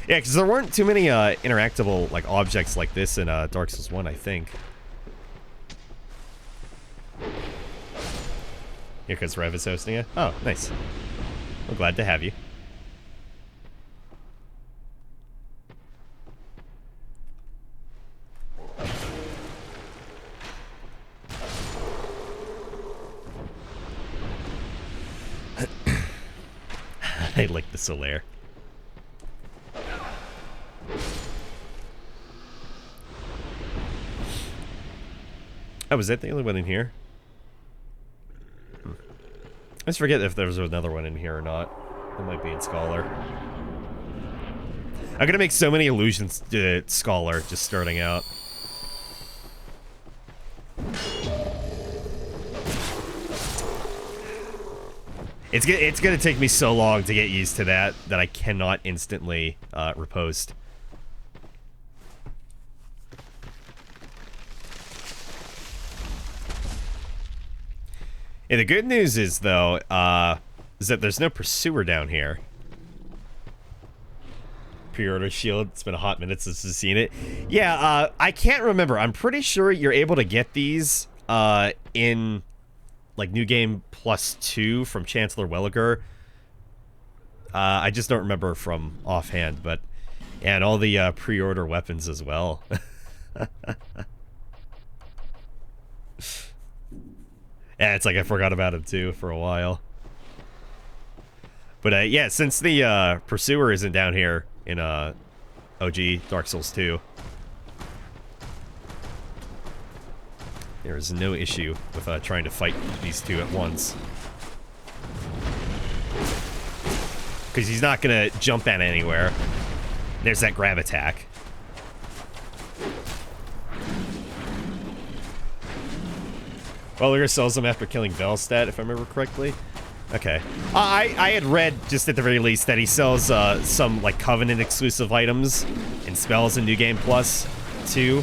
Yeah, because there weren't too many interactable like objects like this in Dark Souls 1, I think. Here because Rev is hosting it. Oh, nice. We're glad to have you. I like the Solaire. Oh, was that the only one in here? I just forget if there was another one in here or not. It might be in Scholar. I'm gonna make so many allusions to Scholar just starting out. It's gonna take me so long to get used to that I cannot instantly repost. And the good news is though, is that there's no pursuer down here. Pre-order shield. It's been a hot minute since I've seen it. Yeah, I can't remember. I'm pretty sure you're able to get these in like New Game +2 from Chancellor Welliger. I just don't remember from offhand, but and all the pre-order weapons as well. Yeah, it's like I forgot about him too for a while. But yeah, since the pursuer isn't down here in OG Dark Souls 2, there is no issue with trying to fight these two at once. Because he's not going to jump at anywhere. There's that grab attack. Welliger sells them after killing Velstad, if I remember correctly. Okay. I had read, just at the very least, that he sells some like Covenant exclusive items and spells in New Game Plus 2.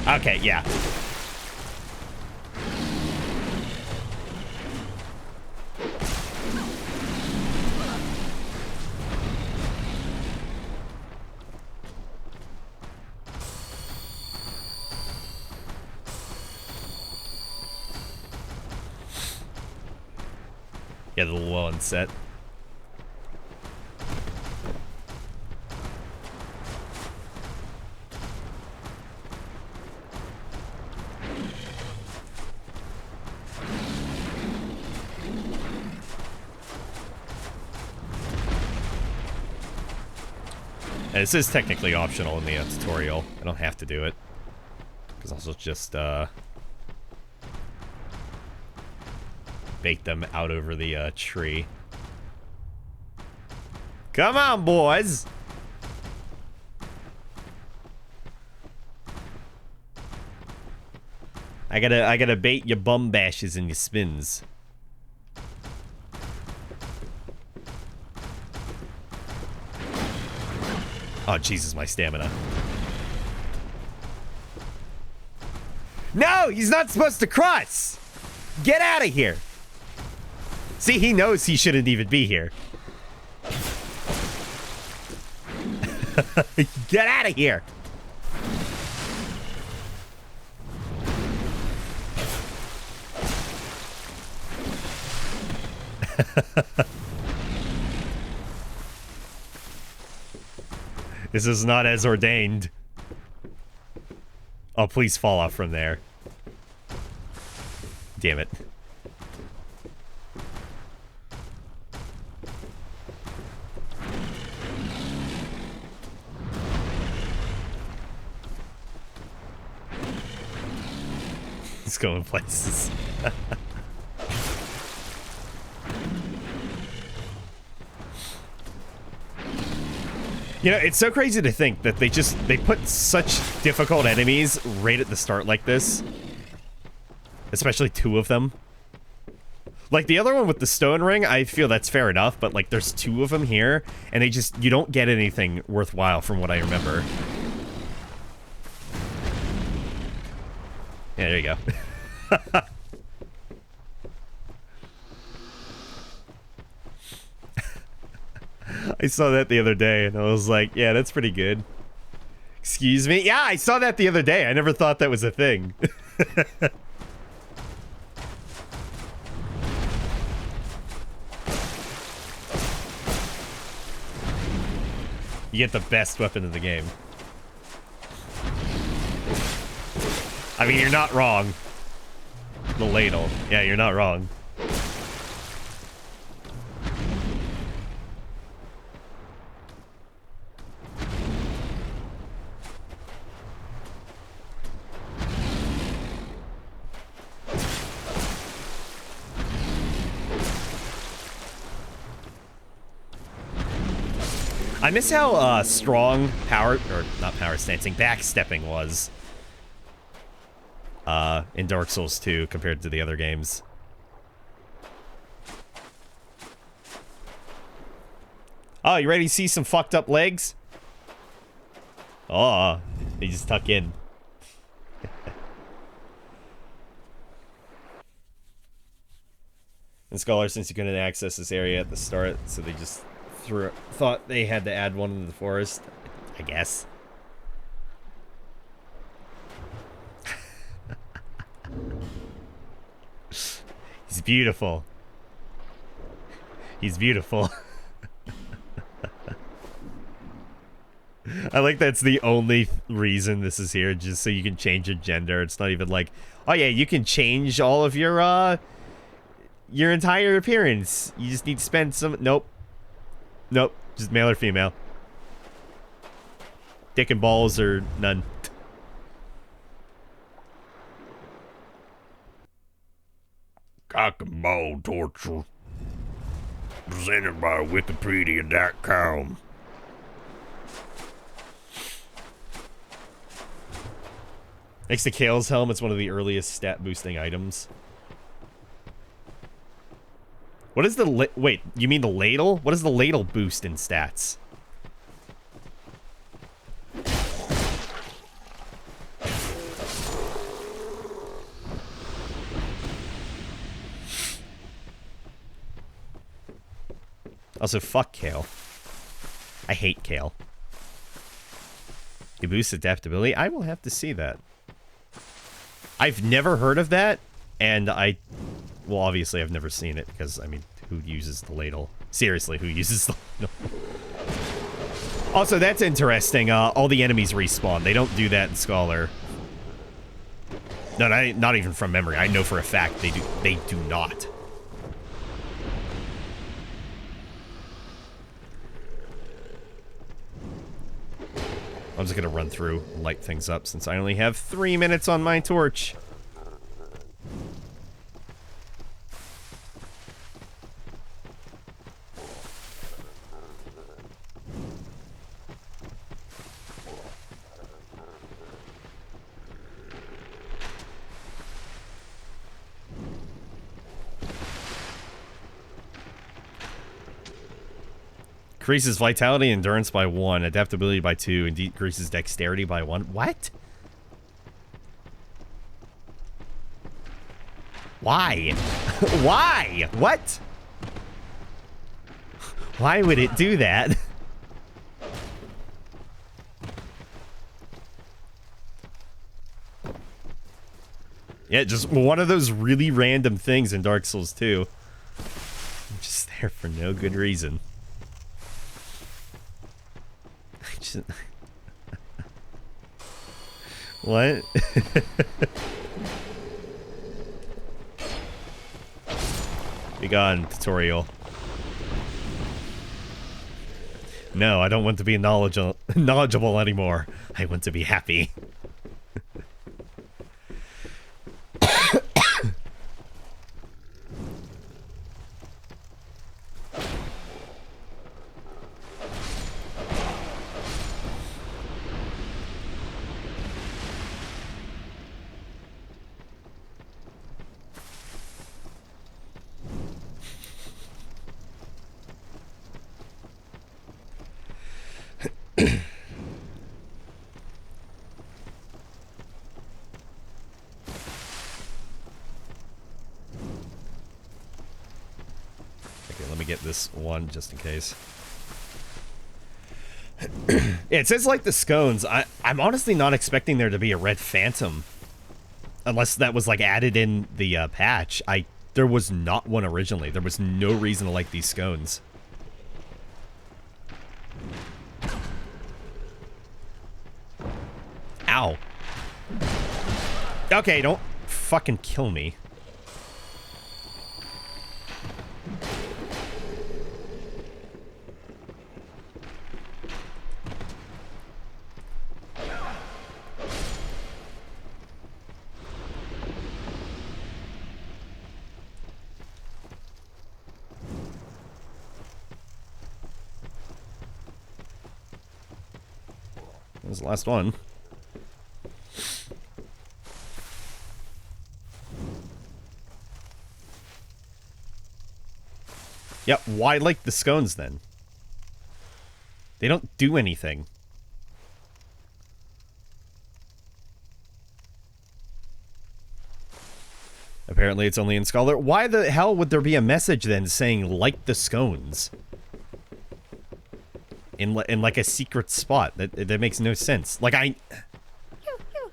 Okay, yeah. Yeah, the little one set. And this is technically optional in the tutorial. I don't have to do it. Because I'll just bake them out over the tree. Come on, boys! I gotta bait your bum bashes and your spins. Oh, Jesus, my stamina. No, he's not supposed to cross! Get out of here! See, he knows he shouldn't even be here. Get out of here! This is not as ordained. Oh, please fall off from there. Damn it. He's going places. You know, it's so crazy to think that they put such difficult enemies right at the start like this. Especially 2 of them. Like, the other one with the stone ring, I feel that's fair enough, but, like, there's 2 of them here, and you don't get anything worthwhile from what I remember. Yeah, there you go. I saw that the other day, and I was like, yeah, that's pretty good. Excuse me? Yeah, I saw that the other day. I never thought that was a thing. You get the best weapon in the game. I mean, you're not wrong. The ladle. Yeah, you're not wrong. I miss how strong backstepping was in Dark Souls 2 compared to the other games. Oh, you ready to see some fucked up legs? Oh, they just tuck in. And Scholar, since you couldn't access this area at the start, so they just thought they had to add one in the forest, I guess. He's beautiful. He's beautiful. I like that's the only reason this is here, just so you can change your gender. It's not even like, oh yeah, you can change all of your entire appearance. You just need to spend some... Nope. Nope. Just male or female. Dick and balls or none. Cock and ball torture. Presented by Wikipedia.com. Next to Kale's helm, it's one of the earliest stat boosting items. What is the wait, you mean the ladle? What does the ladle boost in stats? Also, fuck Kale. I hate Kale. You boost adaptability? I will have to see that. I've never heard of that, and well, obviously I've never seen it, because, I mean, who uses the ladle? Seriously, who uses the ladle? Also, that's interesting. All the enemies respawn. They don't do that in Scholar. No, not even from memory. I know for a fact they do not. I'm just gonna run through and light things up since I only have 3 minutes on my torch. Increases vitality and endurance by 1, adaptability by 2, and decreases dexterity by 1. What? Why? Why? What? Why would it do that? Yeah, just one of those really random things in Dark Souls 2. Just there for no good reason. What? Be gone, tutorial. No, I don't want to be knowledgeable anymore. I want to be happy. Get this one just in case. Yeah, it says like the scones. I'm honestly not expecting there to be a red phantom, unless that was like added in the patch. There was not one originally. There was no reason to like these scones. Ow. Okay, don't fucking kill me. That was the last one. Yep, why like the scones then? They don't do anything. Apparently it's only in Scholar. Why the hell would there be a message then saying like the scones? In like a secret spot. That makes no sense. Like Yo,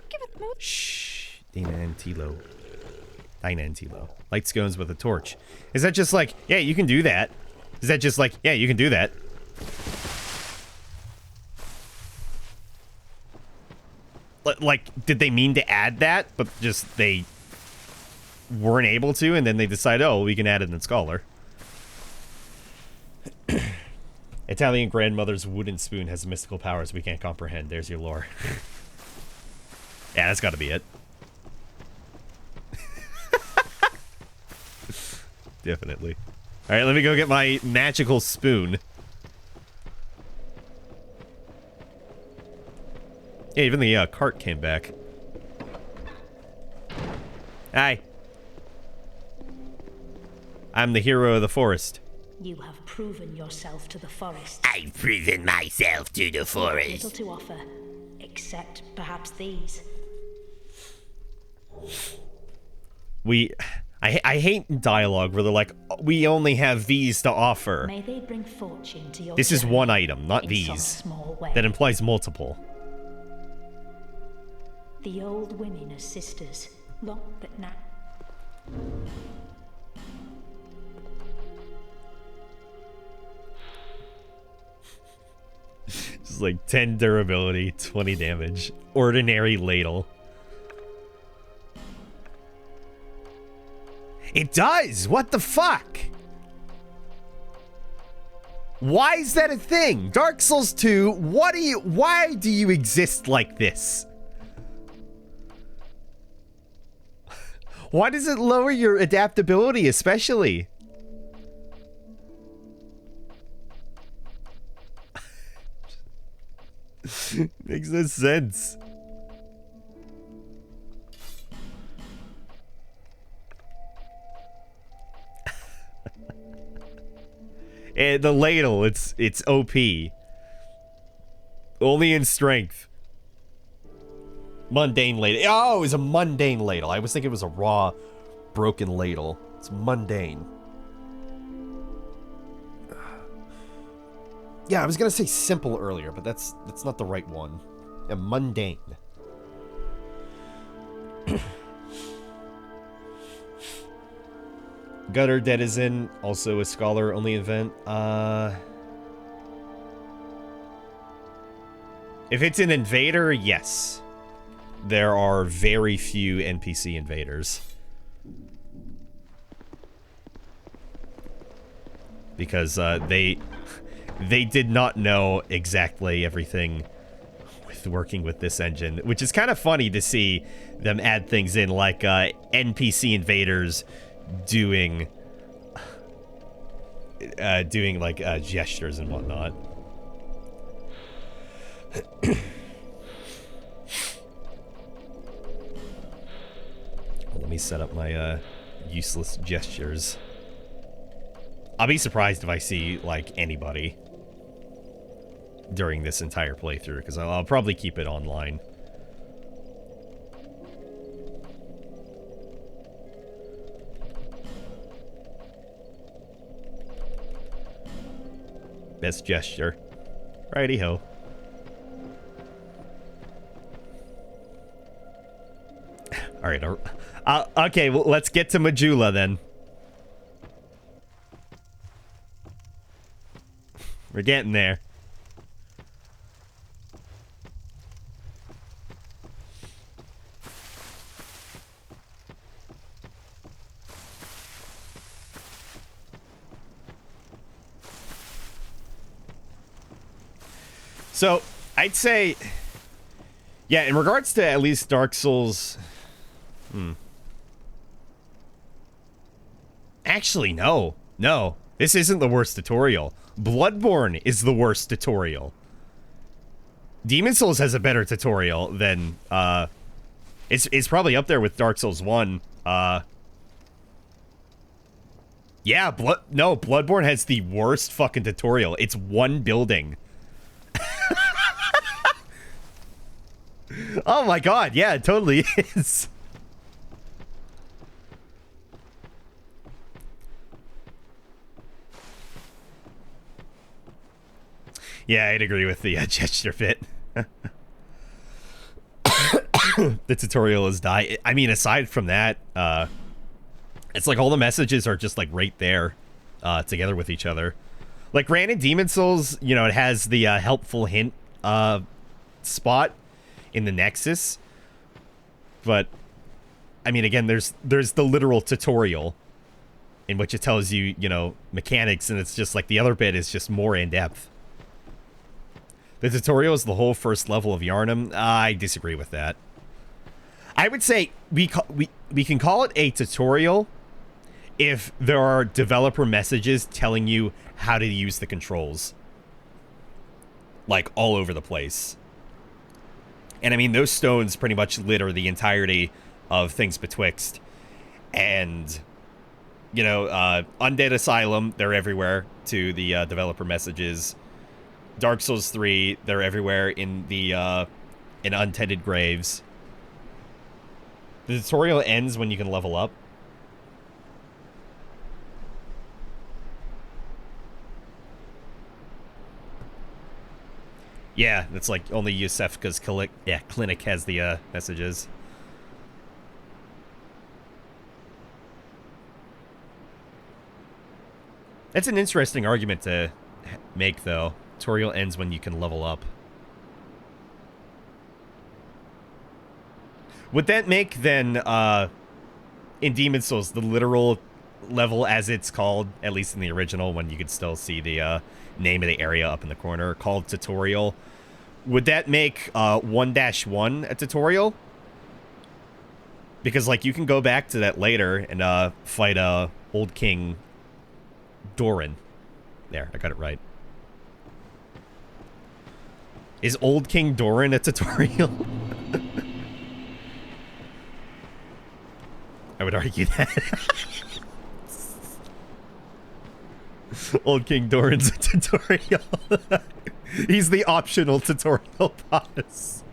give it more. Shh. Dina and Tilo. Light scones with a torch. Is that just like, yeah, you can do that? Is that just like, yeah, you can do that? Like, did they mean to add that, but just they weren't able to, and then they decide, oh, we can add it in Scholar. Italian grandmother's wooden spoon has mystical powers we can't comprehend. There's your lore. Yeah, that's gotta be it. Definitely. Alright, let me go get my magical spoon. Yeah, even the cart came back. Hi. I'm the hero of the forest. You have proven yourself to the forest. I've proven myself to the forest. Little to offer, except perhaps these. I hate dialogue where they're like, we only have these to offer. May they bring fortune to your This is journey one item, not in these. some small way. That implies multiple. The old women as sisters, long but now. Just like 10 durability, 20 damage. Ordinary ladle. It does! What the fuck? Why is that a thing? Dark Souls 2, why do you exist like this? Why does it lower your adaptability especially? Makes no sense. And the ladle, it's OP. Only in strength. Mundane ladle. Oh, it was a mundane ladle. I was thinking it was a raw, broken ladle. It's mundane. Yeah, I was gonna say simple earlier, but that's not the right one. Yeah, mundane. Gutter Denizen, also a scholar-only event. If it's an invader, yes. There are very few NPC invaders. Because they did not know exactly everything with working with this engine, which is kind of funny to see them add things in like NPC invaders doing like gestures and whatnot. Let me set up my useless gestures. I'll be surprised if I see like anybody during this entire playthrough, because I'll probably keep it online. Best gesture. Righty-ho. Alright, okay, well, let's get to Majula then. We're getting there. So, I'd say, yeah, in regards to at least Dark Souls... Actually, no. No. This isn't the worst tutorial. Bloodborne is the worst tutorial. Demon Souls has a better tutorial than, it's probably up there with Dark Souls 1. Yeah, Bloodborne has the worst fucking tutorial. It's one building. Oh my god, yeah, it totally is. Yeah, I'd agree with the gesture bit. The tutorial is die. I mean, aside from that, it's like all the messages are just like right there, together with each other. Like, granted, Demon Souls, you know, it has the helpful hint spot in the Nexus, but I mean, again, there's the literal tutorial in which it tells you, you know, mechanics, and it's just like the other bit is just more in depth. The tutorial is the whole first level of Yharnam. I disagree with that. I would say we can call it a tutorial if there are developer messages telling you how to use the controls, like all over the place. And I mean, those stones pretty much litter the entirety of Things Betwixt. And, you know, Undead Asylum, they're everywhere to the developer messages. Dark Souls 3, they're everywhere in the in Untended Graves. The tutorial ends when you can level up. Yeah, it's like only Yusefka's clinic has the messages. That's an interesting argument to make, though. Tutorial ends when you can level up. Would that make, then, in Demon Souls, the literal level, as it's called, at least in the original, when you could still see the name of the area up in the corner, called tutorial, would that make 1-1 a tutorial? Because, like, you can go back to that later and fight Old King Doran. There, I got it right. Is Old King Doran a tutorial? I would argue that. Old King Doran's a tutorial. He's the optional tutorial boss.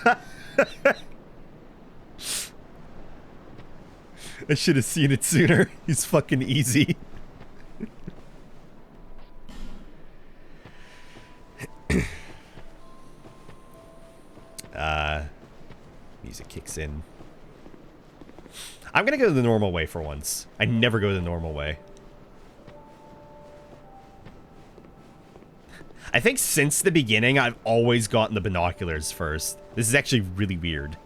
I should have seen it sooner. He's fucking easy. Music kicks in. I'm gonna go the normal way for once. I never go the normal way. I think since the beginning, I've always gotten the binoculars first. This is actually really weird.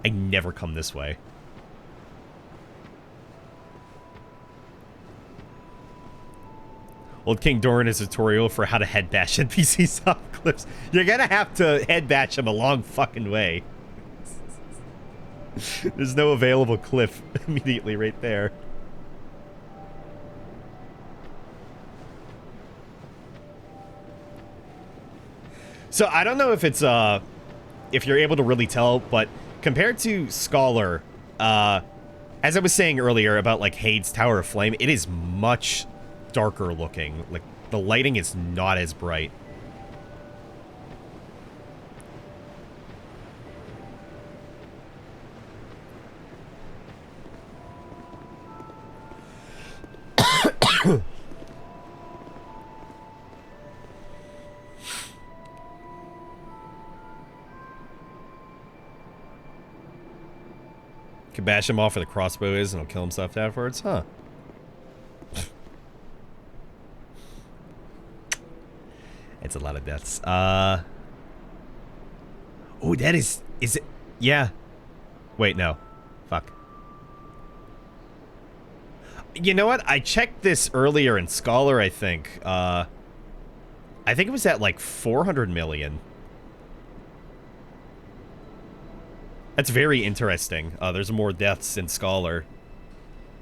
I never come this way. Old King Doran is a tutorial for how to head bash NPCs off cliffs. You're gonna have to head bash them a long fucking way. There's no available cliff immediately right there. So I don't know if it's if you're able to really tell, but compared to Scholar, as I was saying earlier about like Hade's Tower of Flame, it is much darker looking. Like the lighting is not as bright. Can bash him off where the crossbow is and he'll kill himself afterwards? Huh. It's a lot of deaths. Oh, that is it? Yeah. Wait, no. Fuck. You know what? I checked this earlier in Scholar, I think. I think it was at like 400 million. That's very interesting. There's more deaths in Scholar,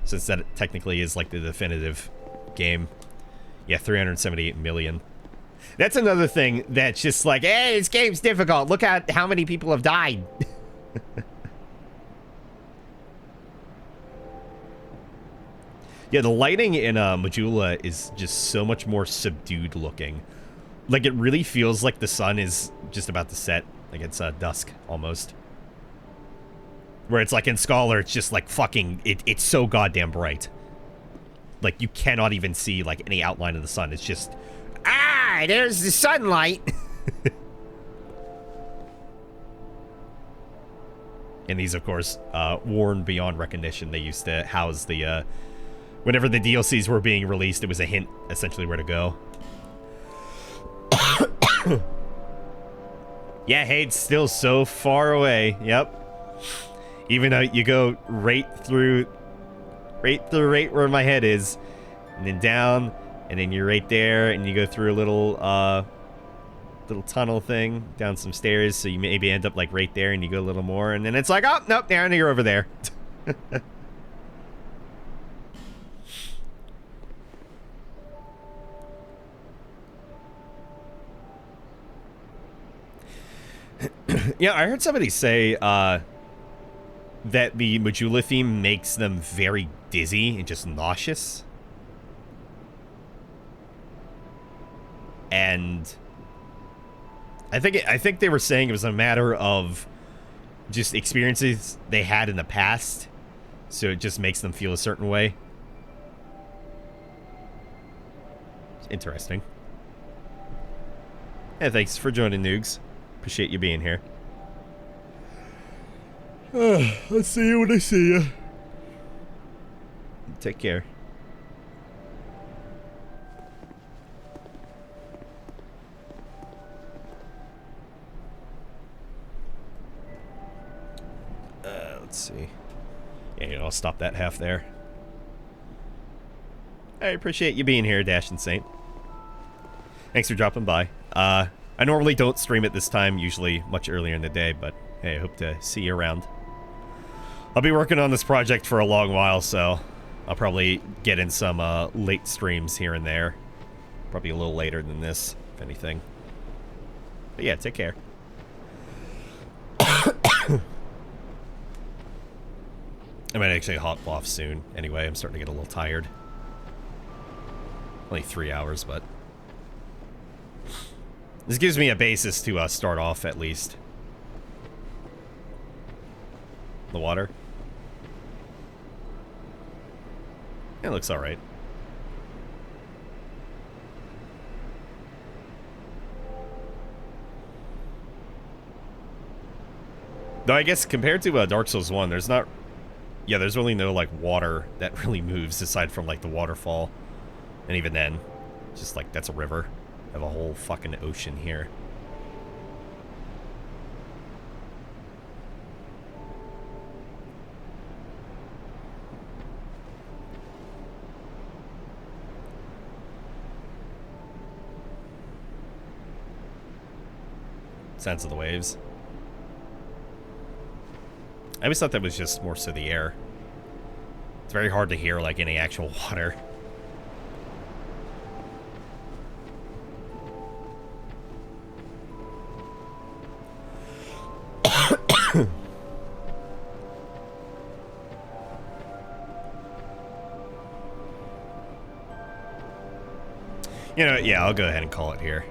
since that technically is like the definitive game. Yeah, 378 million. That's another thing that's just like, hey, this game's difficult. Look at how many people have died. Yeah, the lighting in Majula is just so much more subdued looking. Like, it really feels like the sun is just about to set. Like, it's dusk, almost. Where it's like in Scholar, it's just like fucking, it's so goddamn bright. Like, you cannot even see, like, any outline of the sun. It's just, ah, there's the sunlight. And these, of course, worn beyond recognition. They used to house the, whenever the DLCs were being released, it was a hint, essentially, where to go. Yeah, Hade's still so far away. Yep. Even though you go right through right where my head is, and then down, and then you're right there, and you go through a little tunnel thing, down some stairs, so you maybe end up like right there, and you go a little more, and then it's like, oh, nope, now you're over there. Yeah, I heard somebody say, that the Majula theme makes them very dizzy and just nauseous. And I think they were saying it was a matter of just experiences they had in the past, so it just makes them feel a certain way. It's interesting. Yeah, thanks for joining, Noogs. Appreciate you being here. I'll see you when I see you. Take care. Let's see. Yeah, you know, I'll stop that half there. I appreciate you being here, Dash and Saint. Thanks for dropping by. I normally don't stream at this time, usually much earlier in the day, but hey, I hope to see you around. I'll be working on this project for a long while, so I'll probably get in some late streams here and there. Probably a little later than this, if anything. But yeah, take care. I might actually hop off soon. Anyway, I'm starting to get a little tired. Only 3 hours, but this gives me a basis to start off, at least. The water. It looks alright. Though I guess compared to Dark Souls 1, there's not... Yeah, there's really no, like, water that really moves aside from, like, the waterfall. And even then, just like, that's a river. I have a whole fucking ocean here. Sounds of the waves. I always thought that was just more so the air. It's very hard to hear, like, any actual water. You know, yeah, I'll go ahead and call it here.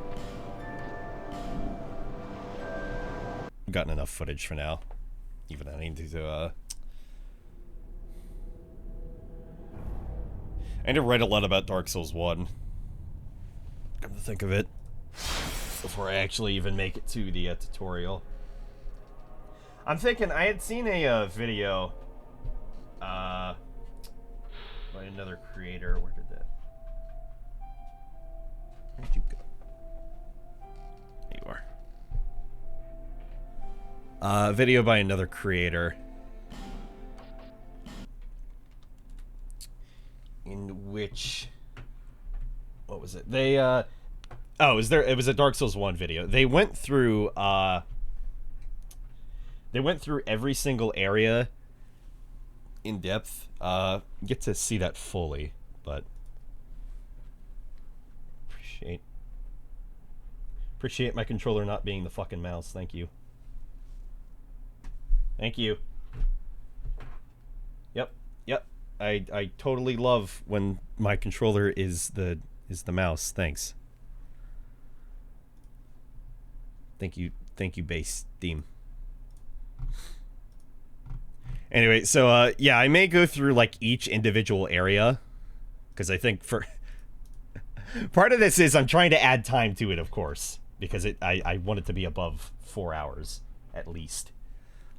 I've gotten enough footage for now. Even I need to, I need to write a lot about Dark Souls 1. Come to think of it. Before I actually even make it to the tutorial. I'm thinking, I had seen a video by another creator. Where did that... Where'd you go? There you are. Video by another creator. In which... What was it? They, Oh, it was a Dark Souls 1 video. They went through, every single area in depth. Get to see that fully, but... Appreciate my controller not being the fucking mouse. Thank you. Thank you. Yep. I totally love when my controller is the mouse. Thanks. Thank you, base theme. Anyway, so yeah, I may go through like each individual area because I think for part of this is I'm trying to add time to it, of course, because I want it to be above 4 hours at least.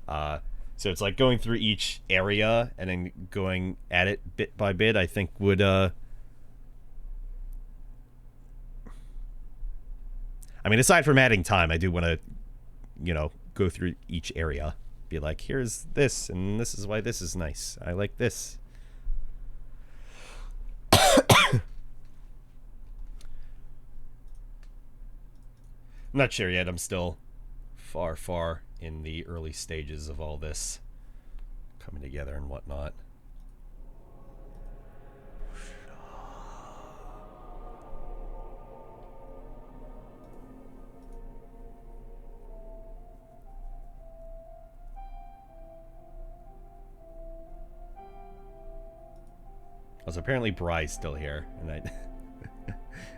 So it's like going through each area and then going at it bit by bit, I think would, I mean, aside from adding time, I do want to, you know, go through each area. Be like, here's this, and this is why this is nice. I like this. I'm not sure yet. I'm still far in the early stages of all this coming together and whatnot. Also, apparently Bry's still here, and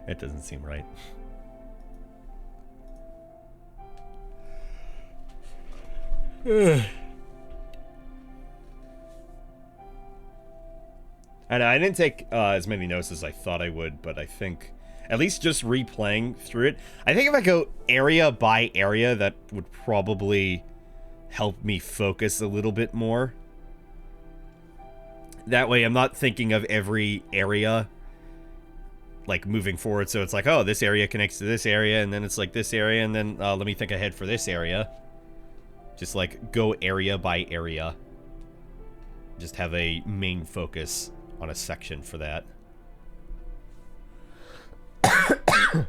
it doesn't seem right. And I didn't take as many notes as I thought I would, but I think at least just replaying through it, I think if I go area by area, that would probably help me focus a little bit more. That way I'm not thinking of every area like moving forward, so it's like, oh, this area connects to this area, and then it's like this area, and then let me think ahead for this area. Just like go area by area. Just have a main focus on a section for that. It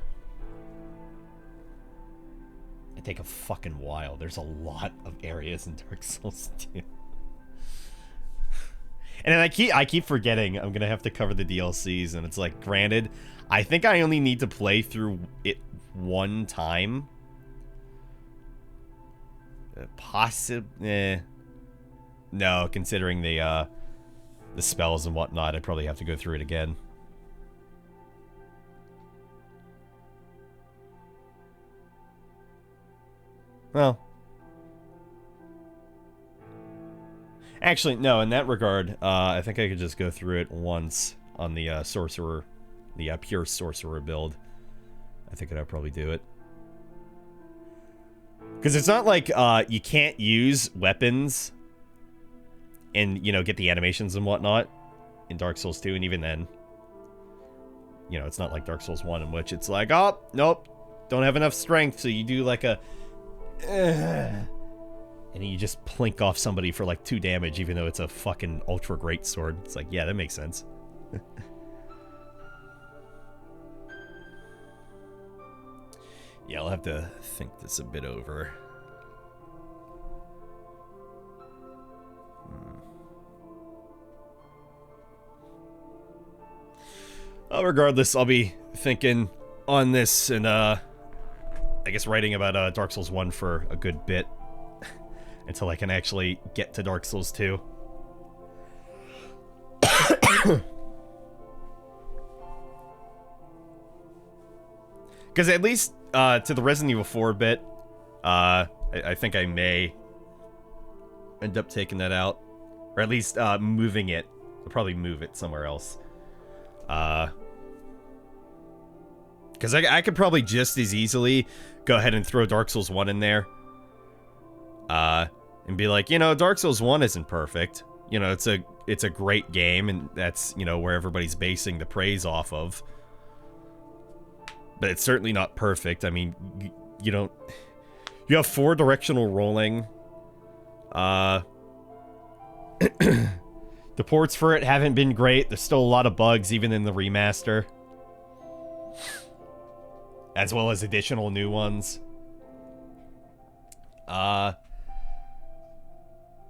take a fucking while. There's a lot of areas in Dark Souls 2. And then I keep forgetting I'm gonna have to cover the DLCs, and it's like, granted, I think I only need to play through it one time. No, considering the spells and whatnot, I'd probably have to go through it again. Well, actually, no, in that regard, I think I could just go through it once on the sorcerer, the pure sorcerer build. I think I'd probably do it. Because it's not like you can't use weapons and, you know, get the animations and whatnot in Dark Souls 2, and even then, you know, it's not like Dark Souls 1 in which it's like, oh, nope, don't have enough strength, so you do like a... and you just plink off somebody for like 2 damage, even though it's a fucking ultra great sword. It's like, yeah, that makes sense. Yeah, I'll have to think this a bit over. Regardless, I'll be thinking on this and, I guess writing about Dark Souls 1 for a good bit. Until I can actually get to Dark Souls 2. Because at least to the Resident Evil 4 bit, I think I may end up taking that out. Or at least moving it. I'll probably move it somewhere else. Because I could probably just as easily go ahead and throw Dark Souls 1 in there. And be like, you know, Dark Souls 1 isn't perfect. You know, it's a great game, and that's, you know, where everybody's basing the praise off of. But it's certainly not perfect. I mean, you don't... You have 4 directional rolling. The ports for it haven't been great. There's still a lot of bugs, even in the remaster. As well as additional new ones.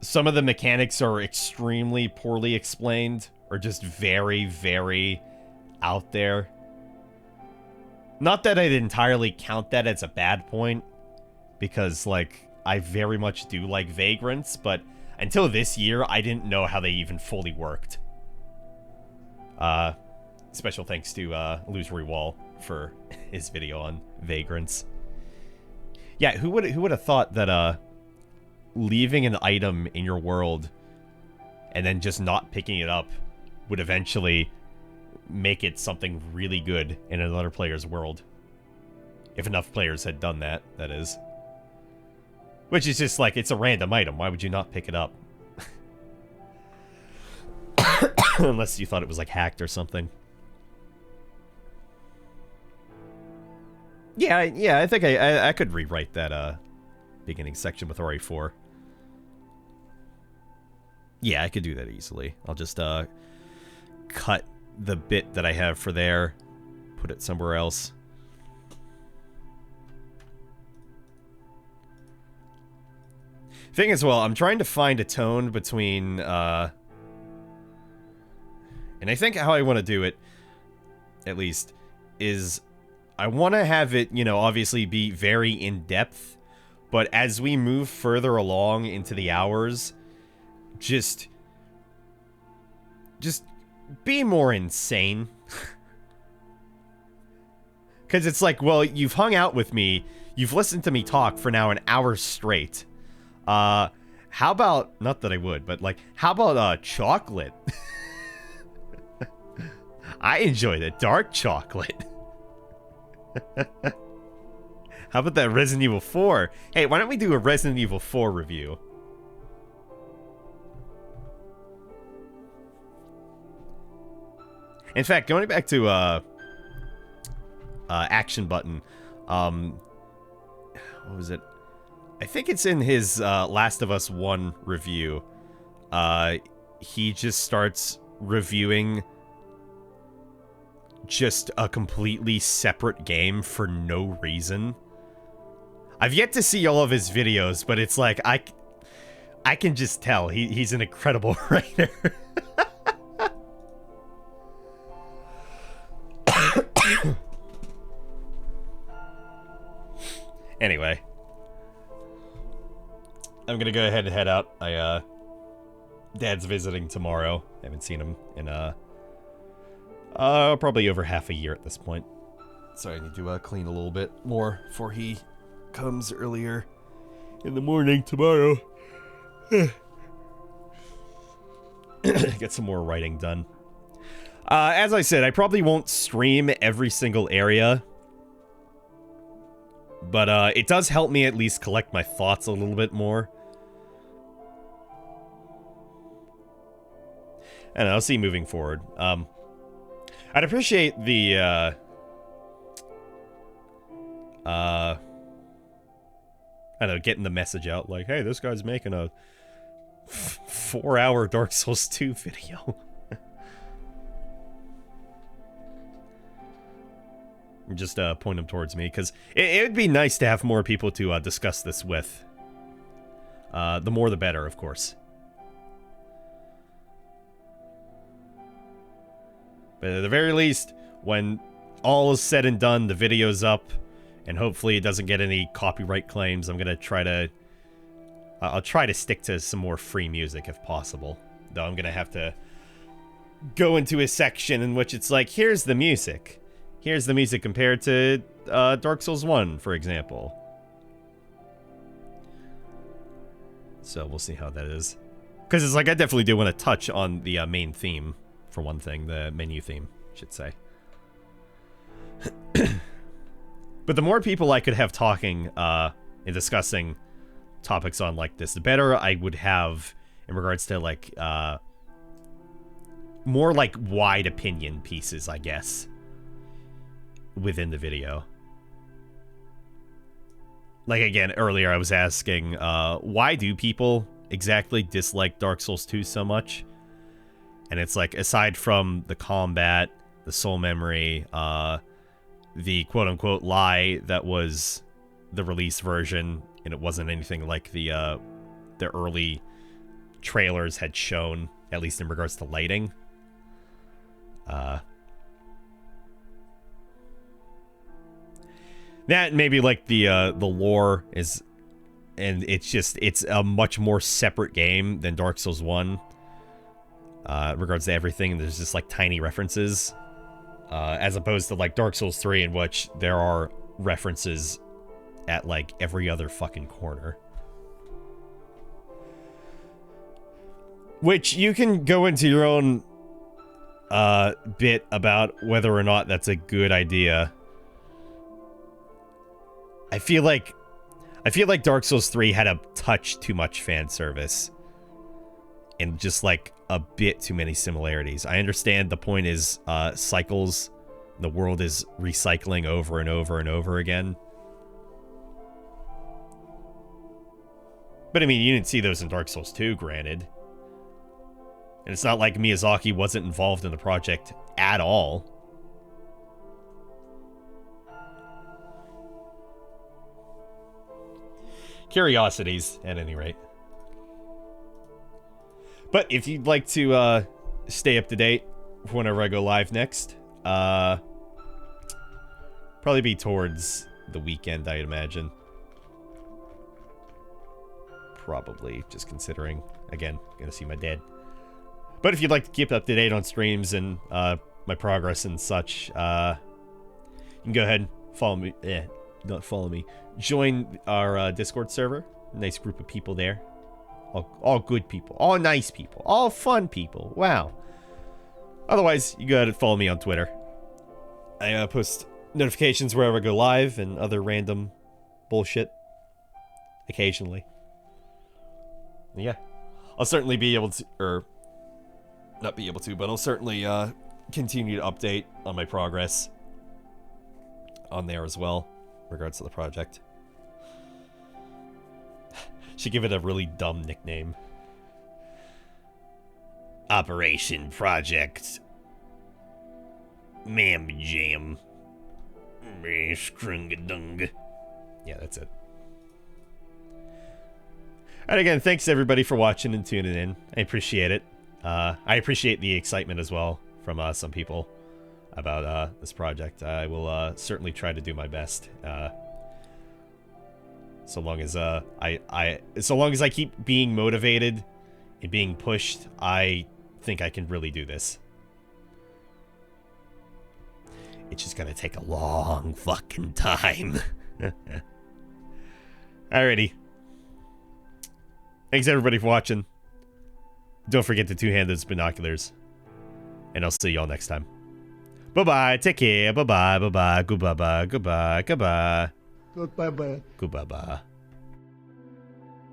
Some of the mechanics are extremely poorly explained, or just very, very out there. Not that I'd entirely count that as a bad point, because, like, I very much do like Vagrants, but until this year, I didn't know how they even fully worked. Special thanks to Illusory Wall for his video on Vagrants. Yeah, who would have thought that leaving an item in your world and then just not picking it up would eventually make it something really good in another player's world. If enough players had done that, that is. Which is just like, it's a random item. Why would you not pick it up? Unless you thought it was like hacked or something. Yeah, I think I could rewrite that beginning section with RE4. Yeah, I could do that easily. I'll just cut the bit that I have for there, put it somewhere else. Thing is, well, I'm trying to find a tone between, and I think how I want to do it, at least, is I want to have it, you know, obviously be very in-depth, but as we move further along into the hours, just be more insane. Because it's like, well, you've hung out with me, you've listened to me talk for now an hour straight. How about, not that I would, but like, how about chocolate? I enjoy the dark chocolate. How about that Resident Evil 4? Hey, why don't we do a Resident Evil 4 review? In fact, going back to Action Button, what was it? I think it's in his Last of Us 1 review. He just starts reviewing just a completely separate game for no reason. I've yet to see all of his videos, but it's like, I can just tell he's an incredible writer. Anyway, I'm gonna go ahead and head out. Dad's visiting tomorrow. I haven't seen him in probably over half a year at this point. So I need to clean a little bit more before he comes earlier in the morning tomorrow. Get some more writing done. As I said, I probably won't stream every single area, But it does help me at least collect my thoughts a little bit more. And I'll see moving forward. I'd appreciate the I don't know, getting the message out like, hey, this guy's making a 4-hour Dark Souls 2 video. Just point them towards me, because it would be nice to have more people to discuss this with. The more the better, of course. But at the very least, when all is said and done, the video's up, and hopefully it doesn't get any copyright claims, I'm gonna try to... I'll try to stick to some more free music if possible. Though I'm gonna have to go into a section in which it's like, here's the music. Here's the music compared to Dark Souls 1, for example. So we'll see how that is. Because it's like, I definitely do want to touch on the main theme, for one thing. The menu theme, I should say. But the more people I could have talking and discussing topics on like this, the better I would have in regards to like more like wide opinion pieces, I guess, within the video. Like, again, earlier I was asking, why do people exactly dislike Dark Souls 2 so much? And it's like, aside from the combat, the soul memory, the quote-unquote lie that was the release version, and it wasn't anything like the early trailers had shown, at least in regards to lighting. That maybe like the lore is, and it's a much more separate game than Dark Souls 1. In regards to everything, and there's just like tiny references, as opposed to like Dark Souls 3, in which there are references at like every other fucking corner. Which you can go into your own bit about whether or not that's a good idea. I feel like Dark Souls 3 had a touch too much fan service. And just like a bit too many similarities. I understand the point is cycles. The world is recycling over and over and over again. But I mean, you didn't see those in Dark Souls 2, granted. And it's not like Miyazaki wasn't involved in the project at all. Curiosities, at any rate. But if you'd like to stay up to date for whenever I go live next, probably be towards the weekend, I'd imagine. Probably, just considering, again, gonna see my dad. But if you'd like to keep up to date on streams and my progress and such, you can go ahead and follow me. Not follow me. Join our Discord server. Nice group of people there. All good people. All nice people. All fun people. Wow. Otherwise, you go ahead and follow me on Twitter. I post notifications wherever I go live and other random bullshit. Occasionally. Yeah. I'll certainly be able to... Or... Not be able to, but I'll certainly continue to update on my progress on there as well, in regards to the project. Should give it a really dumb nickname. Operation Project Mam Jam. Yeah, that's it. And again, thanks everybody for watching and tuning in. I appreciate it. I appreciate the excitement as well from some people about this project. I will certainly try to do my best. So long as I keep being motivated and being pushed, I think I can really do this. It's just gonna take a long fucking time. Alrighty. Thanks everybody for watching. Don't forget the two-handed binoculars. And I'll see y'all next time. Bye-bye. Take care. Bye-bye. Bye-bye. Goodbye. Goodbye. Goodbye. Goodbye. Goodbye.